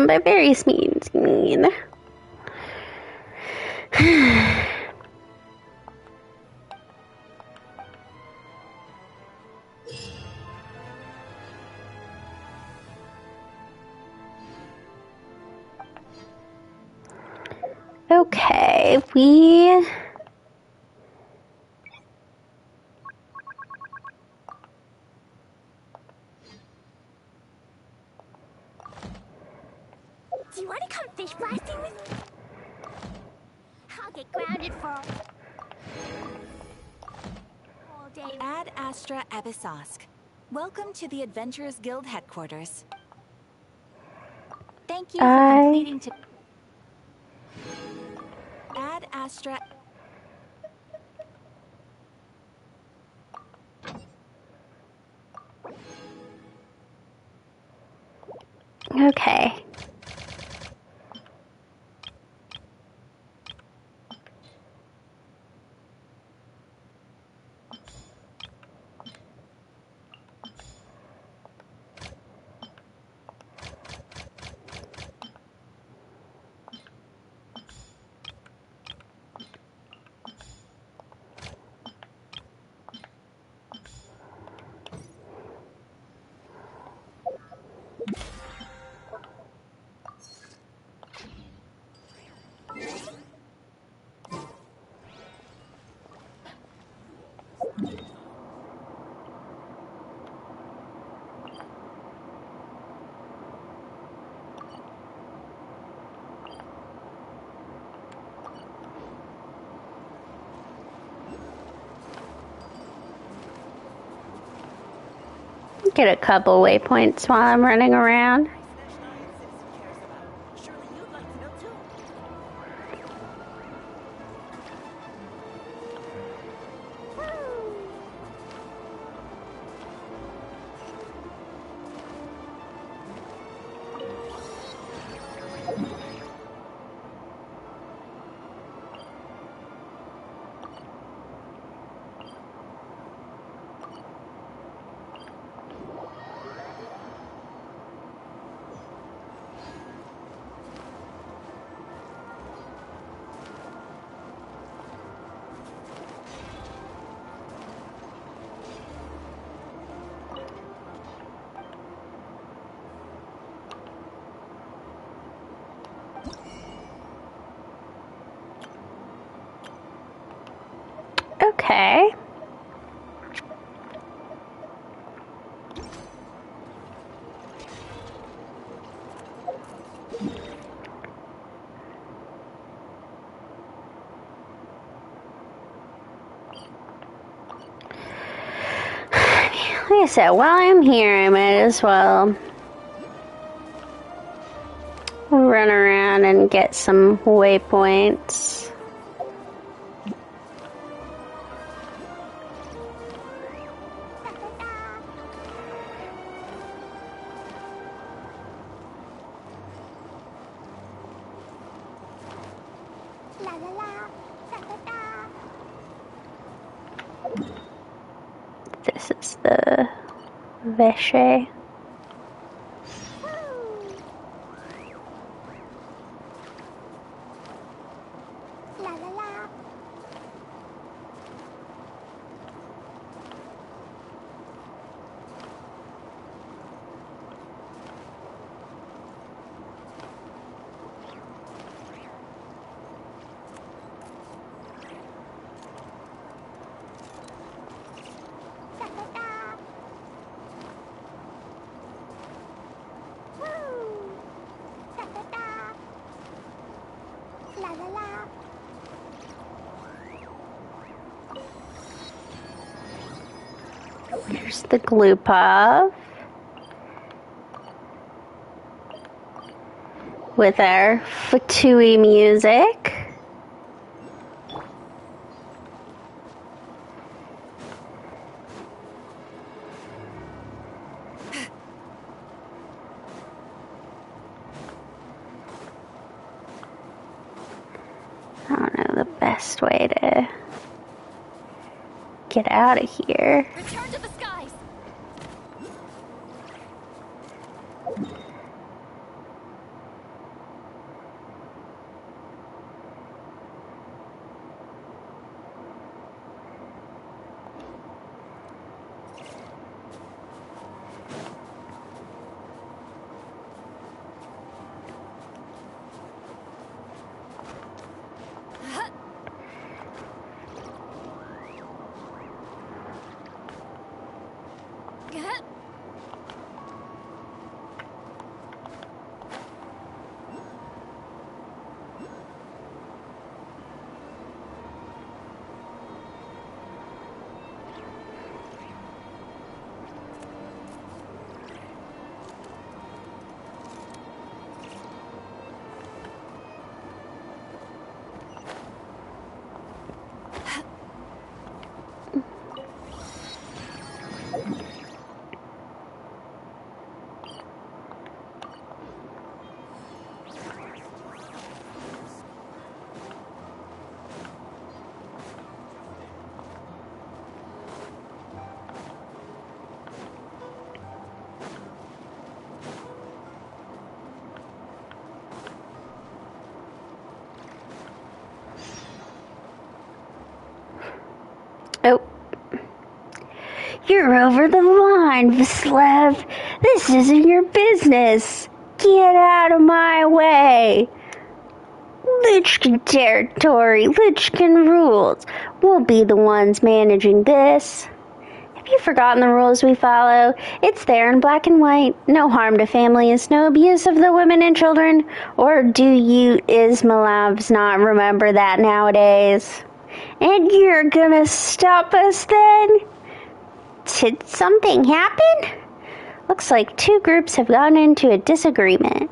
By various means, you mean. Okay, we... I'll get grounded for all day. Ad Astra Abyssosque. Welcome to the Adventurers Guild headquarters. Thank you for completing to Ad Astra. Okay. Get a couple waypoints while I'm running around. Okay. Like I said, while I'm here, I might as well run around and get some waypoints. La la la, da da da. This is the Veshe. La la la. Da da da. Woo! Da da da. La la la. Here's the glue puff with our Fatui music. I don't know the best way to get out of here. Return to the skies! You're over the line, Veslev. This isn't your business. Get out of my way. Lichkin territory, Lichkin rules. We'll be the ones managing this. Have you forgotten the rules we follow? It's there in black and white. No harm to families, no abuse of the women and children. Or do you Ismailovs not remember that nowadays? And you're gonna stop us then? Did something happen? Looks like two groups have gotten into a disagreement.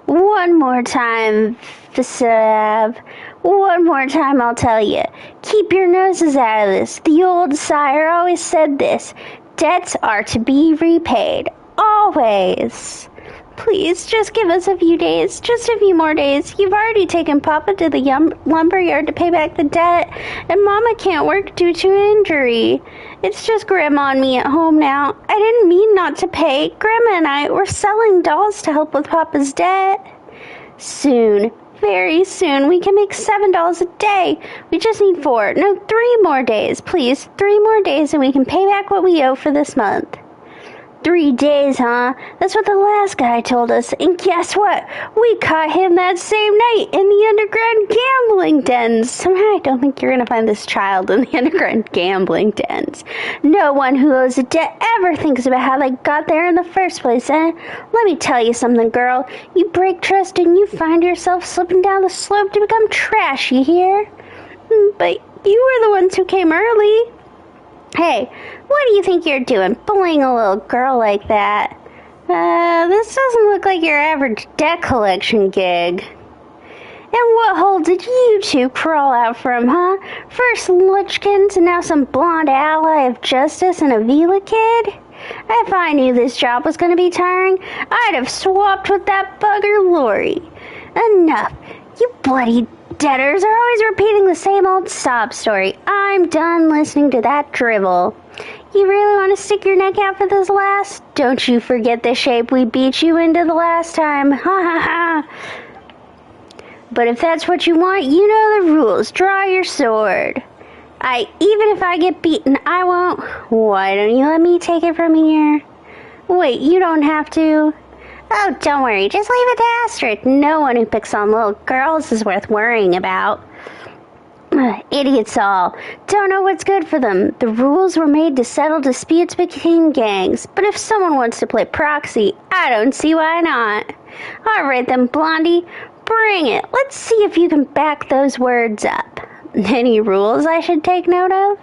One more time, Vasev. One more time, I'll tell you. Keep your noses out of this. The old sire always said this. Debts are to be repaid. Always. Please, just give us a few days. Just a few more days. You've already taken Papa to the lumberyard to pay back the debt, and Mama can't work due to an injury. It's just Grandma and me at home now. I didn't mean not to pay. Grandma and I were selling dolls to help with Papa's debt. Soon, very soon, we can make $7 a day. We just need 3 more days. Please, 3 more days and we can pay back what we owe for this month. 3 days, huh? That's what the last guy told us. And guess what? We caught him that same night in the underground gambling dens. Somehow I don't think you're going to find this child in the underground gambling dens. No one who owes a debt ever thinks about how they got there in the first place, eh? Let me tell you something, girl. You break trust and you find yourself slipping down the slope to become trash, you hear? But you were the ones who came early. Hey, what do you think you're doing, bullying a little girl like that? This doesn't look like your average debt collection gig. And what hole did you two crawl out from, huh? First Lichkins and now some blonde ally of justice and a Vila kid? If I knew this job was going to be tiring, I'd have swapped with that bugger Lori. Enough. You bloody debtors are always repeating the same old sob story. I'm done listening to that drivel. You really want to stick your neck out for this last? Don't you forget the shape we beat you into the last time. Ha ha ha. But if that's what you want, you know the rules. Draw your sword. Even if I get beaten, I won't. Why don't you let me take it from here? Wait, you don't have to. Oh, don't worry. Just leave it to Astrid. No one who picks on little girls is worth worrying about. Idiots all. Don't know what's good for them. The rules were made to settle disputes between gangs. But if someone wants to play proxy, I don't see why not. Alright then, Blondie. Bring it. Let's see if you can back those words up. Any rules I should take note of?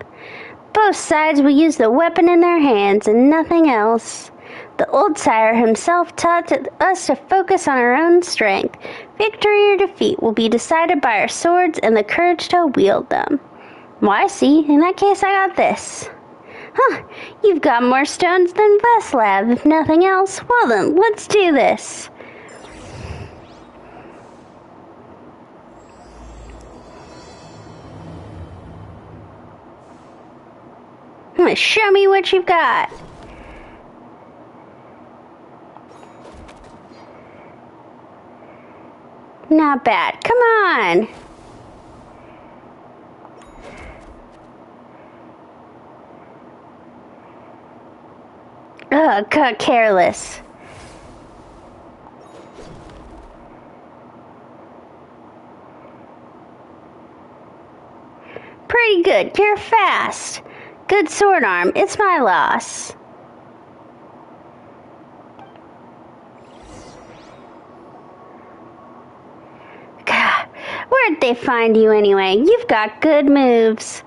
Both sides will use the weapon in their hands and nothing else. The old sire himself taught us to focus on our own strength. Victory or defeat will be decided by our swords and the courage to wield them. Why, see, in that case I got this. Huh, you've got more stones than Veslav, if nothing else. Well then, let's do this. Show me what you've got. Not bad. Come on. Ugh, got careless. Pretty good. You're fast. Good sword arm. It's my loss. God, where'd they find you anyway? You've got good moves.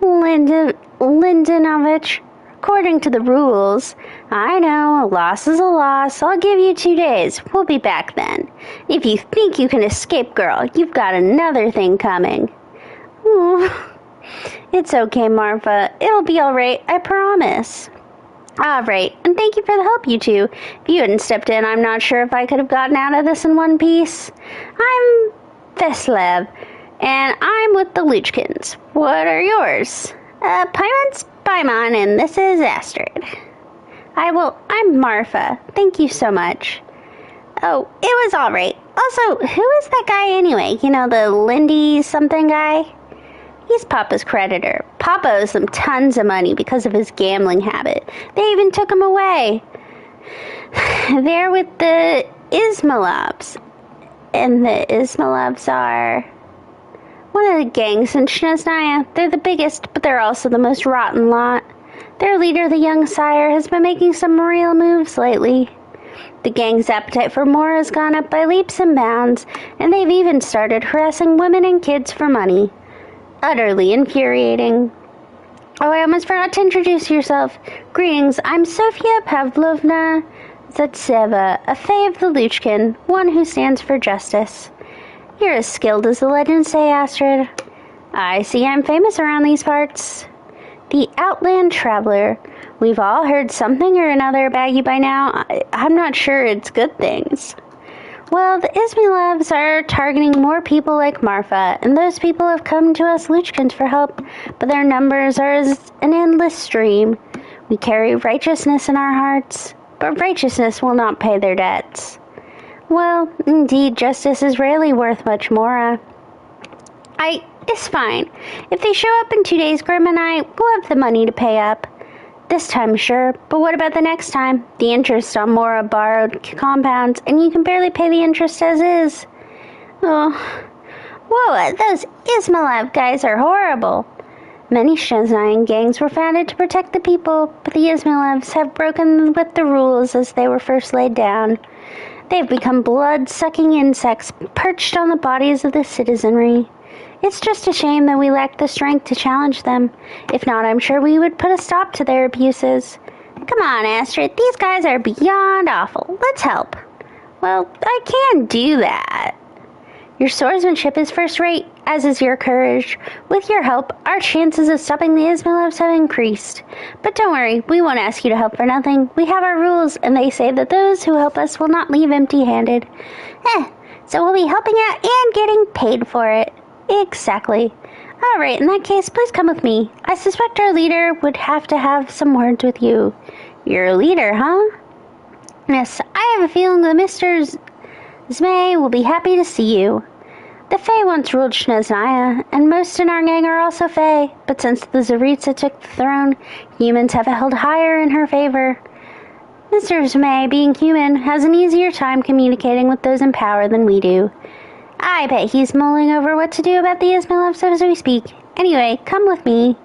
Lindenovich, according to the rules. I know, a loss is a loss. I'll give you 2 days. We'll be back then. If you think you can escape, girl, you've got another thing coming. Ooh. It's okay, Marfa. It'll be alright, I promise. Alright, and thank you for the help, you two. If you hadn't stepped in, I'm not sure if I could have gotten out of this in one piece. I'm Veslev, and I'm with the Luchkins. What are yours? Paimon's Paimon, and this is Astrid. I'm Marfa. Thank you so much. Oh, it was alright. Also, who is that guy anyway? You know, the Lindy something guy? He's Papa's creditor. Papa owes them tons of money because of his gambling habit. They even took him away. They're with the Ismailovs. And the Ismailovs are one of the gangs in Snezhnaya. They're the biggest, but they're also the most rotten lot. Their leader, the young sire, has been making some real moves lately. The gang's appetite for more has gone up by leaps and bounds, and they've even started harassing women and kids for money. Utterly infuriating. Oh, I almost forgot to introduce yourself. Greetings, I'm Sofia Pavlovna Zatseva, a Fae of the Luchkin, one who stands for justice. You're as skilled as the legends say, Astrid. I see I'm famous around these parts. The Outland Traveler. We've all heard something or another about you by now. I'm not sure it's good things. Well, the Ismailovs are targeting more people like Marfa, and those people have come to us Luchkins for help, but their numbers are as an endless stream. We carry righteousness in our hearts, but righteousness will not pay their debts. Well, indeed, justice is rarely worth much more. It's fine. If they show up in 2 days, Grim and I will have the money to pay up. This time, sure, but what about the next time? The interest on Mora borrowed compounds, and you can barely pay the interest as is. Oh, whoa, those Ismailov guys are horrible. Many Snezhnayan gangs were founded to protect the people, but the Ismailovs have broken with the rules as they were first laid down. They've become blood-sucking insects perched on the bodies of the citizenry. It's just a shame that we lack the strength to challenge them. If not, I'm sure we would put a stop to their abuses. Come on, Astrid, these guys are beyond awful. Let's help. Well, I can't do that. Your swordsmanship is first-rate, as is your courage. With your help, our chances of stopping the Ismailovs have increased. But don't worry, we won't ask you to help for nothing. We have our rules, and they say that those who help us will not leave empty-handed. So we'll be helping out and getting paid for it. Exactly. All right, in that case, please come with me. I suspect our leader would have to have some words with you. Your leader, huh? Yes, I have a feeling that Mr. Zmei will be happy to see you. The Fae once ruled Snezhnaya, and most in our gang are also Fae, but since the Tsaritsa took the throne, humans have held higher in her favor. Mr. Zmei, being human, has an easier time communicating with those in power than we do. I bet he's mulling over what to do about the Ismailovs as we speak. Anyway, come with me.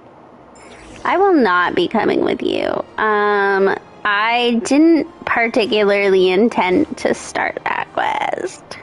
I will not be coming with you. I didn't particularly intend to start that quest.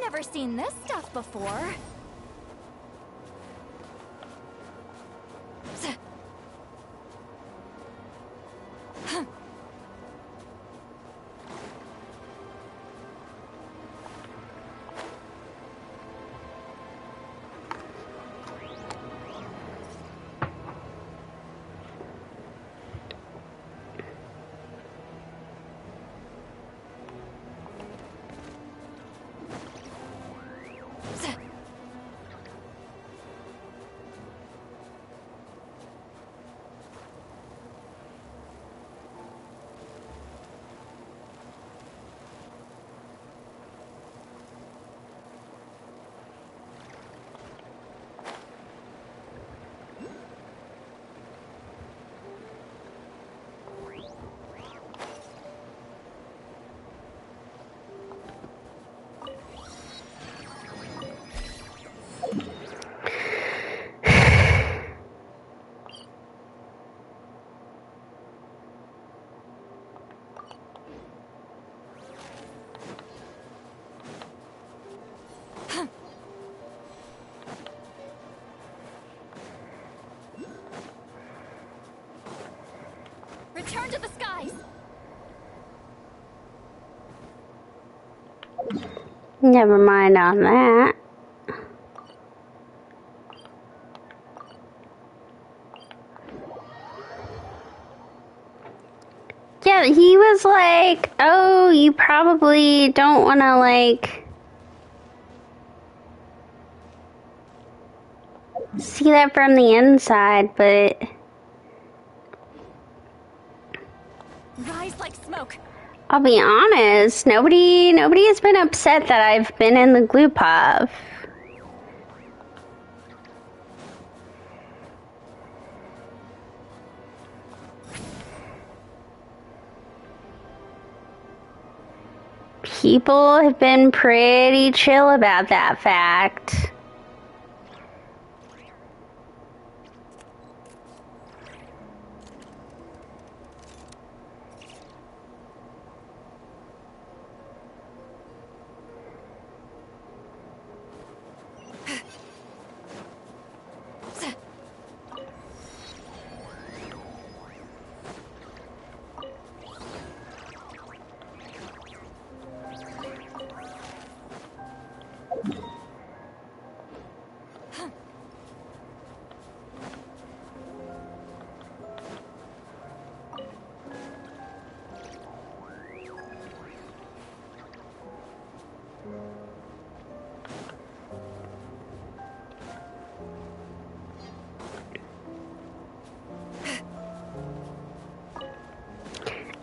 never seen this stuff before. Return to the skies! Never mind on that. Yeah, he was like, oh, you probably don't want to, like, see that from the inside, but... Rise like smoke. I'll be honest, nobody has been upset that I've been in the glue pub. People have been pretty chill about that fact.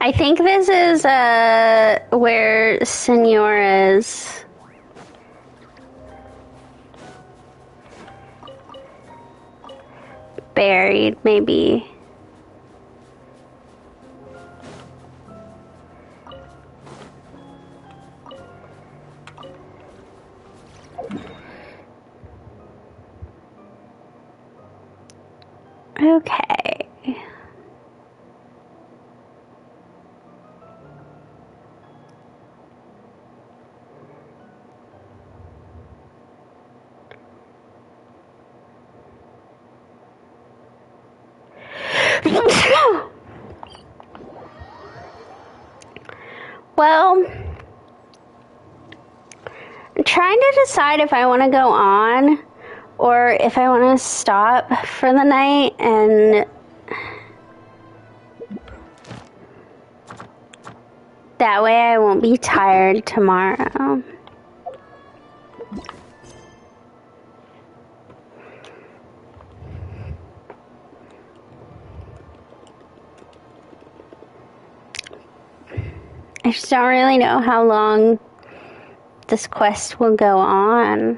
I think this is where Senor is. Buried, maybe. Okay. Well, I'm trying to decide if I want to go on or if I want to stop for the night, and that way I won't be tired tomorrow. I just don't really know how long this quest will go on.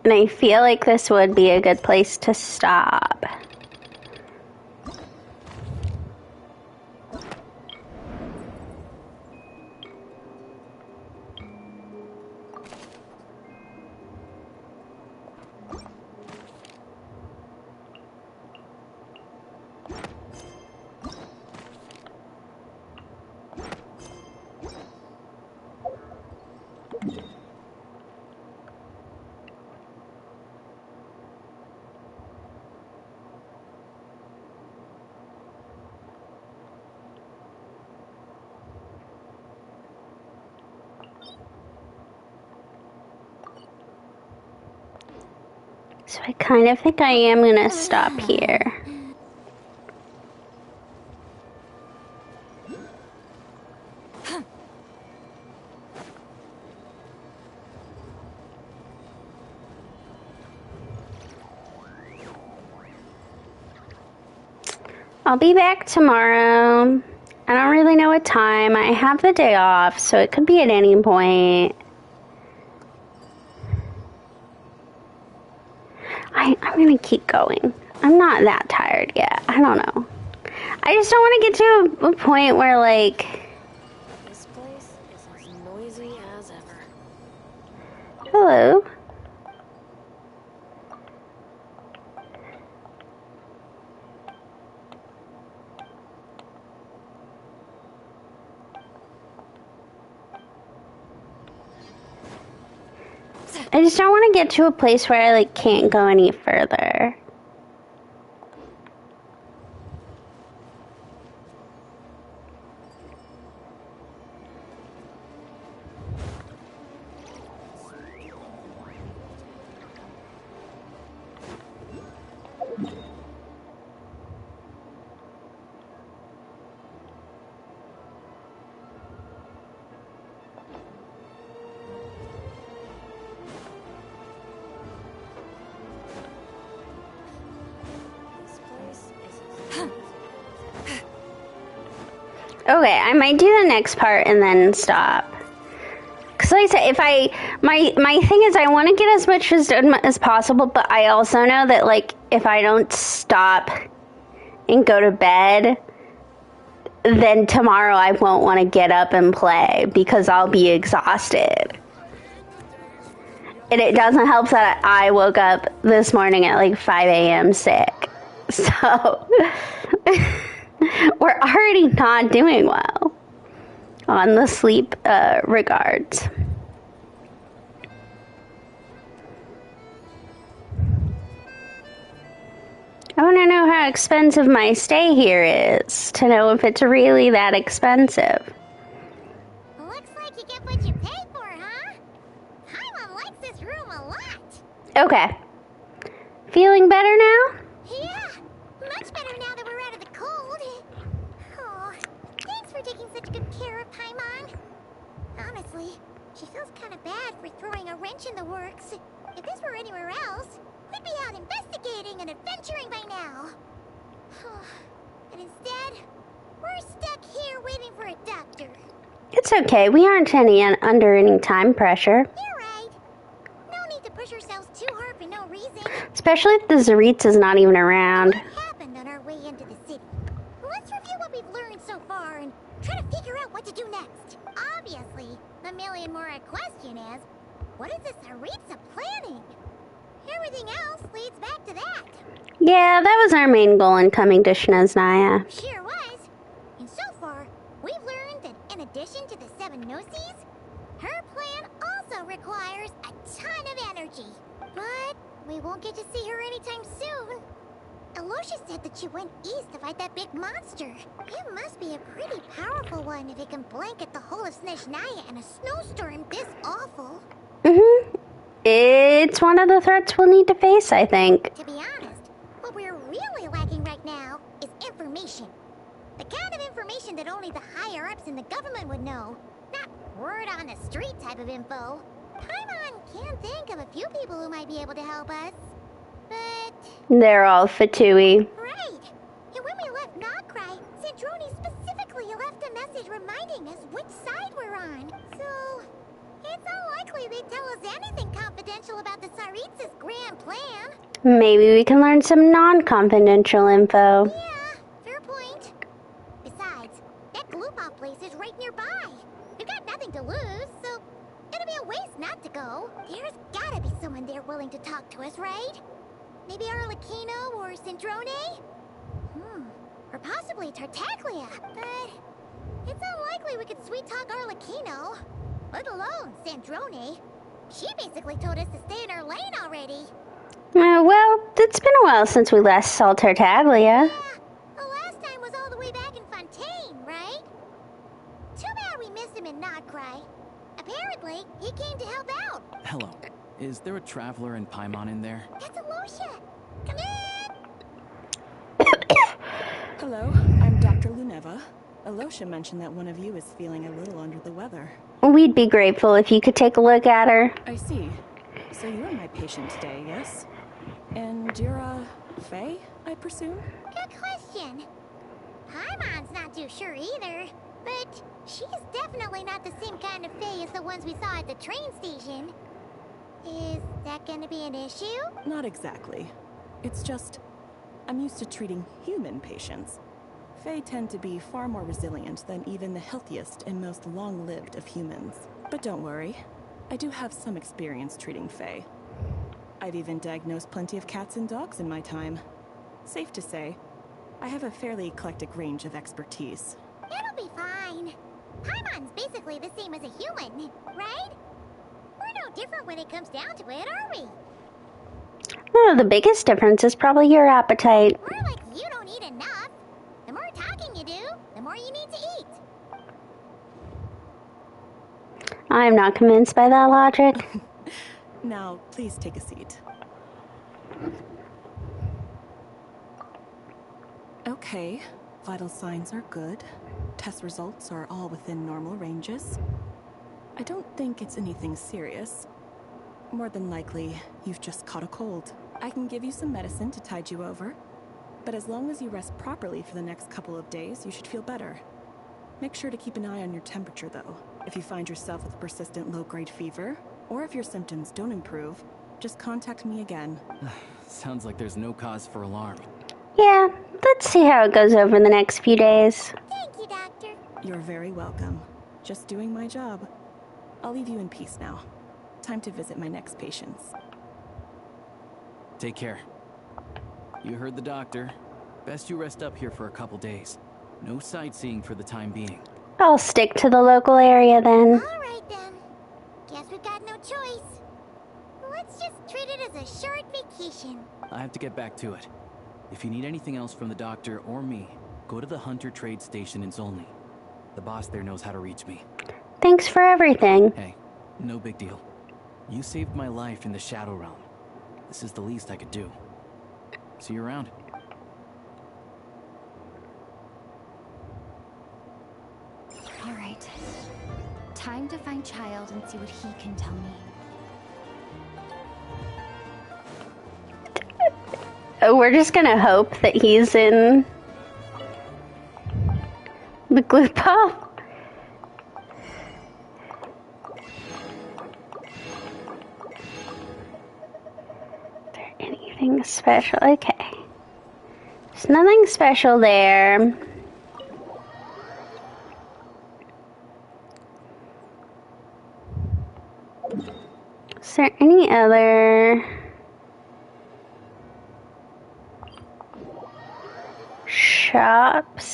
And I feel like this would be a good place to stop. So I kind of think I am gonna stop here. I'll be back tomorrow. I don't really know what time. I have the day off, so it could be at any point. I'm gonna keep going. I'm not that tired yet. I don't know. I just don't want to get to a point where, like... This place is as noisy as ever. Hello. I just don't want to get to a place where I, like, can't go any further. Okay, I might do the next part and then stop. Because like I said, my thing is I want to get as much as possible, but I also know that, like, if I don't stop and go to bed, then tomorrow I won't want to get up and play because I'll be exhausted. And it doesn't help that I woke up this morning at like 5 a.m. sick. So... we're already not doing well on the sleep regards. I want to know how expensive my stay here is to know if it's really that expensive. Looks like you get what you pay for, huh? Paimon likes this room a lot. Okay. Feeling better now? Yeah, much better now that we're out of the cold. Oh, thanks for taking such good care of Paimon. Honestly, she feels kind of bad for throwing a wrench in the works. If this were anywhere else, we'd be out investigating and adventuring by now. And instead, we're stuck here waiting for a doctor. It's okay. We aren't under any time pressure. You're right. No need to push ourselves too hard for no reason. Especially if the Tsaritsa's not even around. What happened on our way into the city? Let's review what we've learned so far and try to figure out what to do next. Obviously, the million more question is, what is the Tsaritsa planning? Everything else leads back to that. Yeah, that was our main goal in coming to Snezhnaya. Sure was. And so far, we've learned that in addition to the 7 Gnosis, her plan also requires a ton of energy. But we won't get to see her anytime soon. Aloysius said that she went east to fight that big monster. It must be a pretty powerful one if it can blanket the whole of Snezhnaya in a snowstorm this awful. Mm-hmm. It's one of the threats we'll need to face, I think. To be honest, what we're really lacking right now is information. The kind of information that only the higher-ups in the government would know. Not word-on-the-street type of info. Paimon can think of a few people who might be able to help us. But... they're all Fatui. right. And when we left Nokrai, Sandroni specifically left a message reminding us which side we're on. So... it's unlikely they'd tell us anything confidential confidential about the Tsaritsa's grand plan. Maybe we can learn some non-confidential info. Yeah, fair point. Besides, that Gloopop place is right nearby. We've got nothing to lose, so it'll be a waste not to go. There's gotta be someone there willing to talk to us, right? Maybe Arlecchino or Snezhnaya? Or possibly Tartaglia. But it's unlikely we could sweet-talk Arlecchino, let alone Snezhnaya. She basically told us to stay in her lane already. Well, it's been a while since we last saw Tartaglia. Yeah, the last time was all the way back in Fontaine, right? Too bad we missed him in Notcry. Apparently, he came to help out. Hello. Is there a traveler in Paimon in there? That's Alosha. Come in! Hello, I'm Dr. Luneva. Alosha mentioned that one of you is feeling a little under the weather. We'd be grateful if you could take a look at her. I see. So you're my patient today, yes? And you're, Faye, I presume? Good question. Paimon's not too sure either, but she's definitely not the same kind of Faye as the ones we saw at the train station. Is that gonna be an issue? Not exactly. It's just, I'm used to treating human patients. Fae tend to be far more resilient than even the healthiest and most long-lived of humans. But don't worry, I do have some experience treating Fae. I've even diagnosed plenty of cats and dogs in my time. Safe to say, I have a fairly eclectic range of expertise. It'll be fine. Paimon's basically the same as a human, right? We're no different when it comes down to it, are we? Well, the biggest difference is probably your appetite. We're like you don't eat enough. The more talking you do, the more you need to eat. I'm not convinced by that logic. Now, please take a seat. Okay, vital signs are good. Test results are all within normal ranges. I don't think it's anything serious. More than likely, you've just caught a cold. I can give you some medicine to tide you over. But as long as you rest properly for the next couple of days, you should feel better. Make sure to keep an eye on your temperature, though. If you find yourself with persistent low-grade fever, or if your symptoms don't improve, just contact me again. Sounds like there's no cause for alarm. Yeah, let's see how it goes over the next few days. Thank you, Doctor. You're very welcome. Just doing my job. I'll leave you in peace now. Time to visit my next patients. Take care. You heard the doctor. Best you rest up here for a couple days. No sightseeing for the time being. I'll stick to the local area then. All right then. Guess we've got no choice. Let's just treat it as a short vacation. I have to get back to it. If you need anything else from the doctor or me, go to the Hunter Trade Station in Zolny. The boss there knows how to reach me. Thanks for everything. Hey, no big deal. You saved my life in the Shadow Realm. This is the least I could do. See you around. All right. Time to find Child and see what he can tell me. We're just gonna hope that he's in the glue pop. Is there anything special? Okay. There's nothing special there. Is there any other shops?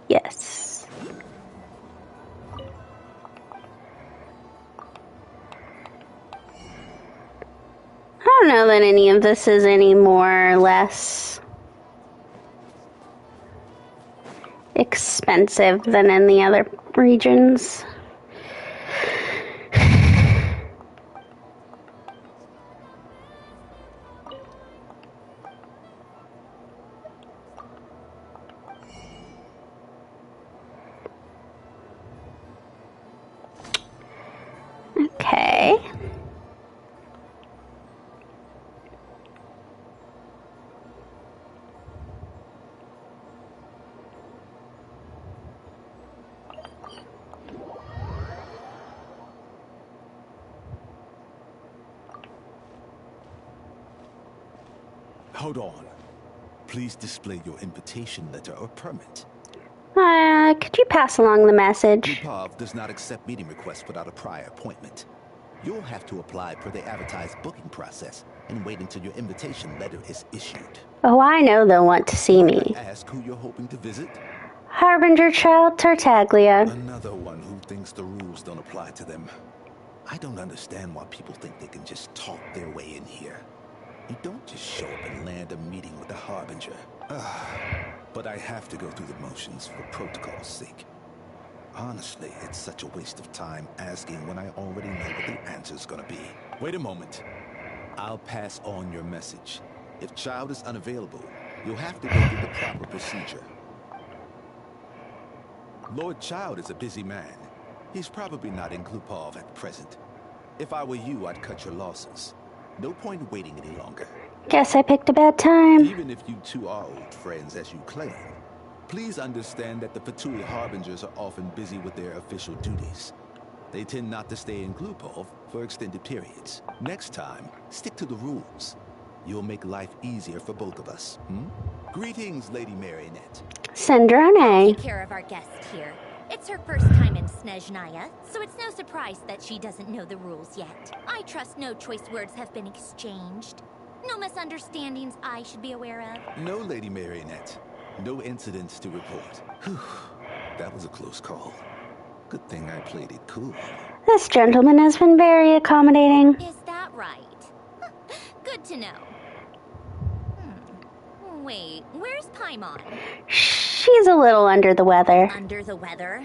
Yes. I don't know that any of this is any more or less expensive than in the other regions. Okay. Hold on. Please display your invitation letter or permit. Could you pass along the message? Lupov does not accept meeting requests without a prior appointment. You'll have to apply per the advertised booking process and wait until your invitation letter is issued. Oh, I know they'll want to see me. Ask who you're hoping to visit. Harbinger Child Tartaglia. Another one who thinks the rules don't apply to them. I don't understand why people think they can just talk their way in here. You don't just show up and land a meeting with the Harbinger. But I have to go through the motions for protocol's sake. Honestly, it's such a waste of time asking when I already know what the answer's gonna be. Wait a moment. I'll pass on your message. If Child is unavailable, you'll have to go through the proper procedure. Lord Child is a busy man. He's probably not in Glupov at present. If I were you, I'd cut your losses. No point waiting any longer. Guess I picked a bad time. Even if you two are old friends as you claim, please understand that the Fatui Harbingers are often busy with their official duties. They tend not to stay in Glupov for extended periods. Next time, stick to the rules. You'll make life easier for both of us. Greetings, Lady Marionette. Snezhnaya. Take care of our guest here. It's her first time in Snezhnaya, so it's no surprise that she doesn't know the rules yet. I trust no choice words have been exchanged. No misunderstandings I should be aware of. No, Lady Marionette. No incidents to report. Whew. That was a close call. Good thing I played it cool. This gentleman has been very accommodating. Is that right? Good to know. Wait, where's Paimon? She's a little under the weather. Under the weather?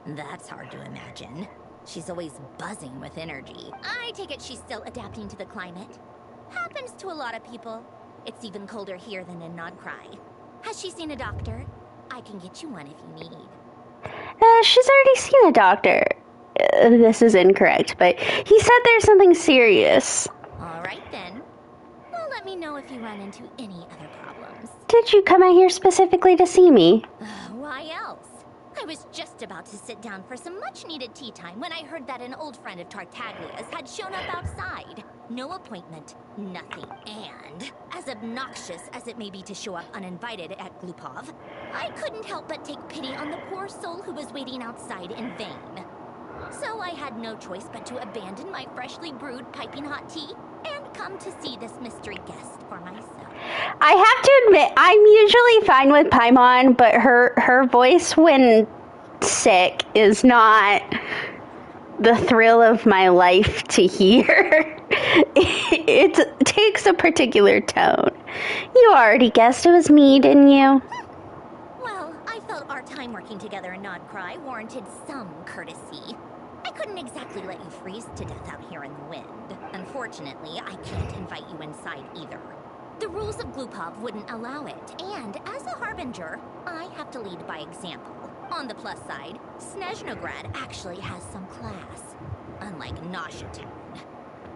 That's hard to imagine. She's always buzzing with energy. I take it she's still adapting to the climate. Happens to a lot of people. It's even colder here than in Nodcry. Has she seen a doctor? I can get you one if you need. She's already seen a doctor. This is incorrect, but he said there's something serious. All right then. Well, let me know if you run into any other problems. Did you come out here specifically to see me? Why else? I was just about to sit down for some much-needed tea time when I heard that an old friend of Tartaglia's had shown up outside. No appointment, nothing. And, as obnoxious as it may be to show up uninvited at Glupov, I couldn't help but take pity on the poor soul who was waiting outside in vain. So I had no choice but to abandon my freshly brewed piping hot tea and come to see this mystery guest for myself. I have to admit, I'm usually fine with Paimon, but her voice when sick is not the thrill of my life to hear. It takes a particular tone. You already guessed it was me, didn't you? Well, I felt our time working together in Nodcry warranted some courtesy. I couldn't exactly let you freeze to death out here in the wind. Unfortunately, I can't invite you inside either. The rules of Glupov wouldn't allow it, and as a Harbinger, I have to lead by example. On the plus side, Snezhnograd actually has some class, unlike Noshatin.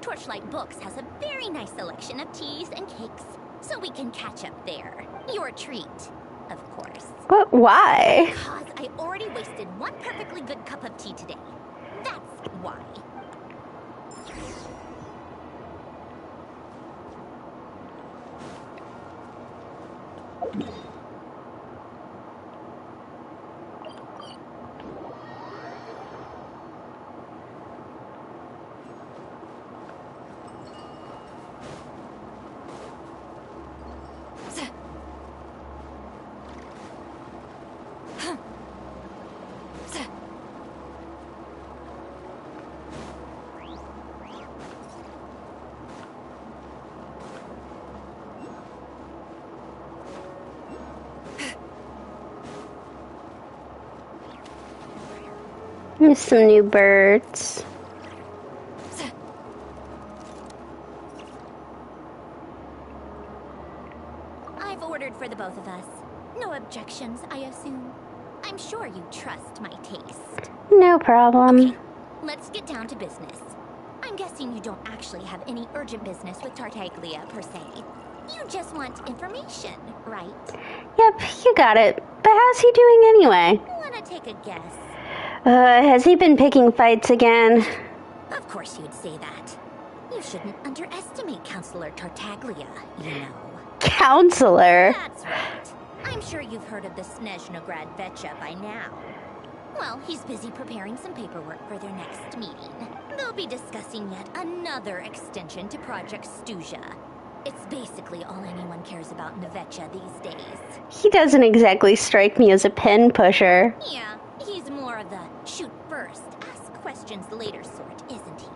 Torchlight Books has a very nice selection of teas and cakes, so we can catch up there. Your treat, of course. But why? Because I already wasted one perfectly good cup of tea today. That's why. Here's some new birds. I've ordered for the both of us. No objections, I assume. I'm sure you trust my taste. No problem. Okay, let's get down to business. I'm guessing you don't actually have any urgent business with Tartaglia, per se. You just want information, right? Yep, you got it. But how's he doing anyway? Wanna take a guess? Has he been picking fights again? Of course you'd say that. You shouldn't underestimate Counselor Tartaglia, you know. Counselor? That's right. I'm sure you've heard of the Snezhnaya Vetcha by now. Well, he's busy preparing some paperwork for their next meeting. They'll be discussing yet another extension to Project Stuzha. It's basically all anyone cares about in the Vetcha these days. He doesn't exactly strike me as a pen pusher. Yeah, he's more of the shoot first, ask questions later sort, isn't he?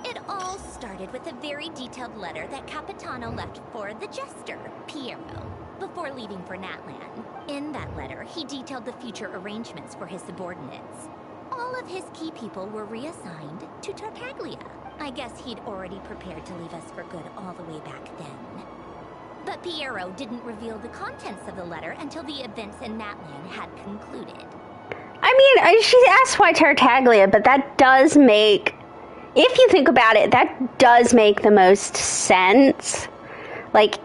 It all started with a very detailed letter that Capitano left for the Jester, Piero, before leaving for Natlan. In that letter, he detailed the future arrangements for his subordinates. All of his key people were reassigned to Tartaglia. I guess he'd already prepared to leave us for good all the way back then. But Piero didn't reveal the contents of the letter until the events in Natlan had concluded. I mean, she asked why Tartaglia, but that does make... If you think about it, that does make the most sense. Like,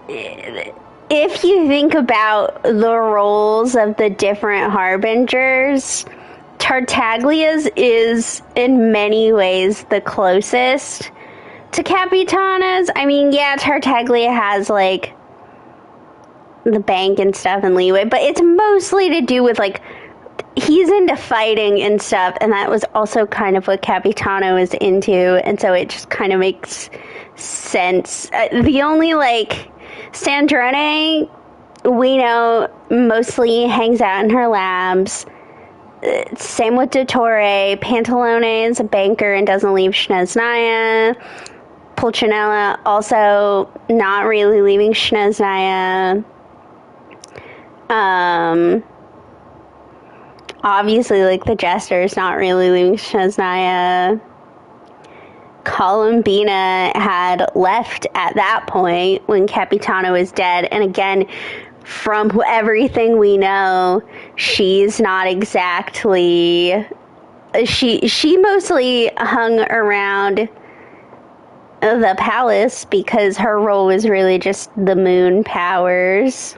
if you think about the roles of the different Harbingers, Tartaglia's is, in many ways, the closest to Capitana's. I mean, yeah, Tartaglia has, like, the bank and stuff and leeway, but it's mostly to do with, like, he's into fighting and stuff, and that was also kind of what Capitano is into, and so it just kind of makes sense. The only, like, Snezhnaya, we know, mostly hangs out in her labs. Same with Dottore. Pantalone is a banker and doesn't leave Snezhnaya. Pulcinella also not really leaving Snezhnaya. Obviously, like, the Jester is not really leaving Snezhnaya. Columbina had left at that point when Capitano was dead, and again, from everything we know, she's not exactly... She mostly hung around the palace because her role was really just the moon powers.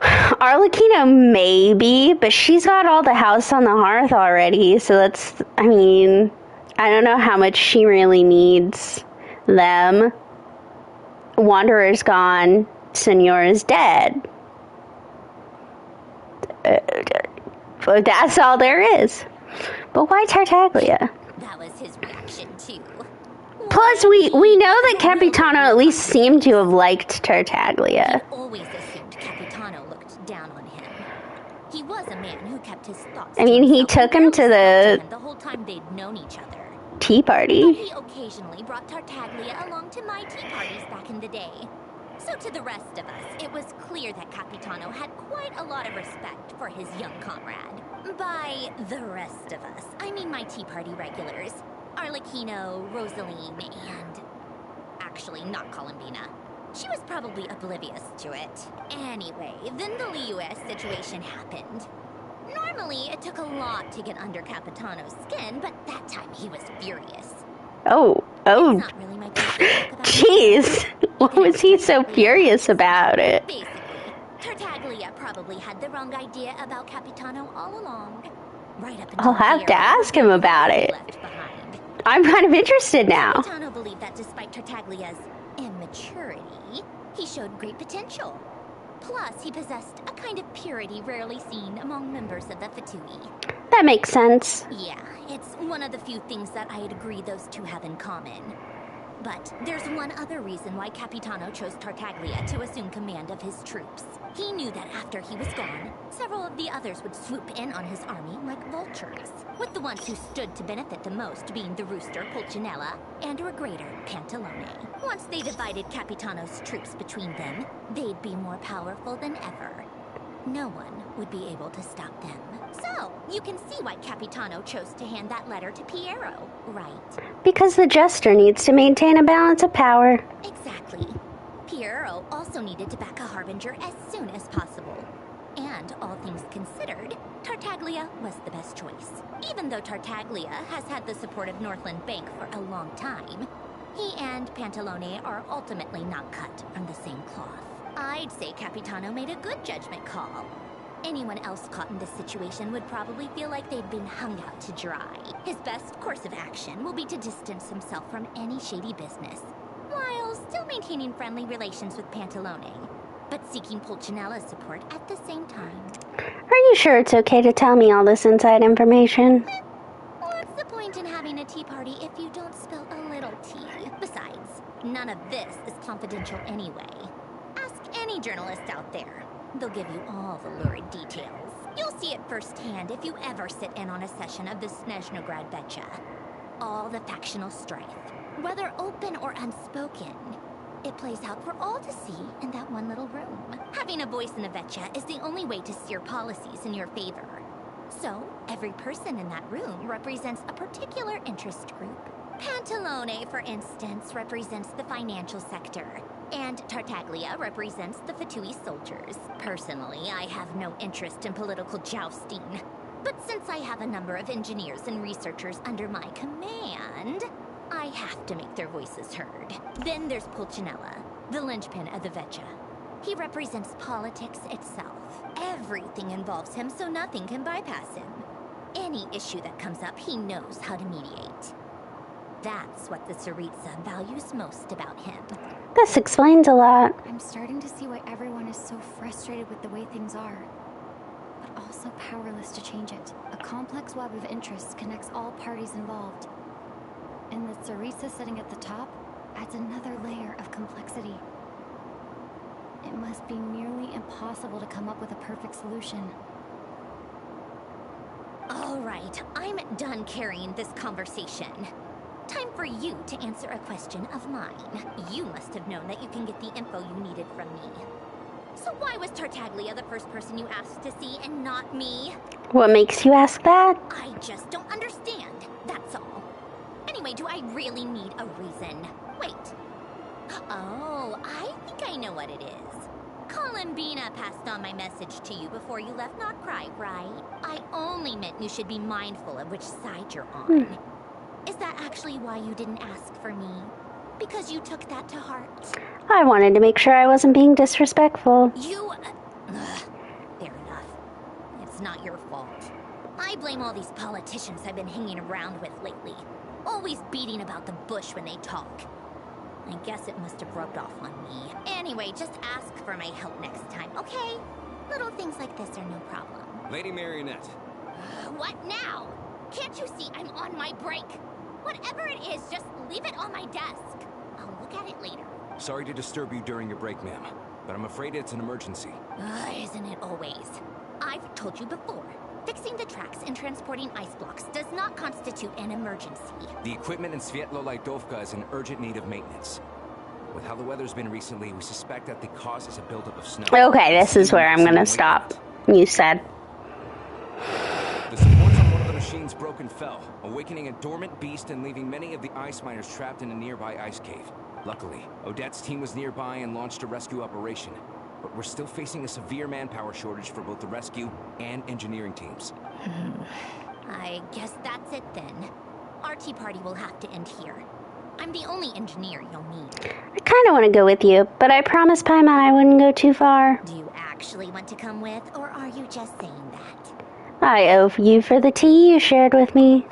Arlecchino maybe, but she's got all the house on the hearth already, so that's, I mean, I don't know how much she really needs them. Wanderer's gone, Signora's dead. That's all there is. But why Tartaglia? That was his reaction, too. Plus, we know that Capitano at least seemed to have liked Tartaglia. He always assumed Capitano looked down on him. He was a man who kept his thoughts I mean, he took him to the whole time they'd known each other. Tea party. But he occasionally brought Tartaglia along to my tea parties back in the day. So to the rest of us, it was clear that Capitano had quite a lot of respect for his young comrade. By the rest of us, I mean my tea party regulars. Arlecchino, Rosaline, and... actually, not Columbina. She was probably oblivious to it. Anyway, then the Liu-S situation happened. Normally, it took a lot to get under Capitano's skin, but that time he was furious. Oh. Jeez. What was he so furious about it? Basically, Tartaglia probably had the wrong idea about Capitano all along. Right up until I'll have to ask him about it. I'm kind of interested now. Capitano believed that despite Tartaglia's immaturity, he showed great potential. Plus, he possessed a kind of purity rarely seen among members of the Fatui. That makes sense. Yeah, it's one of the few things that I'd agree those two have in common. But there's one other reason why Capitano chose Tartaglia to assume command of his troops. He knew that after he was gone, several of the others would swoop in on his army like vultures, with the ones who stood to benefit the most being the rooster Pulcinella and Regrator Pantalone. Once they divided Capitano's troops between them, they'd be more powerful than ever. No one would be able to stop them. So, you can see why Capitano chose to hand that letter to Piero, right? Because the Jester needs to maintain a balance of power. Exactly. Piero also needed to back a Harbinger as soon as possible. And, all things considered, Tartaglia was the best choice. Even though Tartaglia has had the support of Northland Bank for a long time, he and Pantalone are ultimately not cut from the same cloth. I'd say Capitano made a good judgment call. Anyone else caught in this situation would probably feel like they'd been hung out to dry. His best course of action will be to distance himself from any shady business, while still maintaining friendly relations with Pantalone, but seeking Pulcinella's support at the same time. Are you sure it's okay to tell me all this inside information? What's the point in having a tea party if you don't spill a little tea? Besides, none of this is confidential anyway. Ask any journalist out there. They'll give you all the lurid details. You'll see it firsthand if you ever sit in on a session of the Snezhnaya Vecha. All the factional strife, whether open or unspoken, it plays out for all to see in that one little room. Having a voice in the Vecha is the only way to steer policies in your favor. So, every person in that room represents a particular interest group. Pantalone, for instance, represents the financial sector, and Tartaglia represents the Fatui soldiers. Personally, I have no interest in political jousting. But since I have a number of engineers and researchers under my command, I have to make their voices heard. Then there's Pulcinella, the linchpin of the Vecha. He represents politics itself. Everything involves him, so nothing can bypass him. Any issue that comes up, he knows how to mediate. That's what the Tsaritsa values most about him. This explains a lot. I'm starting to see why everyone is so frustrated with the way things are, but also powerless to change it. A complex web of interests connects all parties involved. And the Tsaritsa sitting at the top adds another layer of complexity. It must be nearly impossible to come up with a perfect solution. All right, I'm done carrying this conversation. Time for you to answer a question of mine. You must have known that you can get the info you needed from me. So why was Tartaglia the first person you asked to see and not me? What makes you ask that? I just don't understand, that's all. Anyway, do I really need a reason? Wait. Oh, I think I know what it is. Columbina passed on my message to you before you left Notcry, right? I only meant you should be mindful of which side you're on. Is that actually why you didn't ask for me? Because you took that to heart? I wanted to make sure I wasn't being disrespectful. You... fair enough. It's not your fault. I blame all these politicians I've been hanging around with lately. Always beating about the bush when they talk. I guess it must have rubbed off on me. Anyway, just ask for my help next time, okay? Little things like this are no problem. Lady Marionette. What now? Can't you see I'm on my break? Whatever it is, just leave it on my desk. I'll look at it later. Sorry to disturb you during your break, ma'am, but I'm afraid it's an emergency. Isn't it always? I've told you before. Fixing the tracks and transporting ice blocks does not constitute an emergency. The equipment in Svietlo-Laidovka is in urgent need of maintenance. With how the weather's been recently, we suspect that the cause is a buildup of snow. Okay, this is where I'm gonna stop. You said. The supports on one of the machines broke and fell, awakening a dormant beast and leaving many of the ice miners trapped in a nearby ice cave. Luckily, Odette's team was nearby and launched a rescue operation. But we're still facing a severe manpower shortage for both the rescue and engineering teams. I guess that's it then. Our tea party will have to end here. I'm the only engineer you'll need. I kind of want to go with you, but I promised Paimon I wouldn't go too far. Do you actually want to come with, or are you just saying that? I owe you for the tea you shared with me.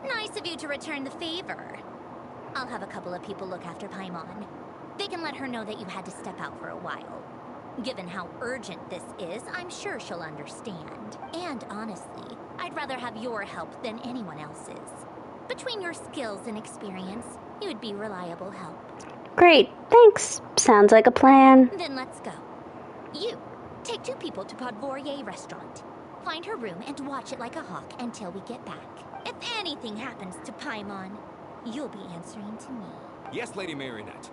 Nice of you to return the favor. I'll have a couple of people look after Paimon. They can let her know that you had to step out for a while. Given how urgent this is, I'm sure she'll understand. And honestly, I'd rather have your help than anyone else's. Between your skills and experience, you would be reliable help. Great, thanks. Sounds like a plan. Then let's go. You, take 2 people to Podvorier restaurant. Find her room and watch it like a hawk until we get back. If anything happens to Paimon, you'll be answering to me. Yes, Lady Marionette.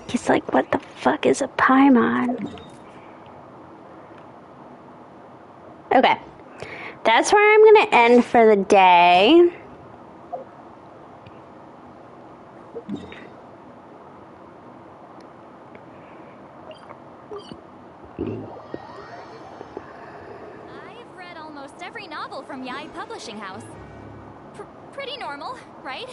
He's like, what the fuck is a Paimon? Okay. That's where I'm gonna end for the day. I've read almost every novel from Yai Publishing House. Pretty normal, right?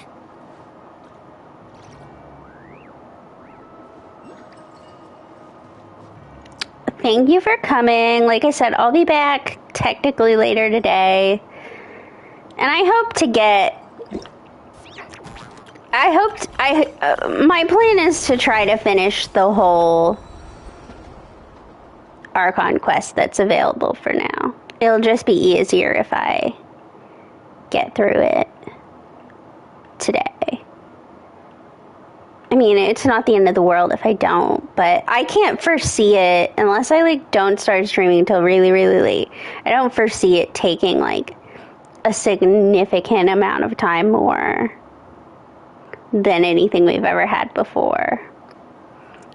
Thank you for coming. Like I said, I'll be back technically later today. And I hope to get... my plan is to try to finish the whole Archon quest that's available for now. It'll just be easier if I get through it today. I mean, it's not the end of the world if I don't, but I can't foresee it unless I, like, don't start streaming until really, really late. I don't foresee it taking, like, a significant amount of time more than anything we've ever had before.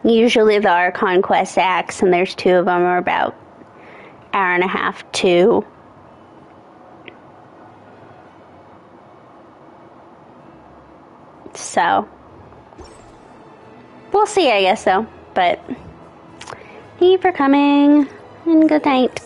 Usually the Archon quest acts, and there's 2 of them, are about hour and a half, 2. So, we'll see, I guess, though. But, thank you for coming, and good night.